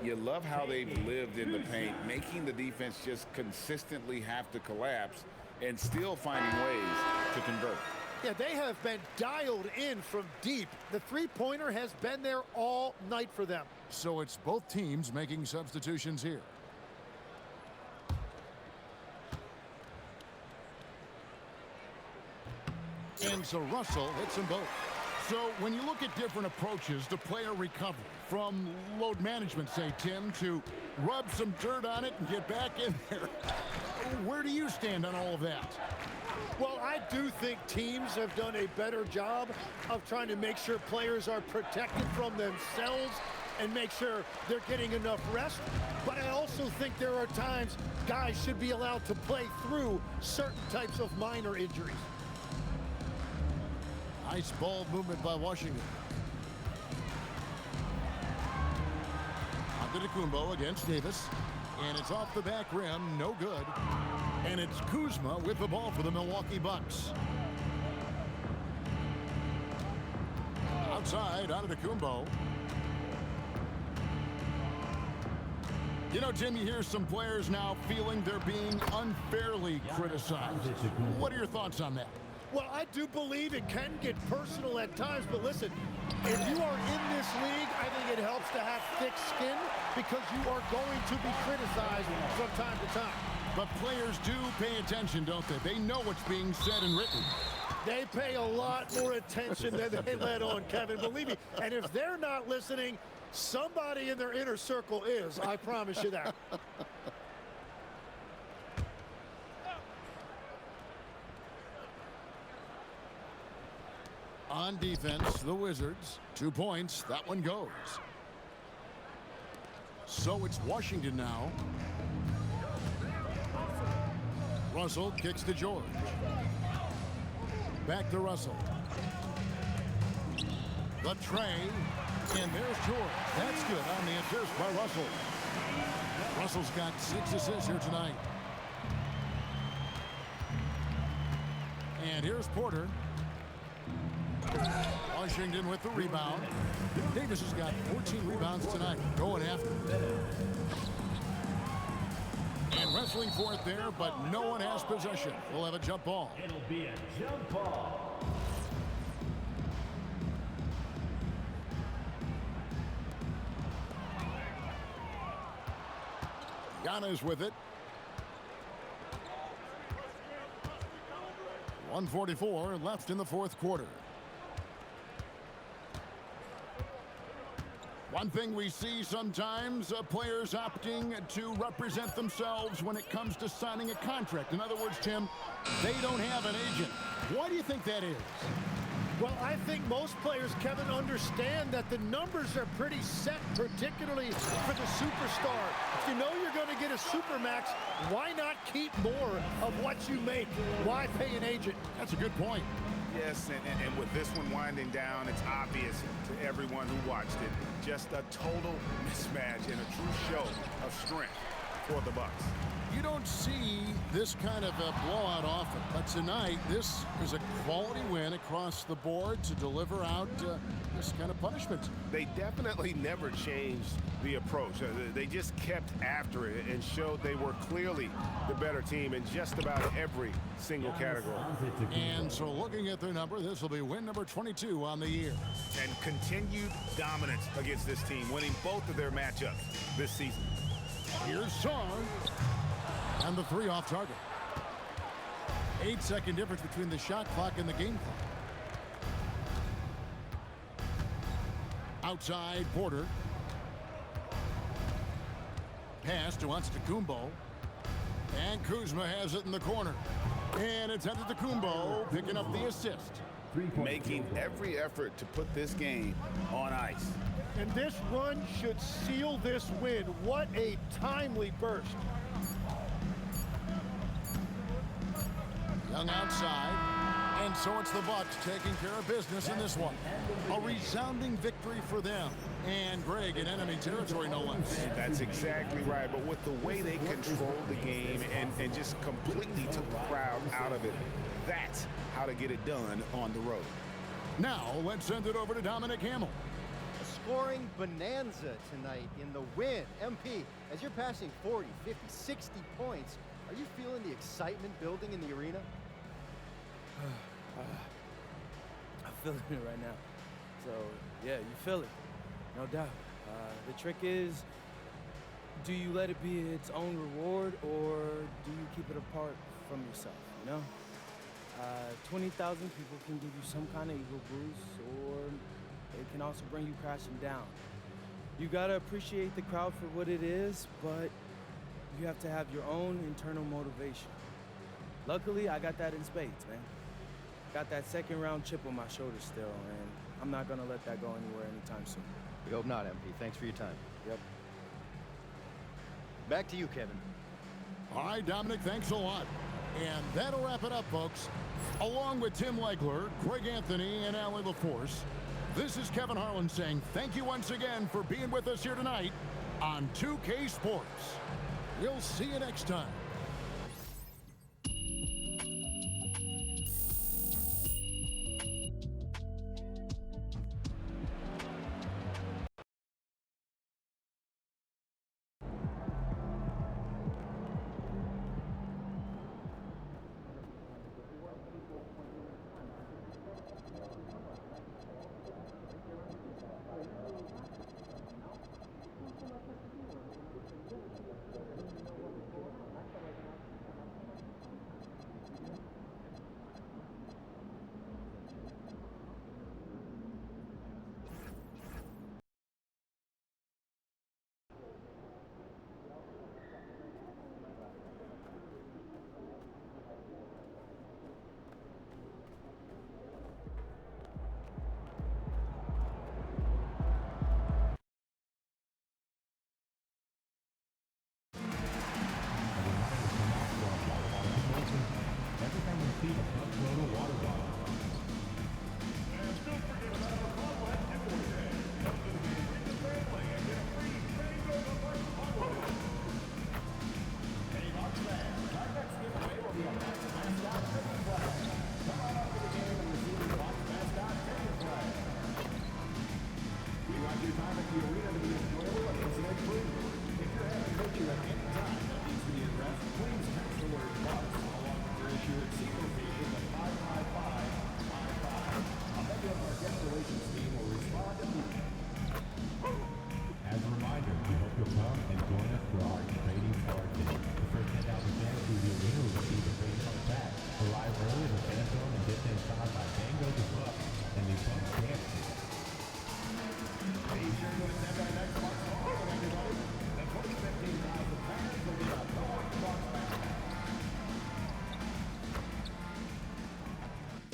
You love how they've lived in the paint, making the defense just consistently have to collapse and still finding ways to convert. Yeah, they have been dialed in from deep. The three-pointer has been there all night for them. So it's both teams making substitutions here. And so Russell hits them both. So when you look at different approaches to player recovery, from load management, say, Tim, to rub some dirt on it and get back in there, where do you stand on all of that? Well, I do think teams have done a better job of trying to make sure players are protected from themselves and make sure they're getting enough rest. But I also think there are times guys should be allowed to play through certain types of minor injuries. Nice ball movement by Washington. Antetokounmpo against Davis. And it's off the back rim, no good. And it's Kuzma with the ball for the Milwaukee Bucks. Outside, Antetokounmpo. You know, Tim, you hear some players now feeling they're being unfairly criticized. What are your thoughts on that? Well, I do believe it can get personal at times, but listen, if you are in this league, I think it helps to have thick skin because you are going to be criticized from time to time. But players do pay attention, don't they? They know what's being said and written. They pay a lot more attention than they let on, Kevin, believe me. And if they're not listening, somebody in their inner circle is, I promise you that. On defense, the Wizards. 2 points. That one goes. So it's Washington now. Russell kicks to George. Back to Russell. The tray. And there's George. That's good on the assist by Russell. Russell's got 6 assists here tonight. And here's Porter. Washington with the rebound. Davis has got 14 rebounds tonight. Going after. And wrestling for it there, but no one has possession. We'll have a jump ball. It'll be a jump ball. Giannis with it. 1:44 left in the fourth quarter. One thing we see sometimes, players opting to represent themselves when it comes to signing a contract. In other words, Tim, they don't have an agent. Why do you think that is? Well, I think most players, Kevin, understand that the numbers are pretty set, particularly for the superstar. If you know you're going to get a supermax, why not keep more of what you make? Why pay an agent? That's a good point. Yes, and with this one winding down, it's obvious to everyone who watched it. Just a total mismatch and a true show of strength for the Bucks. You don't see this kind of a blowout often, but tonight this is a quality win across the board to deliver out this kind of punishment. They definitely never changed the approach. They just kept after it and showed they were clearly the better team in just about every single category. And so looking at their number, this will be win number 22 on the year. And continued dominance against this team, winning both of their matchups this season. Here's Song. And the 3 off target. 8-second difference between the shot clock and the game clock. Outside, Porter. Pass to Antetokounmpo. And Kuzma has it in the corner. And it's Antetokounmpo picking up the assist. Making every effort to put this game on ice. And this run should seal this win. What a timely burst. Young outside. And so it's the Bucks taking care of business in this one. A resounding victory for them. And Greg, in enemy territory, no less. That's exactly right. But with the way they controlled the game and just completely took the crowd out of it, that's how to get it done on the road. Now, let's send it over to Dominic Hamill. A scoring bonanza tonight in the win. MP, as you're passing 40, 50, 60 points, are you feeling the excitement building in the arena? I'm feeling it right now. So, yeah, you feel it. No doubt. The trick is, do you let it be its own reward, or do you keep it apart from yourself, you know? 20,000 people can give you some kind of ego boost, or it can also bring you crashing down. You gotta appreciate the crowd for what it is, but you have to have your own internal motivation. Luckily, I got that in spades, man. Got that second round chip on my shoulder still, and I'm not gonna let that go anywhere anytime soon. We hope not, MP. Thanks for your time. Yep. Back to you, Kevin. All right, Dominic, thanks a lot. And that'll wrap it up, folks. Along with Tim Legler, Greg Anthony, and Allie LaForce, this is Kevin Harlan saying thank you once again for being with us here tonight on 2K Sports. We'll see you next time.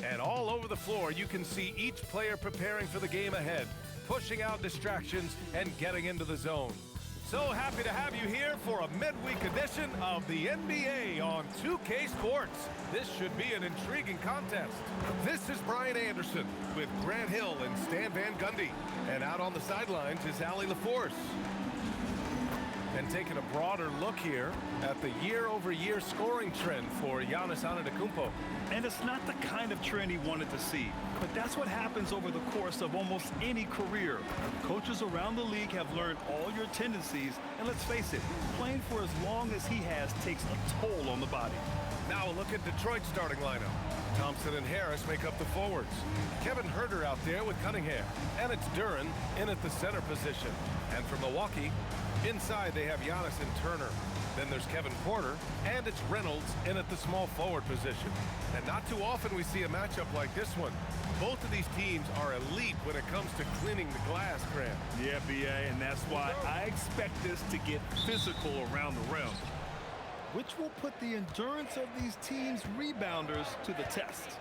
And all over the floor, you can see each player preparing for the game ahead, pushing out distractions and getting into the zone. So happy to have you here for a midweek edition of the NBA on 2K Sports. This should be an intriguing contest. This is Brian Anderson with Grant Hill and Stan Van Gundy. And out on the sidelines is Allie LaForce. And taking a broader look here at the year-over-year scoring trend for Giannis Antetokounmpo. And it's not the kind of trend he wanted to see, but that's what happens over the course of almost any career. Coaches around the league have learned all your tendencies, and let's face it, playing for as long as he has takes a toll on the body. Now a look at Detroit's starting lineup. Thompson and Harris make up the forwards. Kevin Huerter out there with Cunningham. And it's Duren in at the center position. And for Milwaukee, inside they have Giannis and Turner. Then there's Kevin Porter, and it's Reynolds in at the small forward position. And not too often we see a matchup like this one. Both of these teams are elite when it comes to cleaning the glass, Grant. Yeah, BA, and that's why I expect this to get physical around the rim, which will put the endurance of these teams' rebounders to the test.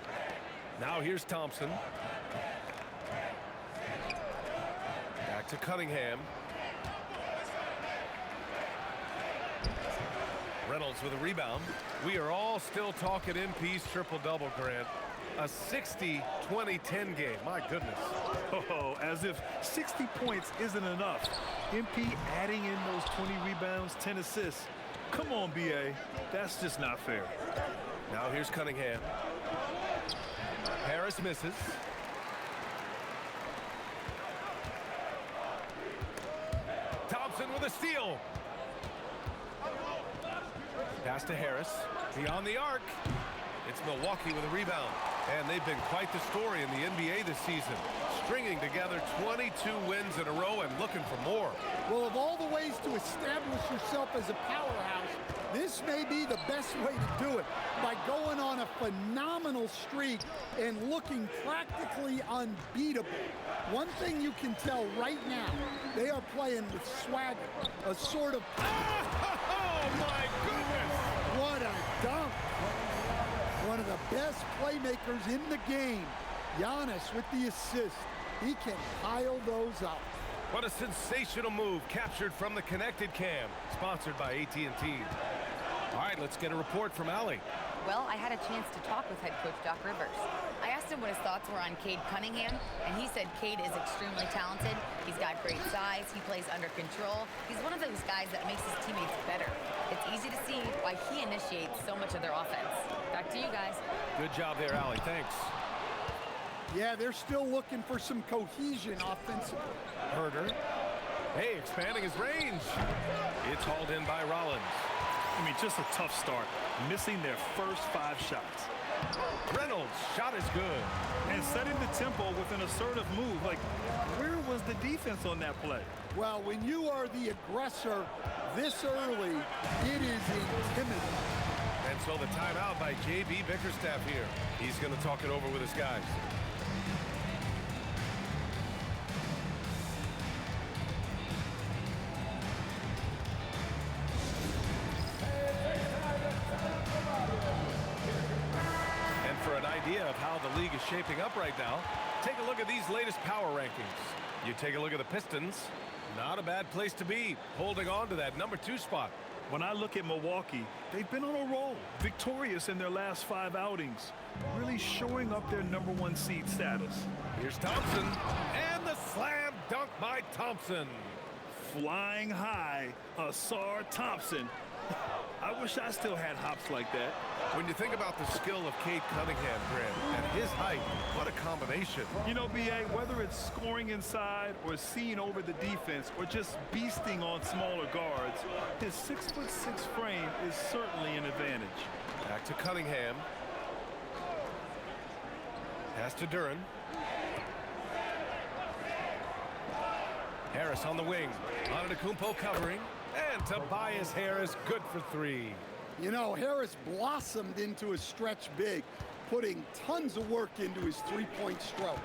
Now here's Thompson. Back to Cunningham. Reynolds with a rebound. We are all still talking MP's triple-double, Grant. A 60-20-10 game. My goodness. Oh, as if 60 points isn't enough. MP adding in those 20 rebounds, 10 assists. Come on, BA. That's just not fair. Now here's Cunningham. Harris misses. Thompson with a steal. Pass to Harris. Beyond the arc. It's Milwaukee with a rebound. And they've been quite the story in the NBA this season. Stringing together 22 wins in a row and looking for more. Well, of all the ways to establish yourself as a powerhouse, this may be the best way to do it, by going on a phenomenal streak and looking practically unbeatable. One thing you can tell right now, they are playing with swagger, a sort of... Oh, my goodness! What a dunk! One of the best playmakers in the game. Giannis with the assist. He can pile those up. What a sensational move, captured from the Connected Cam, sponsored by AT&T. All right, let's get a report from Allie. Well, I had a chance to talk with head coach Doc Rivers. I asked him what his thoughts were on Cade Cunningham, and he said Cade is extremely talented. He's got great size. He plays under control. He's one of those guys that makes his teammates better. It's easy to see why he initiates so much of their offense. Back to you guys. Good job there, Allie. Thanks. Yeah, they're still looking for some cohesion offensively. Herder. Hey, expanding his range. It's hauled in by Rollins. I mean, just a tough start, missing their first 5 shots. Reynolds, shot is good. And setting the tempo with an assertive move. Like, where was the defense on that play? Well, when you are the aggressor this early, it is intimidating. And so the timeout by J.B. Bickerstaff here. He's going to talk it over with his guys. Of how the league is shaping up right now, take a look at these latest power rankings. You take a look at the Pistons, not a bad place to be, holding on to that number 2 spot. When I look at Milwaukee, they've been on a roll, victorious in their last 5 outings, really showing up their number 1 seed status. Here's Thompson, and the slam dunk by Thompson. Flying high, Asar Thompson. I wish I still had hops like that. When you think about the skill of Cade Cunningham, Grant, and his height, what a combination. You know, BA, whether it's scoring inside or seeing over the defense or just beasting on smaller guards, his 6'6" frame is certainly an advantage. Back to Cunningham. Pass to Duren. Harris on the wing. Antetokounmpo covering. And Tobias Harris, good for 3. You know, Harris blossomed into a stretch big, putting tons of work into his three-point stroke.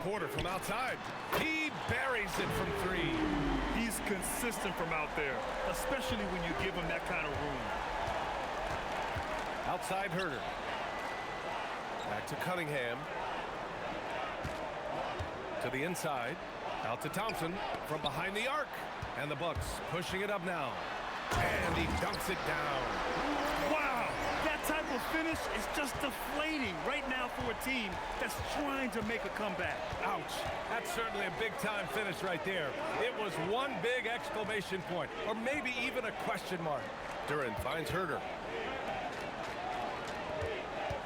Porter from outside. He buries it from 3. He's consistent from out there, especially when you give him that kind of room. Outside Herder. Back to Cunningham. To the inside. Out to Thompson from behind the arc. And the Bucks pushing it up now. And he dunks it down. Wow! That type of finish is just deflating right now for a team that's trying to make a comeback. Ouch. That's certainly a big-time finish right there. It was one big exclamation point, or maybe even a question mark. Duren finds Herder.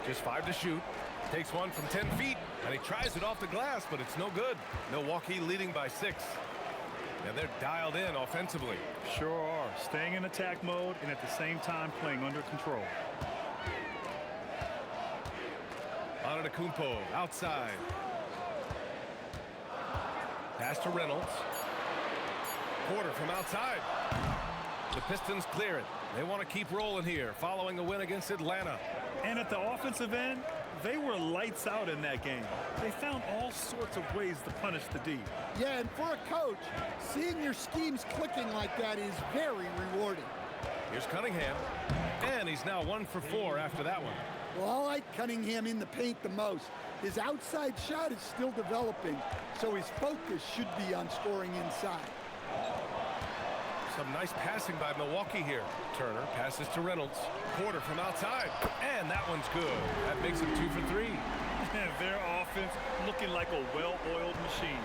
Just 5 to shoot. Takes one from 10 feet, and he tries it off the glass, but it's no good. Milwaukee leading by 6. And they're dialed in offensively. Sure are. Staying in attack mode and at the same time playing under control. Antetokounmpo outside. Pass to Reynolds. Porter from outside. The Pistons clear it. They want to keep rolling here following a win against Atlanta. And at the offensive end, they were lights out in that game. They found all sorts of ways to punish the D. Yeah, and for a coach, seeing your schemes clicking like that is very rewarding. Here's Cunningham, and he's now 1 for 4 after that one. Well, I like Cunningham in the paint the most. His outside shot is still developing, so his focus should be on scoring inside. Some nice passing by Milwaukee here. Turner passes to Reynolds. Porter from outside. And that one's good. That makes him 2 for 3. Their offense looking like a well-oiled machine.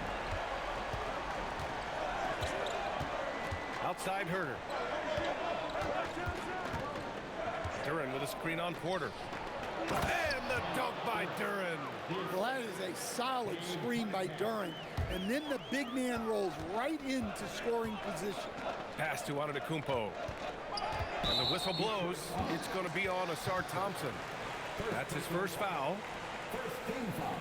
Outside Herder. Duren with a screen on Porter. And the dunk by Duren. Well, that is a solid screen by Duren. And then the big man rolls right into scoring position. Pass to Antetokounmpo. And the whistle blows. It's going to be on Asar Thompson. That's his first foul. First team foul.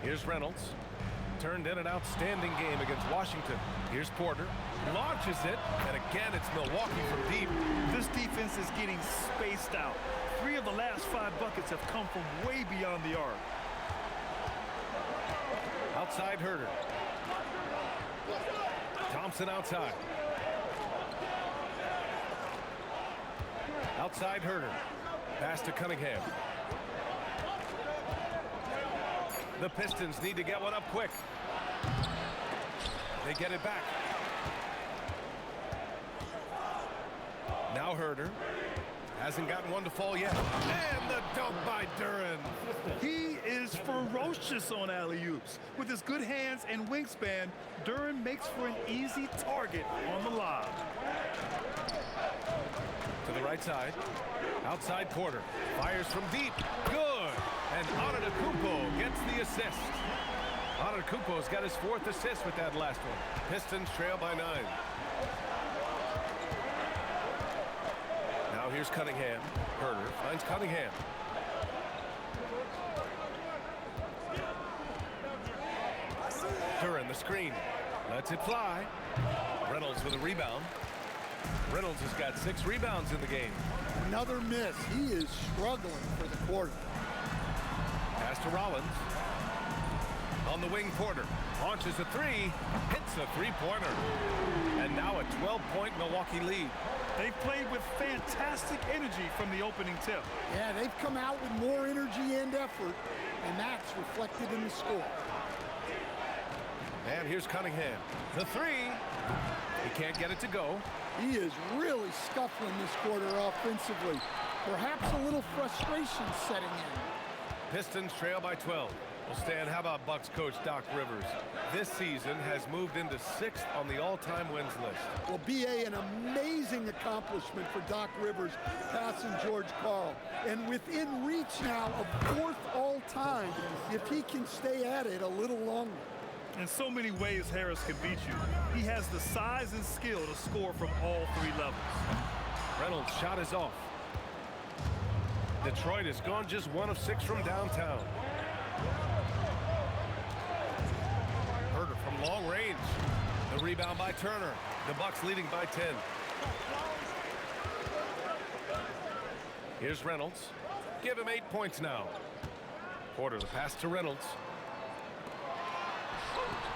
Here's Reynolds. Turned in an outstanding game against Washington. Here's Porter. Launches it. And again, it's Milwaukee from deep. This defense is getting spaced out. 3 of the last 5 buckets have come from way beyond the arc. Outside Herder. Thompson outside. Outside Herder. Pass to Cunningham. The Pistons need to get one up quick. They get it back. Now Herder. Hasn't gotten one to fall yet. And the dunk by Duren. He is ferocious on alley-oops. With his good hands and wingspan, Duren makes for an easy target on the lob. To the right side. Outside Porter. Fires from deep. Good. And Antetokounmpo gets the assist. Antetokounmpo's got his 4th assist with that last one. Pistons trail by 9. Now here's Cunningham. Herder finds Cunningham. Duren the screen. Lets it fly. Reynolds with a rebound. Reynolds has got 6 rebounds in the game. Another miss. He is struggling for the quarter. Pass to Rollins. On the wing, Porter launches a 3, hits a 3-pointer. And now a 12-point Milwaukee lead. They've played with fantastic energy from the opening tip. Yeah, they've come out with more energy and effort, and that's reflected in the score. And here's Cunningham. The 3. He can't get it to go. He is really scuffling this quarter offensively. Perhaps a little frustration setting in. Pistons trail by 12. Well, Stan, how about Bucks coach Doc Rivers? This season has moved into 6th on the all-time wins list. Well, B.A., an amazing accomplishment for Doc Rivers passing George Karl. And within reach now of 4th all-time if he can stay at it a little longer. In so many ways, Harris can beat you. He has the size and skill to score from all 3 levels. Reynolds' shot is off. Detroit has gone just 1 of 6 from downtown. Herder from long range. The rebound by Turner. The Bucks leading by 10. Here's Reynolds. Give him 8 points now. Porter the pass to Reynolds.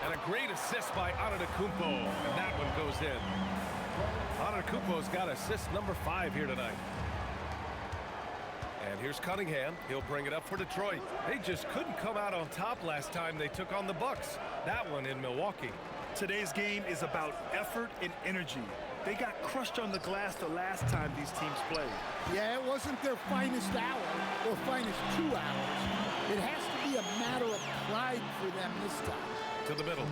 And a great assist by Antetokounmpo. And that one goes in. Antetokounmpo's got assist number 5 here tonight. And here's Cunningham. He'll bring it up for Detroit. They just couldn't come out on top last time they took on the Bucks. That one in Milwaukee. Today's game is about effort and energy. They got crushed on the glass the last time these teams played. Yeah, it wasn't their finest hour or finest 2 hours. It has to be a matter of pride for them this time. To the middle.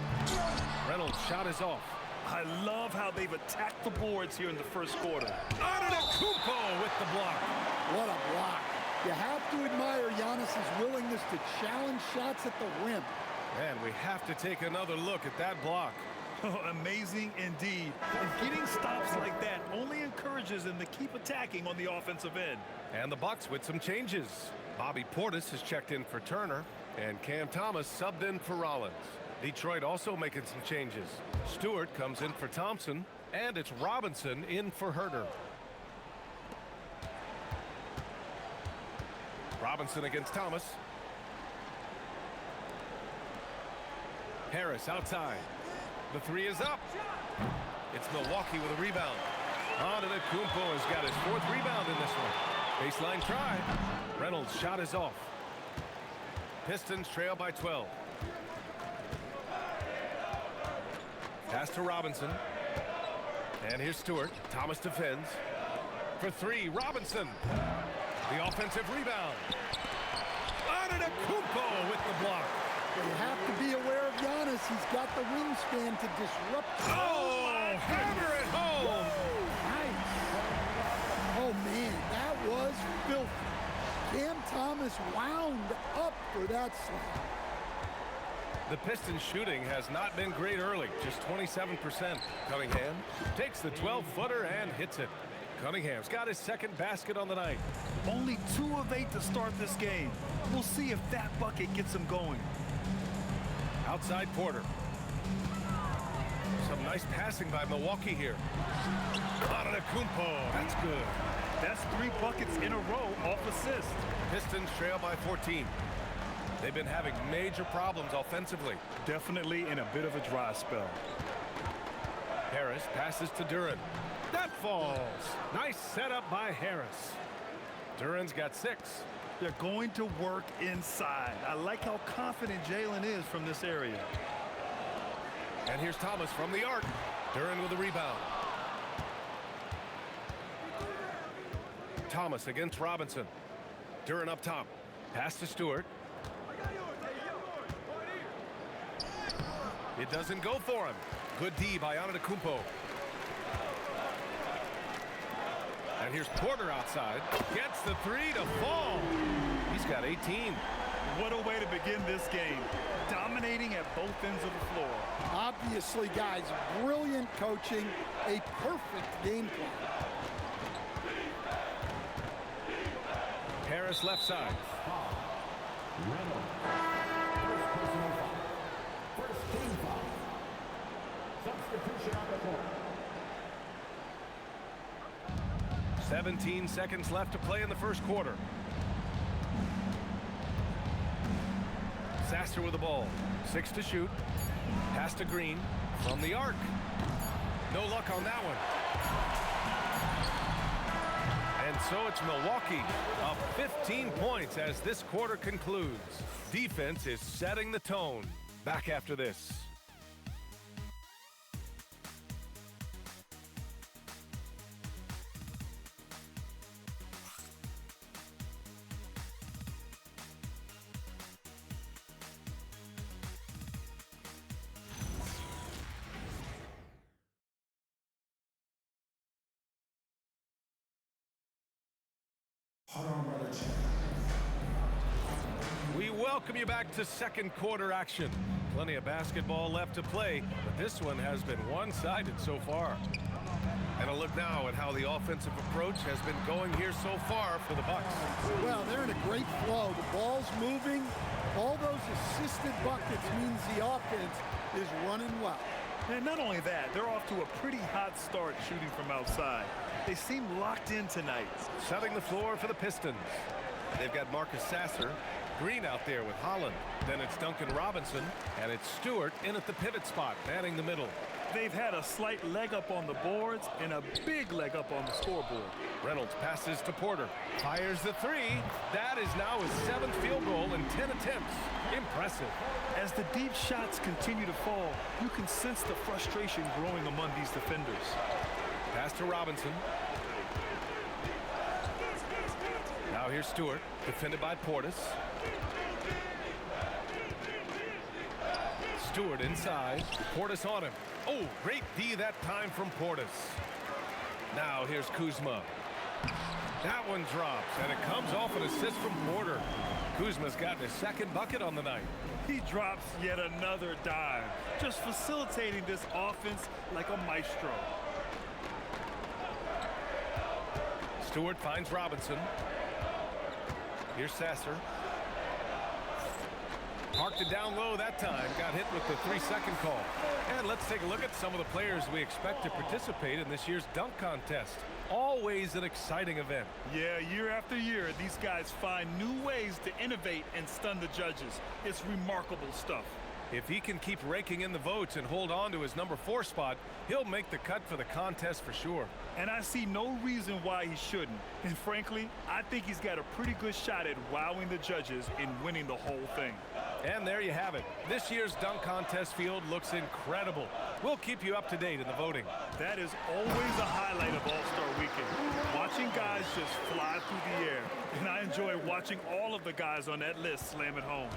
Reynolds' shot is off. I love how they've attacked the boards here in the first quarter. Antetokounmpo with the block. What a block. You have to admire Giannis's willingness to challenge shots at the rim. And we have to take another look at that block. Amazing indeed. And getting stops like that only encourages them to keep attacking on the offensive end. And the Bucks with some changes. Bobby Portis has checked in for Turner, and Cam Thomas subbed in for Rollins. Detroit also making some changes. Stewart comes in for Thompson, and it's Robinson in for Herder. Robinson against Thomas. Harris outside. The 3 is up. It's Milwaukee with a rebound. Antetokounmpo has got his 4th rebound in this one. Baseline try. Reynolds' shot is off. Pistons trail by 12. Pass to Robinson. And here's Stewart. Thomas defends. For three, Robinson. The offensive rebound. Antetokounmpo with the block. You have to be aware of Giannis. He's got the wingspan to disrupt. Oh, hammer it home. Nice. Oh, man, that was filthy. Cam Thomas wound up for that slam. The Pistons shooting has not been great early, just 27%. Cunningham takes the 12-footer and hits it. Cunningham's got his second basket on the night. Only 2 of 8 to start this game. We'll see if that bucket gets him going. Outside Porter. Some nice passing by Milwaukee here. Antetokounmpo, that's good. That's 3 buckets in a row off assist. Pistons trail by 14. They've been having major problems offensively. Definitely in a bit of a dry spell. Harris passes to Duren. That falls. Nice setup by Harris. Duren's got 6. They're going to work inside. I like how confident Jalen is from this area. And here's Thomas from the arc. Duren with a rebound. Thomas against Robinson. Duren up top. Pass to Stewart. It doesn't go for him. Good D by Antetokounmpo. And here's Porter outside. Gets the 3 to fall. He's got 18. What a way to begin this game. Dominating at both ends of the floor. Obviously, guys, brilliant coaching. A perfect game plan. Harris left side. First team foul. Substitution on the court. 17 seconds left to play in the first quarter. Sasser with the ball. 6 to shoot. Pass to Green from the arc. No luck on that one. And so it's Milwaukee up 15 points as this quarter concludes. Defense is setting the tone. Back after this. We welcome you back to second quarter action. Plenty of basketball left to play, but this one has been one-sided so far. And a look now at how the offensive approach has been going here so far for the Bucks. Well, they're in a great flow. The ball's moving. All those assisted buckets means the offense is running well. And not only that, they're off to a pretty hot start shooting from outside. They seem locked in tonight. Setting the floor for the Pistons. They've got Marcus Sasser. Green out there with Holland. Then it's Duncan Robinson. And it's Stewart in at the pivot spot, manning the middle. They've had a slight leg up on the boards and a big leg up on the scoreboard. Reynolds passes to Porter. Fires the 3. That is now his 7th field goal in 10 attempts. Impressive. As the deep shots continue to fall, you can sense the frustration growing among these defenders. Pass to Robinson. Now here's Stewart, defended by Portis. Stewart inside. Portis on him. Oh, great D that time from Portis. Now here's Kuzma. That one drops, and it comes off an assist from Porter. Kuzma's gotten his second bucket on the night. He drops yet another dime, just facilitating this offense like a maestro. Stewart finds Robinson. Here's Sasser. Parked it down low that time. Got hit with the 3-second call. And let's take a look at some of the players we expect to participate in this year's dunk contest. Always an exciting event. Yeah, year after year, these guys find new ways to innovate and stun the judges. It's remarkable stuff. If he can keep raking in the votes and hold on to his number 4 spot, he'll make the cut for the contest for sure. And I see no reason why he shouldn't. And frankly, I think he's got a pretty good shot at wowing the judges and winning the whole thing. And there you have it. This year's dunk contest field looks incredible. We'll keep you up to date in the voting. That is always a highlight of All-Star Weekend. Watching guys just fly through the air. And I enjoy watching all of the guys on that list slam it home.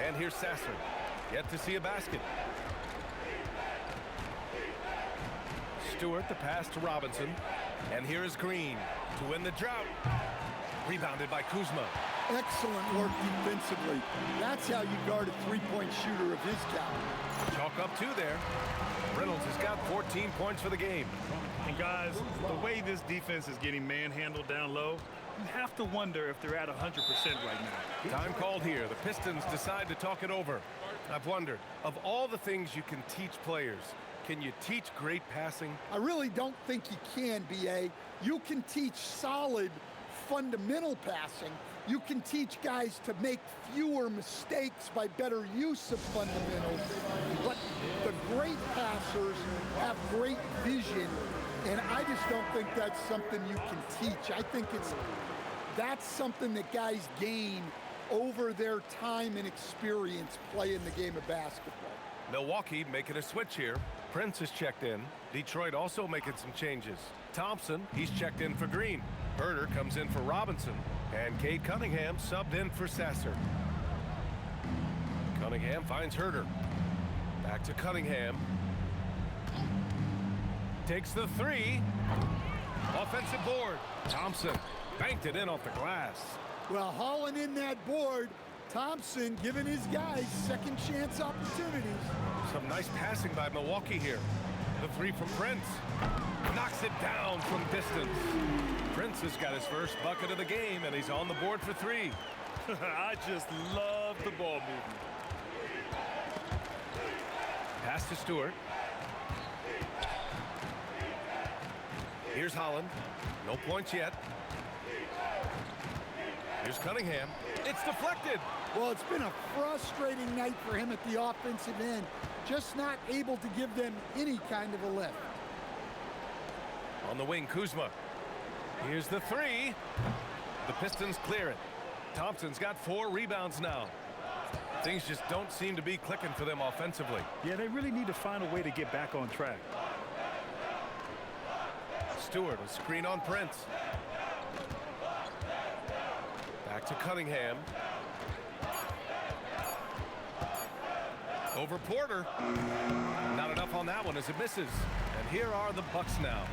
And here's Sasser. Yet to see a basket. Stewart the pass to Robinson. And here is Green to win the drought. Rebounded by Kuzma. Excellent work defensively. That's how you guard a three-point shooter of his caliber. Chalk up 2 there. Reynolds has got 14 points for the game. And guys, the way this defense is getting manhandled down low, you have to wonder if they're at 100% right now. Time called here. The Pistons decide to talk it over. I've wondered, of all the things you can teach players, can you teach great passing? I really don't think you can, B.A. You can teach solid fundamental passing. You can teach guys to make fewer mistakes by better use of fundamentals. But the great passers have great vision, and I just don't think that's something you can teach. I think that's something that guys gain over their time and experience playing the game of basketball. Milwaukee making a switch here. Prince is checked in. Detroit also making some changes. Thompson, he's checked in for Green. Herter comes in for Robinson. And Cade Cunningham subbed in for Sasser. Cunningham finds Herter. Back to Cunningham. Takes the 3. Offensive board. Thompson banked it in off the glass. Well, hauling in that board, Thompson giving his guys second chance opportunities. Some nice passing by Milwaukee here. The 3 from Prince. Knocks it down from distance. Prince has got his first bucket of the game, and he's on the board for 3. I just love the ball movement. Pass to Stewart. Here's Holland. No points yet. Here's Cunningham. It's deflected. Well, it's been a frustrating night for him at the offensive end. Just not able to give them any kind of a lift. On the wing, Kuzma. Here's the 3. The Pistons clear it. Thompson's got 4 rebounds now. Things just don't seem to be clicking for them offensively. Yeah, they really need to find a way to get back on track. Stewart, a screen on Prince. Back to Cunningham. Over Porter. Not enough on that one as it misses. And here are the Bucks now.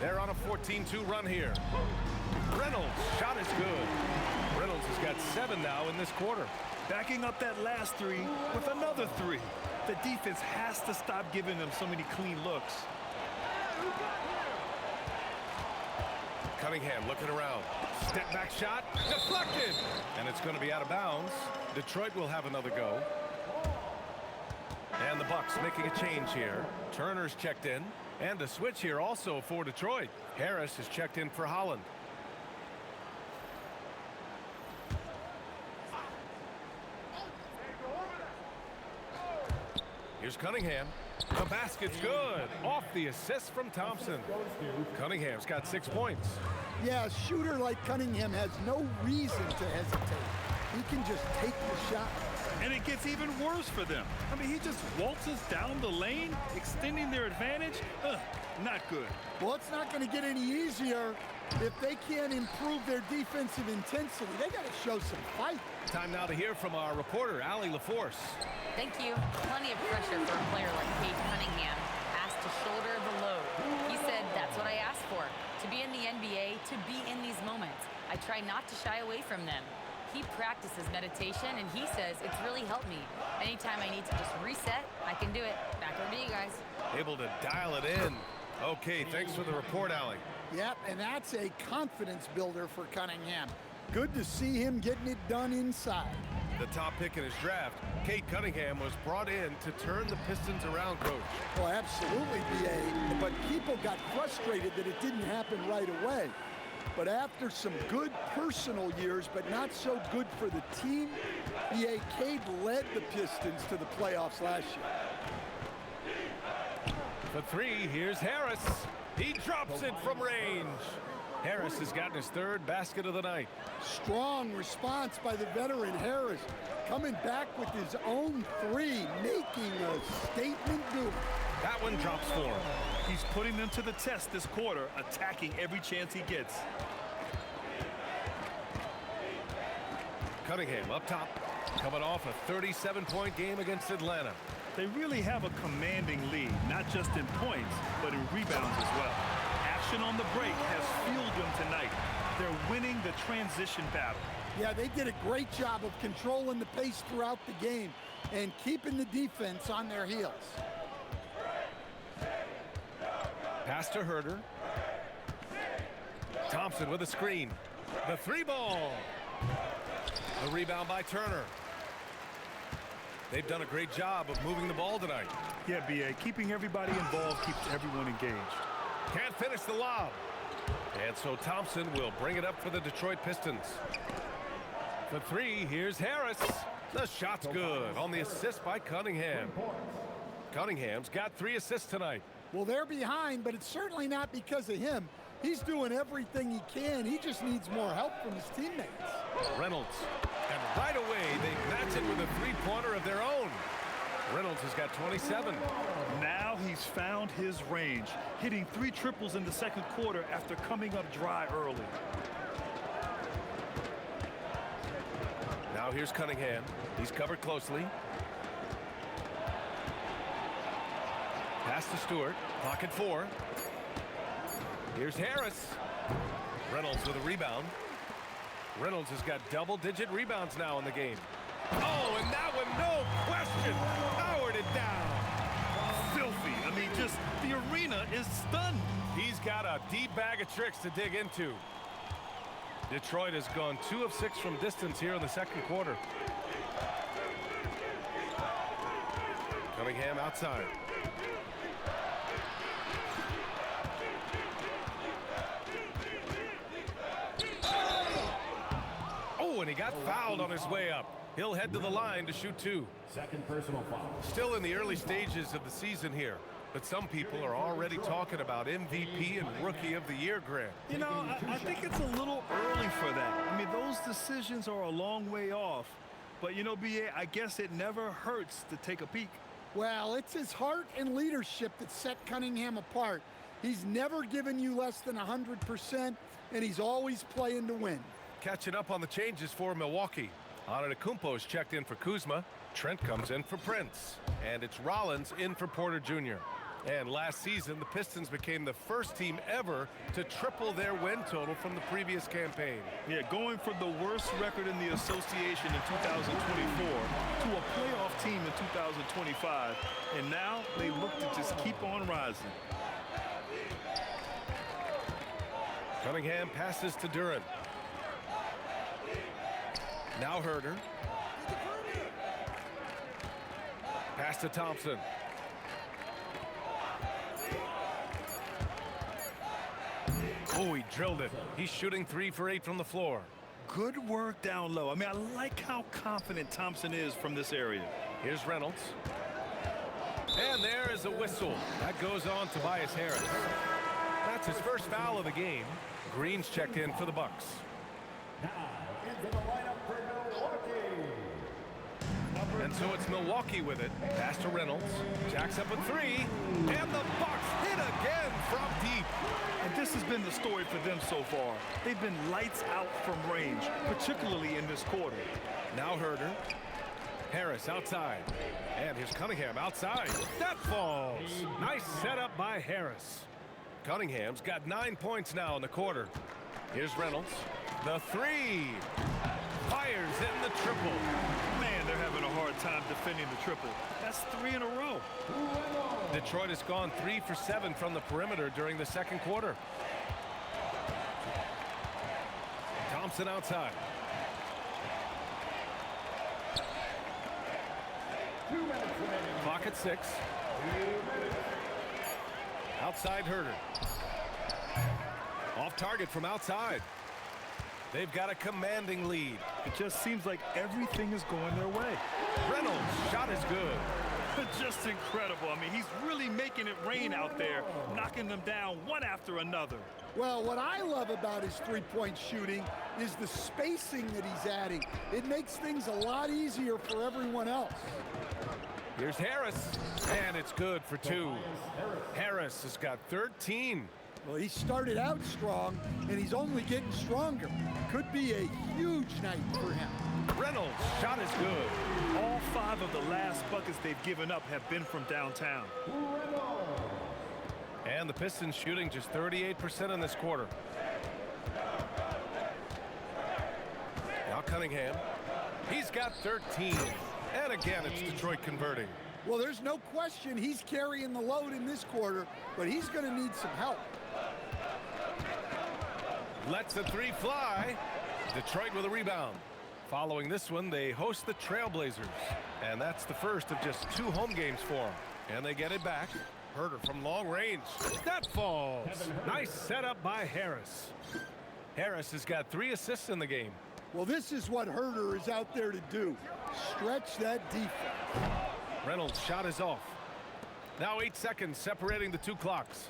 They're on a 14-2 run here. Reynolds, shot is good. Reynolds has got 7 now in this quarter. Backing up that last 3 with another 3. The defense has to stop giving them so many clean looks. Cunningham looking around. Step back shot. Deflected. And it's going to be out of bounds. Detroit will have another go. And the Bucks making a change here. Turner's checked in. And a switch here also for Detroit. Harris is checked in for Holland. Here's Cunningham. The basket's good. Off the assist from Thompson. Cunningham's got 6 points. Yeah, a shooter like Cunningham has no reason to hesitate. He can just take the shot. And it gets even worse for them. I mean, he just waltzes down the lane, extending their advantage. Not good. Well, it's not going to get any easier if they can't improve their defensive intensity. They got to show some fight. Time now to hear from our reporter, Allie LaForce. Thank you. Plenty of pressure for a player like Cade Cunningham. Asked to shoulder the load. He said, that's what I asked for. To be in the NBA, to be in these moments. I try not to shy away from them. He practices meditation, and he says it's really helped me. Anytime I need to just reset, I can do it. Back over to you guys. Able to dial it in. Okay, thanks for the report, Allie. Yep, and that's a confidence builder for Cunningham. Good to see him getting it done inside. The top pick in his draft, Cade Cunningham, was brought in to turn the Pistons around, Coach. Well, absolutely, B.A., but people got frustrated that it didn't happen right away. But after some good personal years, but not so good for the team, BA led the Pistons to the playoffs last year. For three, here's Harris. He drops it from range. Harris has gotten his third basket of the night. Strong response by the veteran Harris, coming back with his own three, making a statement move. That one drops for him. He's putting them to the test this quarter, attacking every chance he gets. Cunningham up top, coming off a 37-point game against Atlanta. They really have a commanding lead, not just in points, but in rebounds as well. Action on the break has fueled them tonight. They're winning the transition battle. Yeah, they did a great job of controlling the pace throughout the game and keeping the defense on their heels. Pass to Herter. Thompson with a screen. The three ball. The rebound by Turner. They've done a great job of moving the ball tonight. Yeah, B.A., keeping everybody involved keeps everyone engaged. Can't finish the lob. And so Thompson will bring it up for the Detroit Pistons. For three, here's Harris. The shot's good on the assist by Cunningham. Cunningham's got 3 assists tonight. Well, they're behind, but it's certainly not because of him. He's doing everything he can. He just needs more help from his teammates. Reynolds. And right away, they match it with a three-pointer of their own. Reynolds has got 27. Now he's found his range, hitting 3 triples in the second quarter after coming up dry early. Now here's Cunningham. He's covered closely. Pass to Stewart. Clock at 4. Here's Harris. Reynolds with a rebound. Reynolds has got double-digit rebounds now in the game. Oh, and that one, no question, powered it down. Filthy. I mean, just the arena is stunned. He's got a deep bag of tricks to dig into. Detroit has gone 2 of 6 from distance here in the second quarter. Cunningham outside. Oh, and he got fouled on his way up. He'll head to the line to shoot 2. Second personal foul. Still in the early stages of the season here, but some people are already talking about MVP and Rookie of the Year, Grant. You know, I think it's a little early for that. I mean, those decisions are a long way off. But, you know, B.A., I guess it never hurts to take a peek. Well, it's his heart and leadership that set Cunningham apart. He's never given you less than 100%, and he's always playing to win. Catching up on the changes for Milwaukee. Antetokounmpo's checked in for Kuzma. Trent comes in for Prince. And it's Rollins in for Porter Jr. And last season, the Pistons became the first team ever to triple their win total from the previous campaign. Yeah, going from the worst record in the association in 2024 to a playoff team in 2025. And now they look to just keep on rising. Cunningham passes to Duren. Now Herter. Pass to Thompson. Oh, he drilled it. He's shooting 3 for 8 from the floor. Good work down low. I mean, I like how confident Thompson is from this area. Here's Reynolds. And there is a whistle. That goes on Tobias Harris. That's his first foul of the game. Green's checked in for the Bucks. Now into the lineup for Milwaukee. And so it's Milwaukee with it. Pass to Reynolds. Jacks up a 3. And the Bucks hit again from deep. And this has been the story for them so far. They've been lights out from range, particularly in this quarter. Now Herter. Harris outside. And here's Cunningham outside. That falls. Nice setup by Harris. Cunningham's got 9 points now in the quarter. Here's Reynolds. The 3. Fires in the triple. Man, they're having a hard time defending the triple. That's 3 in a row. Detroit has gone 3 for 7 from the perimeter during the second quarter. Thompson outside. Clock at 6. Off target from outside. They've got a commanding lead. It just seems like everything is going their way. Reynolds' shot is good. Just incredible. I mean, he's really making it rain out there, knocking them down one after another. Well, what I love about his three-point shooting is the spacing that he's adding. It makes things a lot easier for everyone else. Here's Harris, and it's good for 2. Harris has got 13. Well, he started out strong, and he's only getting stronger. Could be a huge night for him. Reynolds' shot is good. All 5 of the last buckets they've given up have been from downtown. And the Pistons shooting just 38% in this quarter. Now Cunningham. He's got 13. And again, it's Detroit converting. Well, there's no question he's carrying the load in this quarter, but he's going to need some help. Lets the 3 fly. Detroit with a rebound. Following this one, they host the Trailblazers. And that's the first of just 2 home games for them. And they get it back. Herter from long range. That falls. Nice setup by Harris. Harris has got 3 assists in the game. Well, this is what Herter is out there to do. Stretch that defense. Reynolds' shot is off. Now 8 seconds separating the 2 clocks.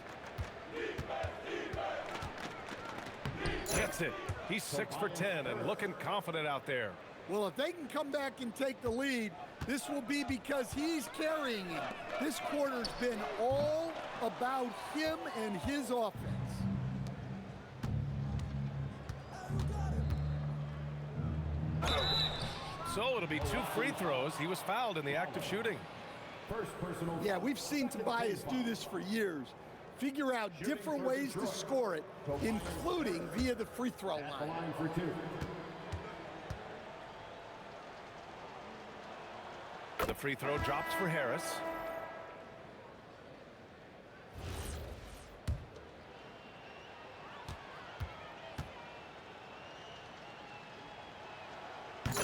Gets it. He's 6 for 10 and looking confident out there. Well, if they can come back and take the lead, this will be because he's carrying him. This quarter's been all about him and his offense. So it'll be 2 free throws. He was fouled in the act of shooting. Yeah, we've seen Tobias do this for years. Figure out different ways to score it, including via the free throw line. The free throw drops for Harris.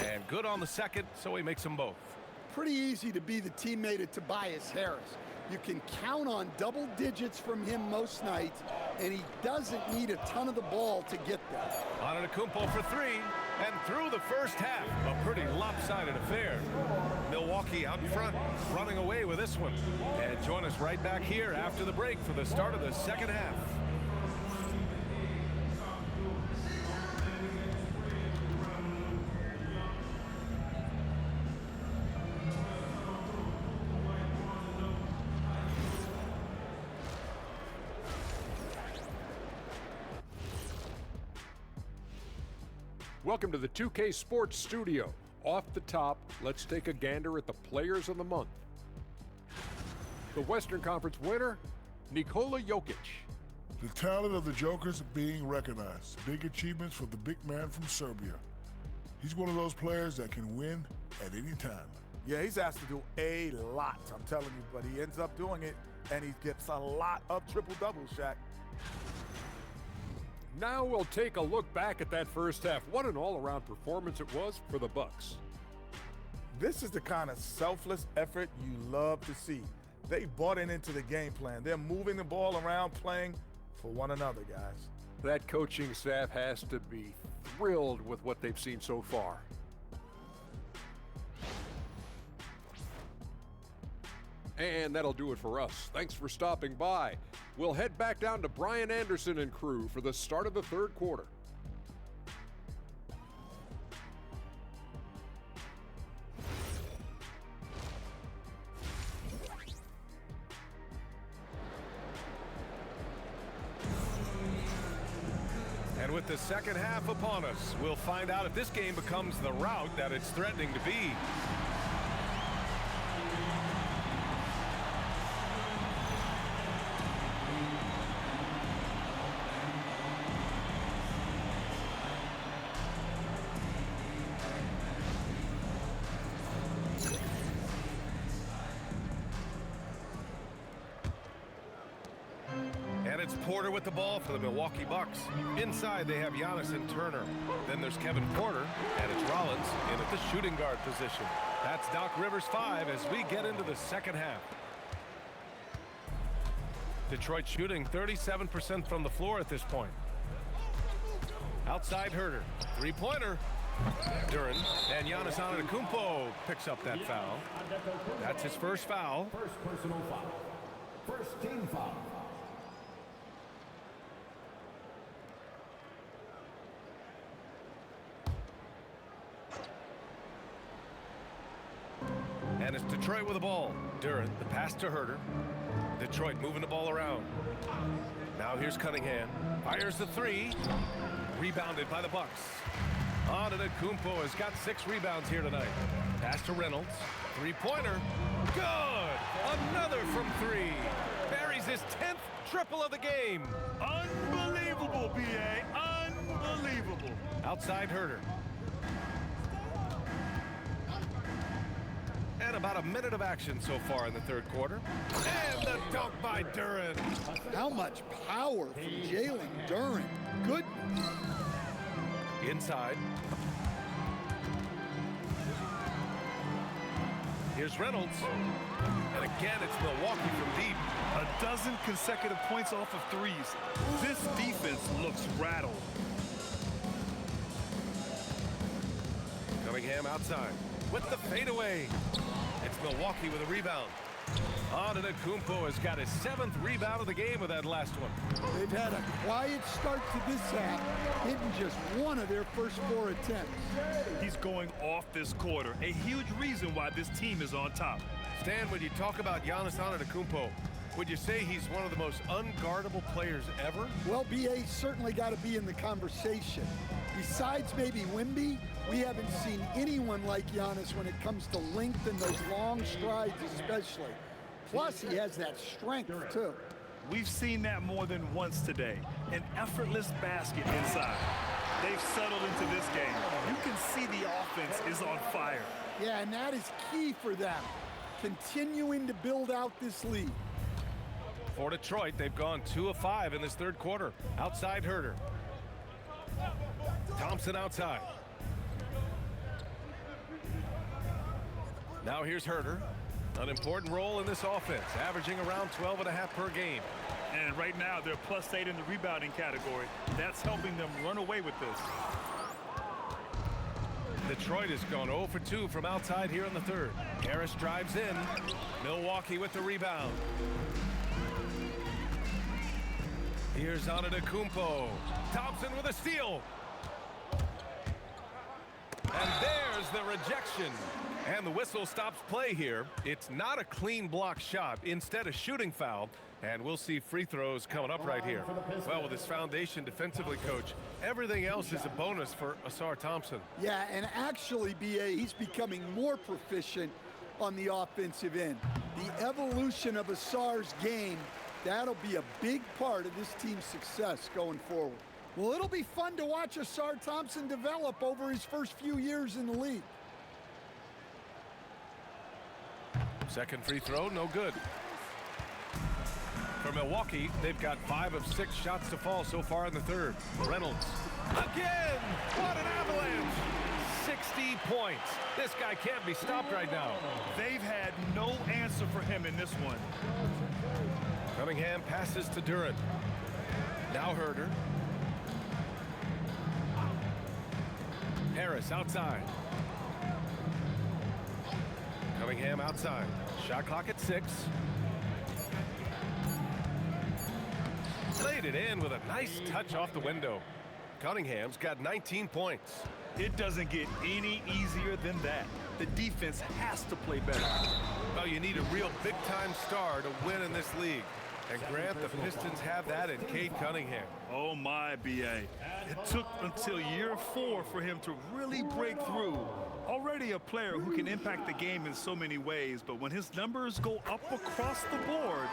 And good on the second, so he makes them both. Pretty easy to be the teammate of Tobias Harris. You can count on double digits from him most nights, and he doesn't need a ton of the ball to get there. Antetokounmpo for 3, and through the first half, a pretty lopsided affair. Milwaukee out in front, running away with this one. And join us right back here after the break for the start of the second half. Welcome to the 2K Sports Studio. Off the top, let's take a gander at the players of the month. The Western Conference winner, Nikola Jokic. The talent of the Jokers being recognized. Big achievements for the big man from Serbia. He's one of those players that can win at any time. Yeah, he's asked to do a lot, I'm telling you, but he ends up doing it, and he gets a lot of triple-doubles, Shaq. Now we'll take a look back at that first half. What an all-around performance it was for the Bucks. This is the kind of selfless effort you love to see. They bought it into the game plan. They're moving the ball around, playing for one another, guys. That coaching staff has to be thrilled with what they've seen so far. And that'll do it for us. Thanks for stopping by. We'll head back down to Brian Anderson and crew for the start of the third quarter. And with the second half upon us, we'll find out if this game becomes the rout that it's threatening to be. And it's Porter with the ball for the Milwaukee Bucks. Inside, they have Giannis and Turner. Then there's Kevin Porter, and it's Rollins in at the shooting guard position. That's Doc Rivers 5 as we get into the second half. Detroit shooting 37% from the floor at this point. Outside Herder. Three-pointer. Duren and Giannis Antetokounmpo picks up that foul. That's his first foul. First personal foul. First team foul. And it's Detroit with the ball. Duren, the pass to Herder. Detroit moving the ball around. Now here's Cunningham. Fires the three. Rebounded by the Bucks. Antetokounmpo has got 6 rebounds here tonight. Pass to Reynolds. Three-pointer. Good! Another from 3. Buries his 10th triple of the game. Unbelievable, B.A. Unbelievable. Outside Herder. And about a minute of action so far in the third quarter. And the dunk by Duren. How much power from Jalen Duren. Goodness. Inside. Here's Reynolds. And again, it's Milwaukee from deep. A dozen consecutive points off of threes. This defense looks rattled. Cunningham outside with the fadeaway. It's Milwaukee with a rebound. Antetokounmpo has got his 7th rebound of the game with that last one. They've had a quiet start to this half, hitting just one of their first 4 attempts. He's going off this quarter, a huge reason why this team is on top. Stan, when you talk about Giannis Antetokounmpo, would you say he's one of the most unguardable players ever? Well, B.A. certainly got to be in the conversation. Besides maybe Wemby, we haven't seen anyone like Giannis when it comes to length and those long strides especially. Plus, he has that strength, too. We've seen that more than once today. An effortless basket inside. They've settled into this game. You can see the offense is on fire. Yeah, and that is key for them, continuing to build out this lead. For Detroit, they've gone 2 of 5 in this third quarter. Outside Herder. Thompson outside. Now here's Herder. An important role in this offense, averaging around 12.5 per game. And right now, they're +8 in the rebounding category. That's helping them run away with this. Detroit has gone 0 for 2 from outside here in the third. Harris drives in. Milwaukee with the rebound. Here's Antetokounmpo. Thompson with a steal. And there's the rejection. And the whistle stops play here. It's not a clean block shot, instead a shooting foul. And we'll see free throws coming up right here. Well, with his foundation defensively, Coach, everything else is a bonus for Ausar Thompson. Yeah, and actually, B.A., he's becoming more proficient on the offensive end. The evolution of Ausar's game, that'll be a big part of this team's success going forward. Well, it'll be fun to watch Ausar Thompson develop over his first few years in the league. Second free throw, no good. For Milwaukee, they've got 5 of 6 shots to fall so far in the third. Reynolds. Again! What an avalanche! 60 points. This guy can't be stopped right now. They've had no answer for him in this one. Cunningham passes to Duren. Now Herder. Harris outside. Cunningham outside. Shot clock at 6. Laid it in with a nice touch off the window. Cunningham's got 19 points. It doesn't get any easier than that. The defense has to play better. Well, you need a real big-time star to win in this league. And Grant, the Pistons have that in Cade Cunningham. Oh my, B.A. It took until year 4 for him to really break through. Already a player who can impact the game in so many ways, but when his numbers go up across the board,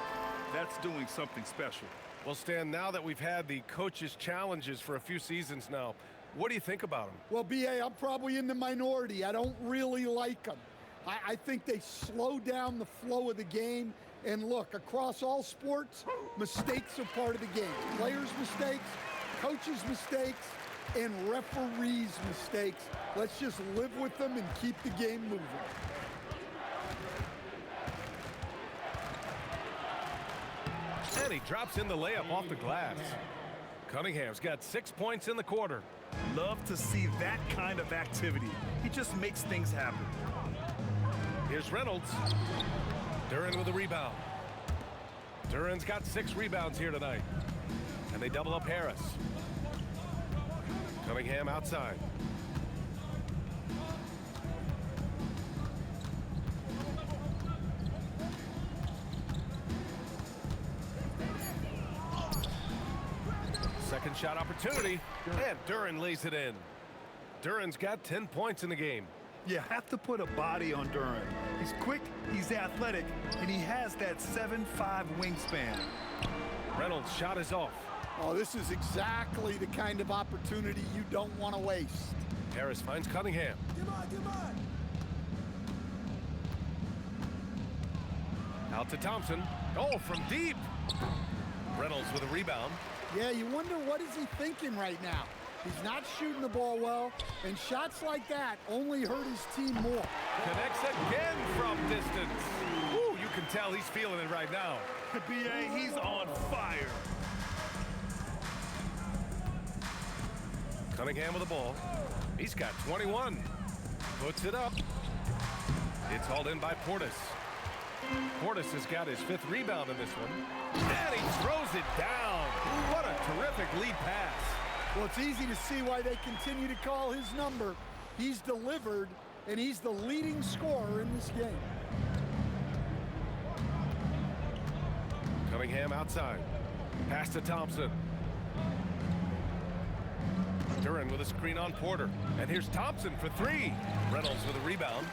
that's doing something special. Well, Stan, now that we've had the coaches' challenges for a few seasons now, what do you think about them? Well, B.A., I'm probably in the minority. I don't really like them. I think they slow down the flow of the game. And look, across all sports, mistakes are part of the game. Players' mistakes, coaches' mistakes, and referees' mistakes. Let's just live with them and keep the game moving. And he drops in the layup off the glass. Cunningham's got 6 points in the quarter. Love to see that kind of activity. He just makes things happen. Here's Reynolds. Duren with a rebound. Duren's got 6 rebounds here tonight. And they double up Harris. Cunningham outside. Second shot opportunity, and Duren lays it in. Duren's got 10 points in the game. You have to put a body on Duren. He's quick, he's athletic, and he has that 7'5" wingspan. Reynolds' shot is off. Oh, this is exactly the kind of opportunity you don't want to waste. Harris finds Cunningham. Out to Thompson. Oh, from deep. Reynolds with a rebound. Yeah, you wonder what is he thinking right now. He's not shooting the ball well, and shots like that only hurt his team more. Connects again from distance. Ooh, you can tell he's feeling it right now. B.A., he's on fire. Cunningham with the ball. He's got 21. Puts it up. It's hauled in by Portis. Portis has got his 5th rebound in this one. And he throws it down. What a terrific lead pass. Well, it's easy to see why they continue to call his number. He's delivered, and he's the leading scorer in this game. Cunningham outside. Pass to Thompson. Duren with a screen on Porter. And here's Thompson for 3. Reynolds with a rebound.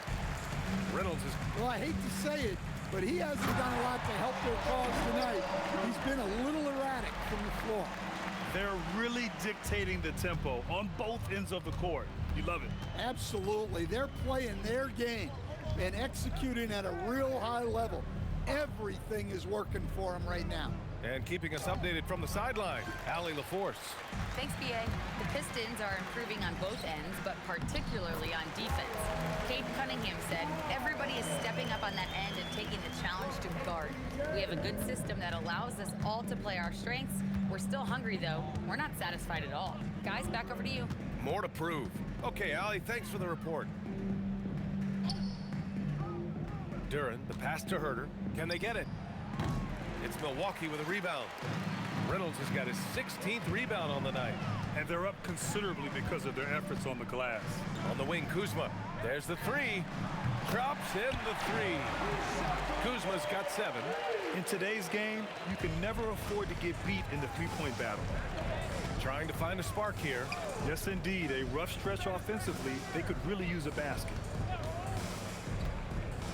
Reynolds is... Well, I hate to say it, but he hasn't done a lot to help their cause tonight. He's been a little erratic from the floor. They're really dictating the tempo on both ends of the court. You love it. Absolutely. They're playing their game and executing at a real high level. Everything is working for them right now. And keeping us updated from the sideline, Allie LaForce. Thanks, B.A. The Pistons are improving on both ends, but particularly on defense. Cade Cunningham said, everybody is stepping up on that end and taking the challenge to guard. We have a good system that allows us all to play our strengths. We're still hungry, though. We're not satisfied at all. Guys, back over to you. More to prove. Okay, Allie, thanks for the report. Duren, the pass to Herter. Can they get it? It's Milwaukee with a rebound. Reynolds has got his 16th rebound on the night. And they're up considerably because of their efforts on the glass. On the wing, Kuzma. There's the 3. Drops in the 3. Kuzma's got 7. In today's game, you can never afford to get beat in the three-point battle. Trying to find a spark here. Yes, indeed. A rough stretch offensively. They could really use a basket.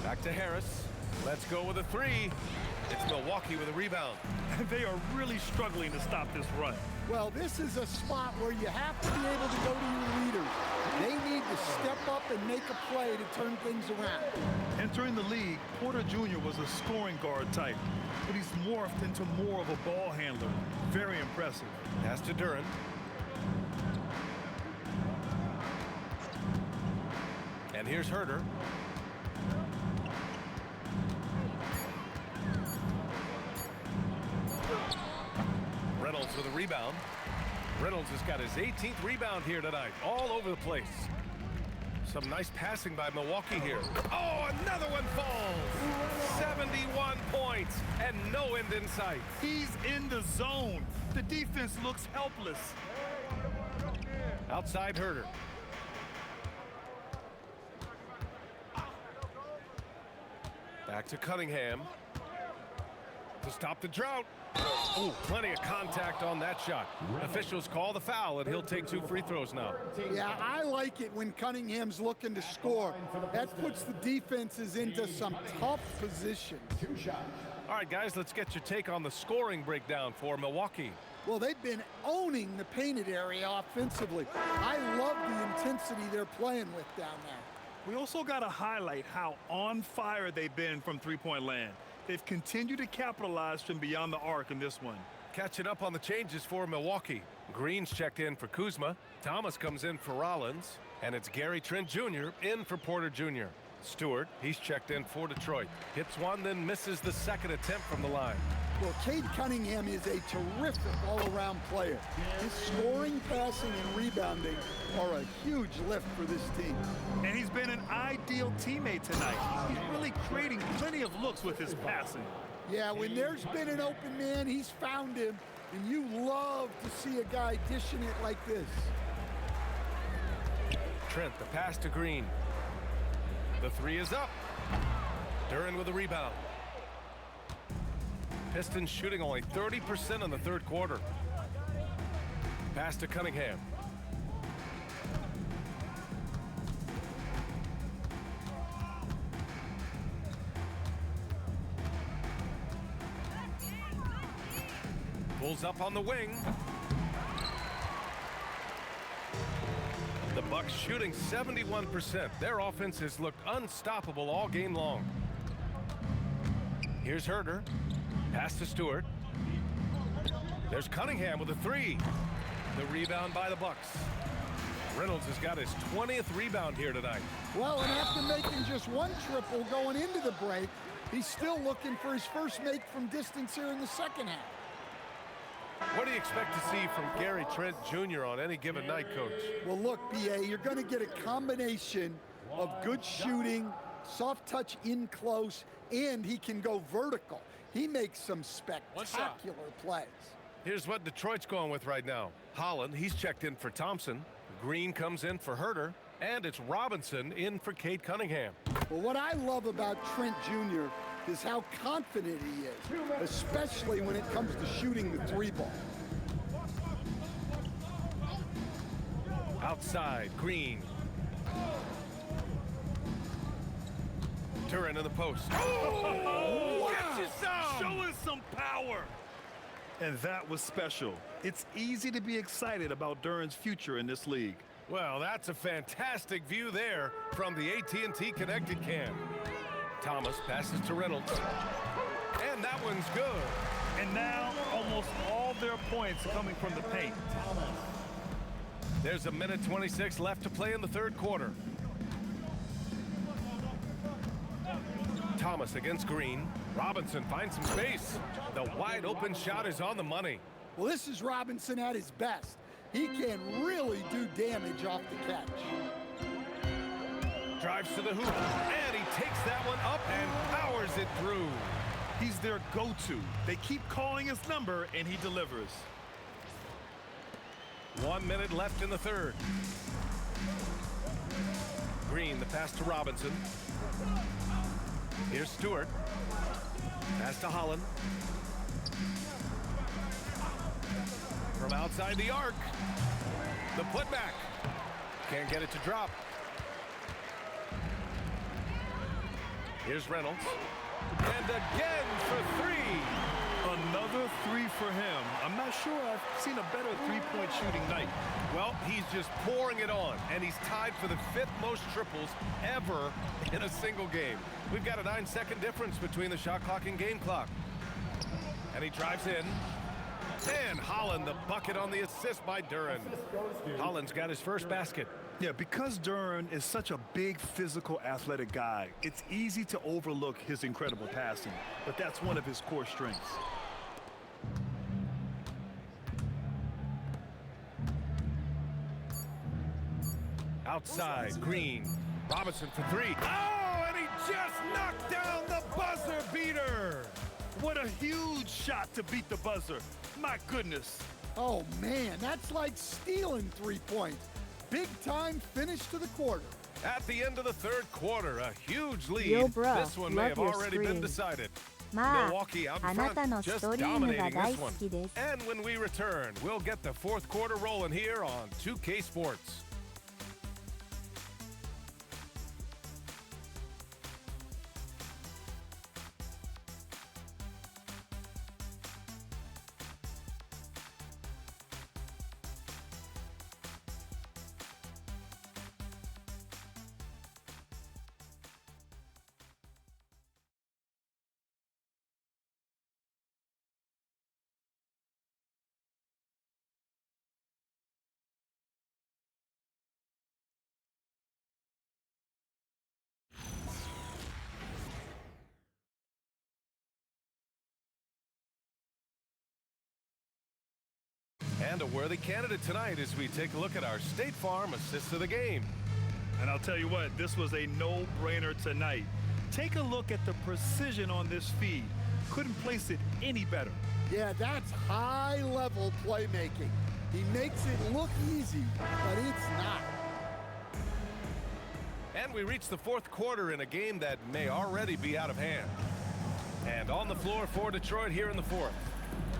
Back to Harris. Let's go with a 3. It's Milwaukee with a rebound. And they are really struggling to stop this run. Well, this is a spot where you have to be able to go to your leaders. They need to step up and make a play to turn things around. Entering the league, Porter Jr. was a scoring guard type, but he's morphed into more of a ball handler. Very impressive. Pass to Duren. And here's Herter. Reynolds with a rebound. Reynolds has got his 18th rebound here tonight, all over the place. Some nice passing by Milwaukee here. Oh, another one falls. 71 points and no end in sight. He's in the zone. The defense looks helpless. Outside Herter. Back to Cunningham to stop the drought. Ooh, plenty of contact on that shot. Officials call the foul, and he'll take 2 free throws now. Yeah, I like it when Cunningham's looking to score. That puts the defenses into some tough positions. All right, guys, let's get your take on the scoring breakdown for Milwaukee. Well, they've been owning the painted area offensively. I love the intensity they're playing with down there. We also got to highlight how on fire they've been from three-point land. They've continued to capitalize from beyond the arc in this one. Catching up on the changes for Milwaukee. Green's checked in for Kuzma. Thomas comes in for Rollins. And it's Gary Trent Jr. in for Porter Jr. Stewart, he's checked in for Detroit. Hits one, then misses the second attempt from the line. Well, Cade Cunningham is a terrific all-around player. His scoring, passing, and rebounding are a huge lift for this team. And he's been an ideal teammate tonight. He's really creating plenty of looks with his passing. Yeah, when there's been an open man, he's found him, and you love to see a guy dishing it like this. Trent, the pass to Green. The three is up. Duren with a rebound. Pistons shooting only 30% in the third quarter. Pass to Cunningham. Pulls up on the wing. The Bucks shooting 71%. Their offense has looked unstoppable all game long. Here's Herter. Pass to Stewart. There's Cunningham with a three. The rebound by the Bucks. Reynolds has got his 20th rebound here tonight. Well, and after making just one triple going into the break, he's still looking for his first make from distance here in the second half. What do you expect to see from Gary Trent Jr. on any given night, Coach? Well, look, B.A., you're going to get a combination of good shooting, soft touch in close, and he can go vertical. He makes some spectacular plays. Here's what Detroit's going with right now. Holland, he's checked in for Thompson. Green comes in for Herter. And it's Robinson in for Cade Cunningham. Well, what I love about Trent Jr. is how confident he is, especially when it comes to shooting the three ball. Outside, Green. Duren in the post. Oh, get you some! Showing some power. And that was special. It's easy to be excited about Duren's future in this league. Well, that's a fantastic view there from the AT&T Connected Cam. Thomas passes to Reynolds. And that one's good. And now almost all their points coming from the paint. There's a minute 26 left to play in the third quarter. Thomas against Green. Robinson finds some space. The wide open shot is on the money. Well, this is Robinson at his best. He can really do damage off the catch. Drives to the hoop, and he takes that one up and powers it through. He's their go-to. They keep calling his number, and he delivers. 1 minute left in the third. Green, the pass to Robinson. Here's Stewart. Pass to Holland. From outside the arc. The putback. Can't get it to drop. Here's Reynolds. And again for three. Another three for him. I'm not sure I've seen a better three-point shooting night. Well, he's just pouring it on, and he's tied for the 5th most triples ever in a single game. We've got a 9-second difference between the shot clock and game clock. And he drives in. And Holland, the bucket on the assist by Duren. Holland's got his first basket. Yeah, because Duren is such a big, physical, athletic guy, it's easy to overlook his incredible passing, but that's one of his core strengths. Outside, Green. Robinson for three. Oh, and he just knocked down the buzzer beater. What a huge shot to beat the buzzer. My goodness. Oh, man, that's like stealing 3 points. Big time finish to the quarter. At the end of the third quarter, a huge lead. Yo, bruh, this one may have love your already been screen. decided. まあ、 Milwaukee out あ in なたの front, ス just トリームが dominating 大 this 好 one. きです。 And when we return, we'll get the fourth quarter rolling here on 2K Sports. And a worthy candidate tonight as we take a look at our State Farm assist of the game. And I'll tell you what, this was a no-brainer tonight. Take a look at the precision on this feed. Couldn't place it any better. Yeah, that's high-level playmaking. He makes it look easy, but it's not. And we reach the fourth quarter in a game that may already be out of hand. And on the floor for Detroit here in the fourth,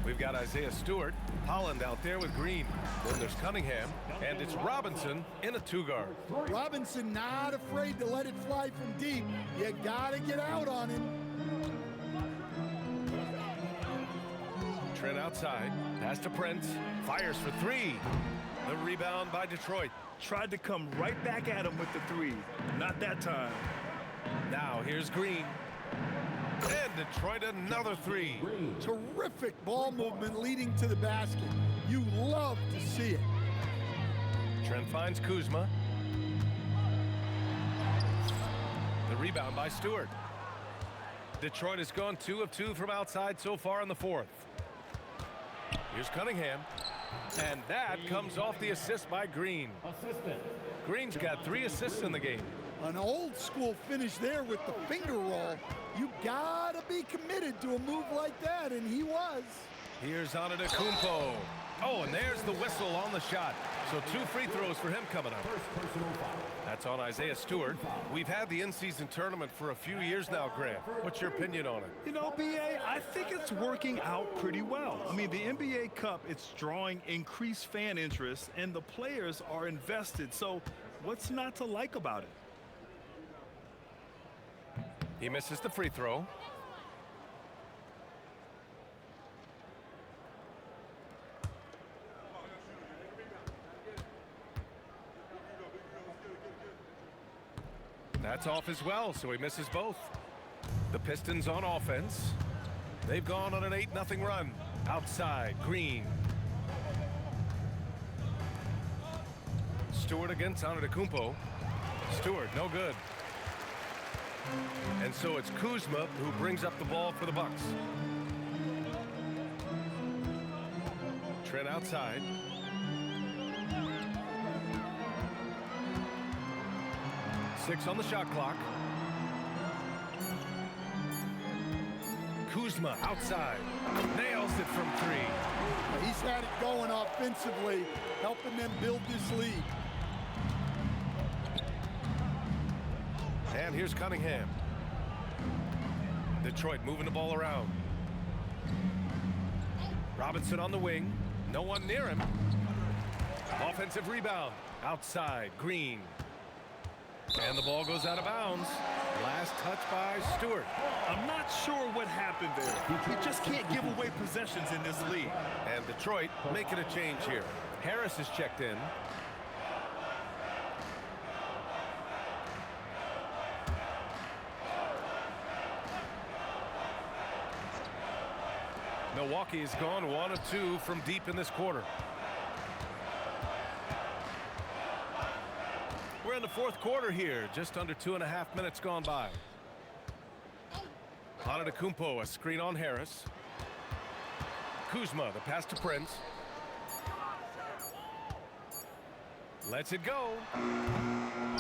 we've got Isaiah Stewart, Holland out there with Green. Then there's Cunningham, and it's Robinson in a two-guard. Robinson not afraid to let it fly from deep. You gotta get out on him. Trent outside, pass to Prince, fires for three. The rebound by Detroit. Tried to come right back at him with the three. Not that time. Now here's Green. And Detroit another three. Terrific ball movement leading to the basket. You love to see it. Trent finds Kuzma. The rebound by Stewart. Detroit has gone 2 of 2 from outside so far in the fourth. Here's Cunningham. And that comes off the assist by Green. Green's got 3 assists in the game. An old school finish there with the finger roll. You gotta be committed to a move like that, and he was. Here's Antetokounmpo. Oh, and there's the whistle on the shot. So 2 free throws for him coming up. That's on Isaiah Stewart. We've had the in-season tournament for a few years now, Grant. What's your opinion on it? You know, B.A., I think it's working out pretty well. I mean, the NBA Cup, it's drawing increased fan interest, and the players are invested. So what's not to like about it? He misses the free throw. That's off as well, so he misses both. The Pistons on offense. They've gone on an 8-0 run. Outside, Green. Stewart against Antetokounmpo. Stewart, no good. And so it's Kuzma who brings up the ball for the Bucks. Trent outside. Six on the shot clock. Kuzma outside. Nails it from 3. He's had it going offensively, helping them build this lead. And here's Cunningham. Detroit moving the ball around. Robinson on the wing. No one near him. Offensive rebound. Outside, Green. And the ball goes out of bounds. Last touch by Stewart. I'm not sure what happened there. You just can't give away possessions in this league. And Detroit making a change here. Harris is checked in. Milwaukee has gone 1 of 2 from deep in this quarter. We're in the fourth quarter here, just under 2.5 minutes gone by. Antetokounmpo, a screen on Harris. Kuzma, the pass to Prince. Lets it go.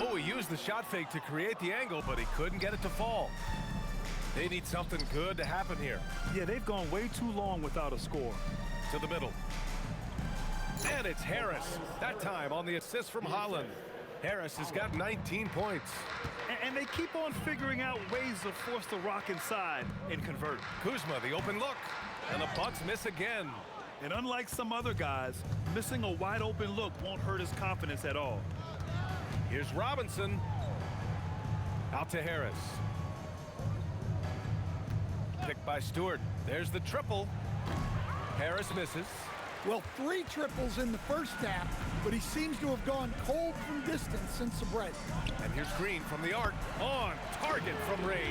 Oh, he used the shot fake to create the angle, but he couldn't get it to fall. They need something good to happen here. Yeah, they've gone way too long without a score. To the middle. And it's Harris. That time on the assist from Holland. Harris has got 19 points. And they keep on figuring out ways to force the rock inside and convert. Kuzma, the open look. And the Bucks miss again. And unlike some other guys, missing a wide open look won't hurt his confidence at all. Here's Robinson. Out to Harris. Picked by Stewart. There's the triple. Harris misses. Well, 3 triples in the first half, but he seems to have gone cold from distance since the break. And here's Green from the arc. On target from range.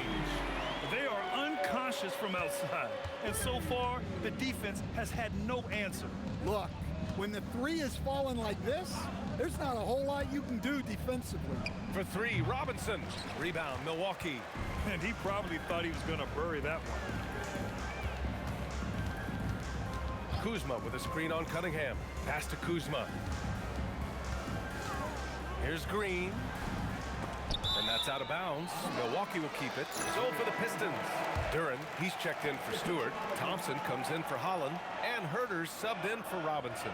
They are unconscious from outside. And so far, the defense has had no answer. Look, when the 3 is falling like this, there's not a whole lot you can do defensively. For 3, Robinson. Rebound, Milwaukee. And he probably thought he was going to bury that one. Kuzma with a screen on Cunningham. Pass to Kuzma. Here's Green. And that's out of bounds. Milwaukee will keep it. So for the Pistons. Duren, he's checked in for Stewart. Thompson comes in for Holland. And Herter's subbed in for Robinson.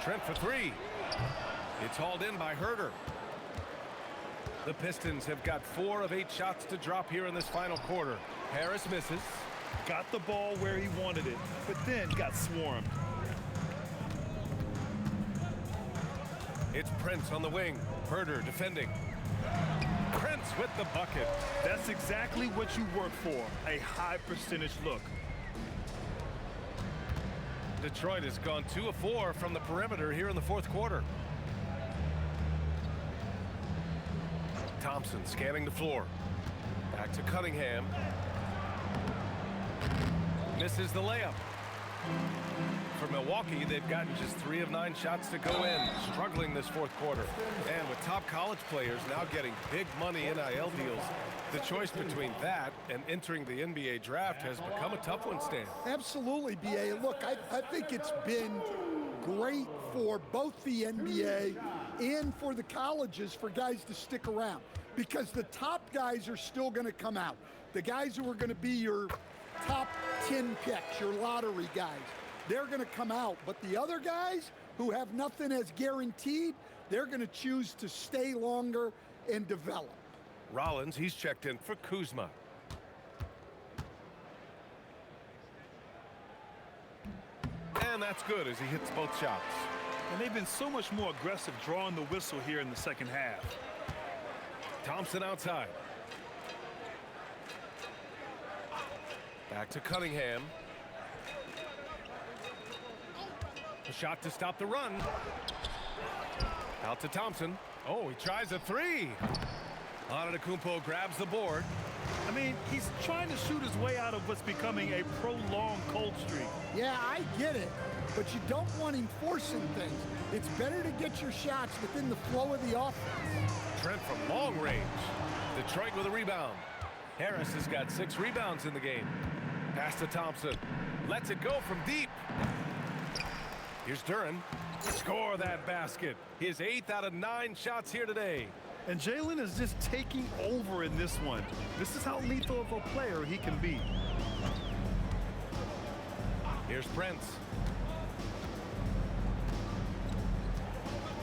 Trent for three. It's hauled in by Herter. The Pistons have got 4 of 8 shots to drop here in this final quarter. Harris misses. Got the ball where he wanted it, but then got swarmed. It's Prince on the wing. Herter defending. Prince with the bucket. That's exactly what you work for, a high percentage look. Detroit has gone 2 of 4 from the perimeter here in the fourth quarter. Thompson scanning the floor. Back to Cunningham. Misses the layup. For Milwaukee, they've gotten just 3 of 9 shots to go in, struggling this fourth quarter. And with top college players now getting big money NIL deals, the choice between that and entering the NBA draft has become a tough one, Stan. Absolutely, B.A. Look, I think it's been great for both the NBA and for the colleges for guys to stick around, because the top guys are still going to come out. The guys who are going to be your top 10 picks, your lottery guys, they're going to come out. But the other guys who have nothing as guaranteed, they're going to choose to stay longer and develop. Rollins, he's checked in for Kuzma. And that's good as he hits both shots. And they've been so much more aggressive drawing the whistle here in the second half. Thompson outside. Back to Cunningham. A shot to stop the run. Out to Thompson. Oh, he tries a 3. Antetokounmpo grabs the board. I mean, he's trying to shoot his way out of what's becoming a prolonged cold streak. Yeah, I get it, but you don't want him forcing things. It's better to get your shots within the flow of the offense. Trent from long range. Detroit with a rebound. Harris has got 6 rebounds in the game. Pass to Thompson. Lets it go from deep. Here's Duren. Score that basket. His 8th out of 9 shots here today. And Jalen is just taking over in this one. This is how lethal of a player he can be. Here's Prince.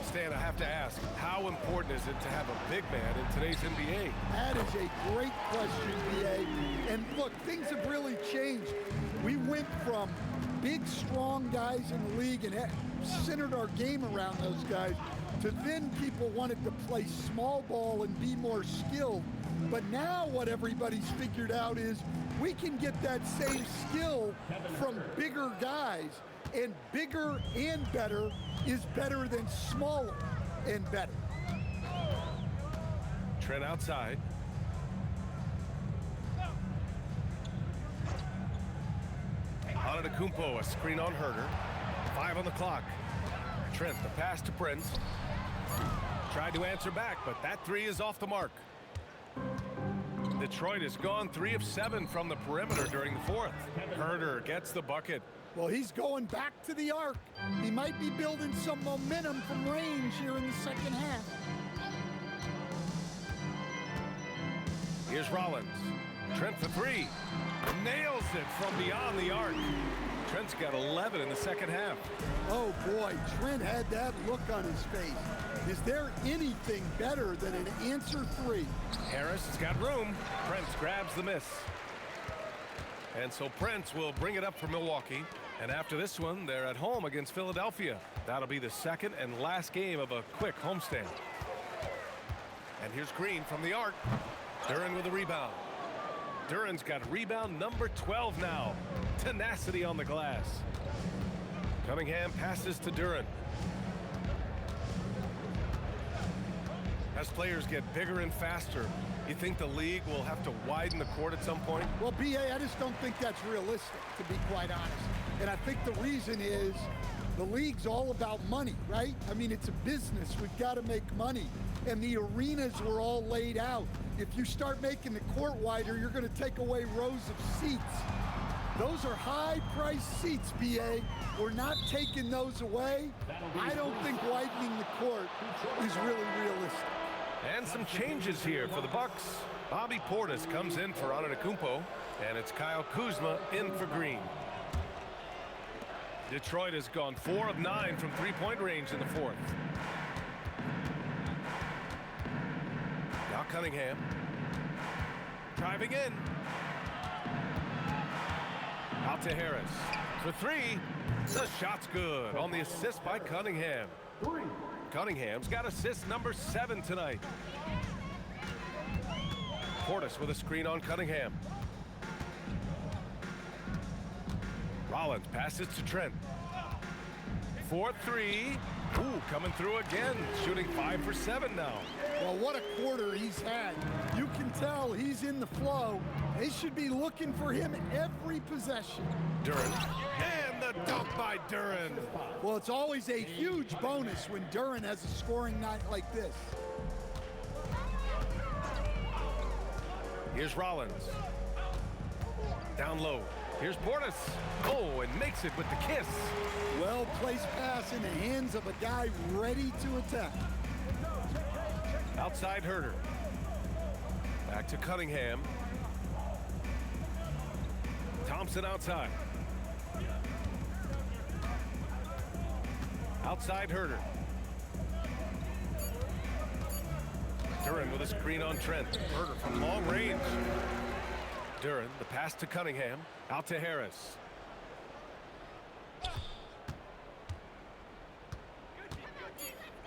Stan, I have to ask, how important is it to have a big man in today's NBA? That is a great question, B.A. And look, things have really changed. We went from big, strong guys in the league and centered our game around those guys to then people wanted to play small ball and be more skilled. But now what everybody's figured out is we can get that same skill from bigger guys, and bigger and better is better than smaller and better. Trent outside. Antetokounmpo, a screen on Herter. 5 on the clock. Trent, the pass to Prince. Tried to answer back, but that 3 is off the mark. Detroit has gone 3 of 7 from the perimeter during the fourth. Herter gets the bucket. Well, he's going back to the arc. He might be building some momentum from range here in the second half. Here's Rollins. Trent for 3. Nails it from beyond the arc. Trent's got 11 in the second half. Oh, boy, Trent had that look on his face. Is there anything better than an answer 3? Harris has got room. Prince grabs the miss. And so Prince will bring it up for Milwaukee. And after this one, they're at home against Philadelphia. That'll be the second and last game of a quick homestand. And here's Green from the arc. Duren with a rebound. Duren's got rebound number 12 now. Tenacity on the glass. Cunningham passes to Duren. As players get bigger and faster, you think the league will have to widen the court at some point? Well, B.A., I just don't think that's realistic, to be quite honest. And I think the reason is the league's all about money, right? I mean, it's a business. We've got to make money. And the arenas were all laid out. If you start making the court wider, you're going to take away rows of seats. Those are high-priced seats, BA. We're not taking those away. I don't think widening the court is really realistic. And some changes here for the Bucks. Bobby Portis comes in for Antetokounmpo, and it's Kyle Kuzma in for Green. Detroit has gone 4 of 9 from three-point range in the fourth. Now Cunningham. Driving in. Out to Harris. For three. The shot's good on the assist by Cunningham. Cunningham's got assist number 7 tonight. Portis with a screen on Cunningham. Rollins passes to Trent. 4-3. Ooh, coming through again. Shooting 5 for 7 now. Well, what a quarter he's had. You can tell he's in the flow. They should be looking for him every possession. Duren. And the dunk by Duren. Well, it's always a huge bonus when Duren has a scoring night like this. Here's Rollins. Down low. Here's Portis. Oh, and makes it with the kiss. Well-placed pass in the hands of a guy ready to attack. Outside Herter. Back to Cunningham. Thompson outside. Outside Herter. Duren with a screen on Trent. Herter from long range. Duren, the pass to Cunningham. Out to Harris.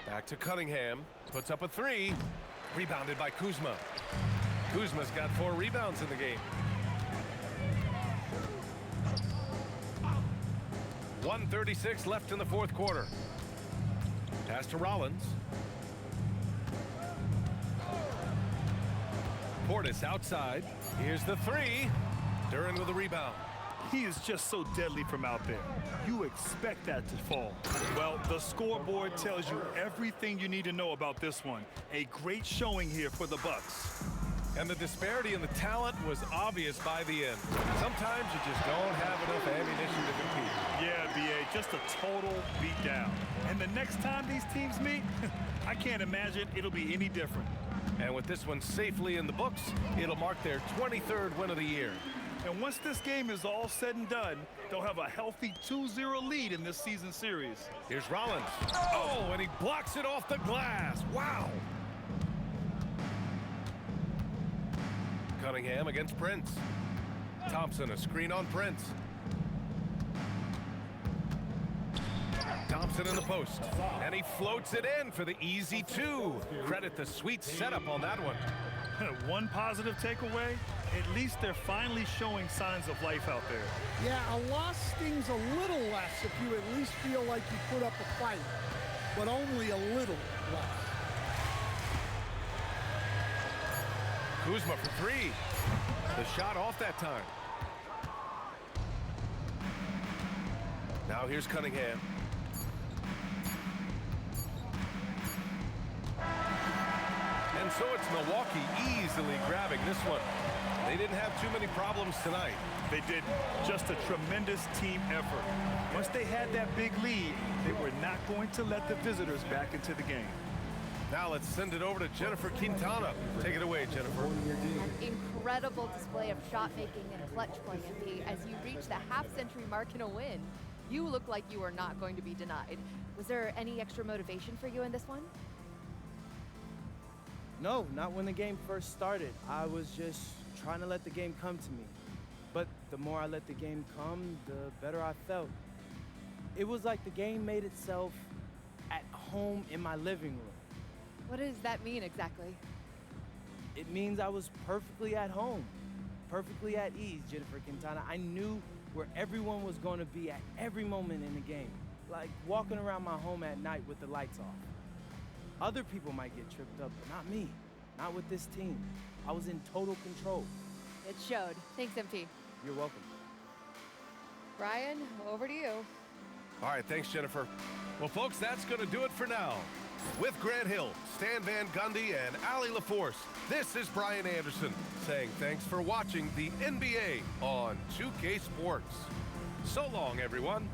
Back to Cunningham. Puts up a 3. Rebounded by Kuzma. Kuzma's got 4 rebounds in the game. 1:36 left in the fourth quarter. Pass to Rollins. Portis outside. Here's the 3. Duren with a rebound. He is just so deadly from out there. You expect that to fall. Well, the scoreboard tells you everything you need to know about this one. A great showing here for the Bucks. And the disparity in the talent was obvious by the end. Sometimes you just don't have enough ammunition to compete. Yeah, BA, just a total beatdown. And the next time these teams meet, I can't imagine it'll be any different. And with this one safely in the books, it'll mark their 23rd win of the year. And once this game is all said and done, they'll have a healthy 2-0 lead in this season series. Here's Rollins. Oh, and he blocks it off the glass. Wow. Cunningham against Prince. Thompson, a screen on Prince. Thompson in the post. And he floats it in for the easy 2. Credit the sweet setup on that one. One positive takeaway, at least they're finally showing signs of life out there. Yeah, a loss stings a little less if you at least feel like you put up a fight, but only a little less. Kuzma for 3. The shot off that time. Now here's Cunningham. And so it's Milwaukee easily grabbing this one. They didn't have too many problems tonight. They did. Just a tremendous team effort. Once they had that big lead, they were not going to let the visitors back into the game. Now let's send it over to Jennifer Quintana. Take it away, Jennifer. An incredible display of shot making and clutch play, MP. As you reach the half-century mark in a win, you look like you are not going to be denied. Was there any extra motivation for you in this one? No, not when the game first started. I was just trying to let the game come to me. But the more I let the game come, the better I felt. It was like the game made itself at home in my living room. What does that mean exactly? It means I was perfectly at home, perfectly at ease, Jennifer Quintana. I knew where everyone was going to be at every moment in the game, like walking around my home at night with the lights off. Other people might get tripped up, but not me, not with this team. I was in total control. It showed. Thanks, MP. You're welcome. Brian, over to you. All right, thanks, Jennifer. Well, folks, that's going to do it for now. With Grant Hill, Stan Van Gundy, and Ali LaForce, this is Brian Anderson saying thanks for watching the NBA on 2K Sports. So long, everyone.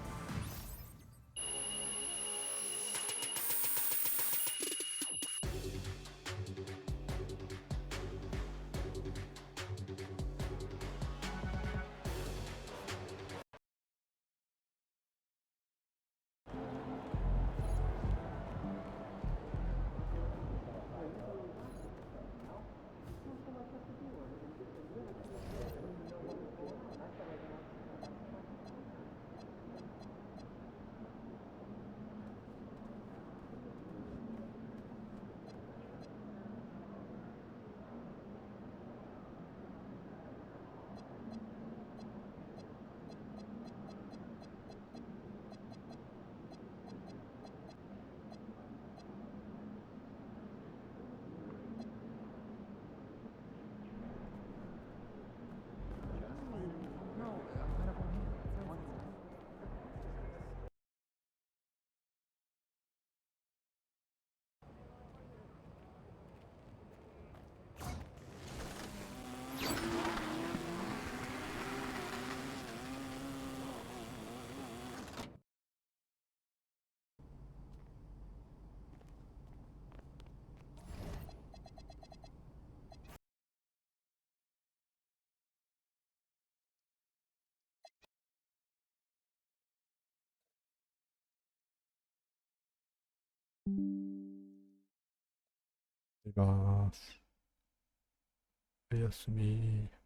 おやすみ。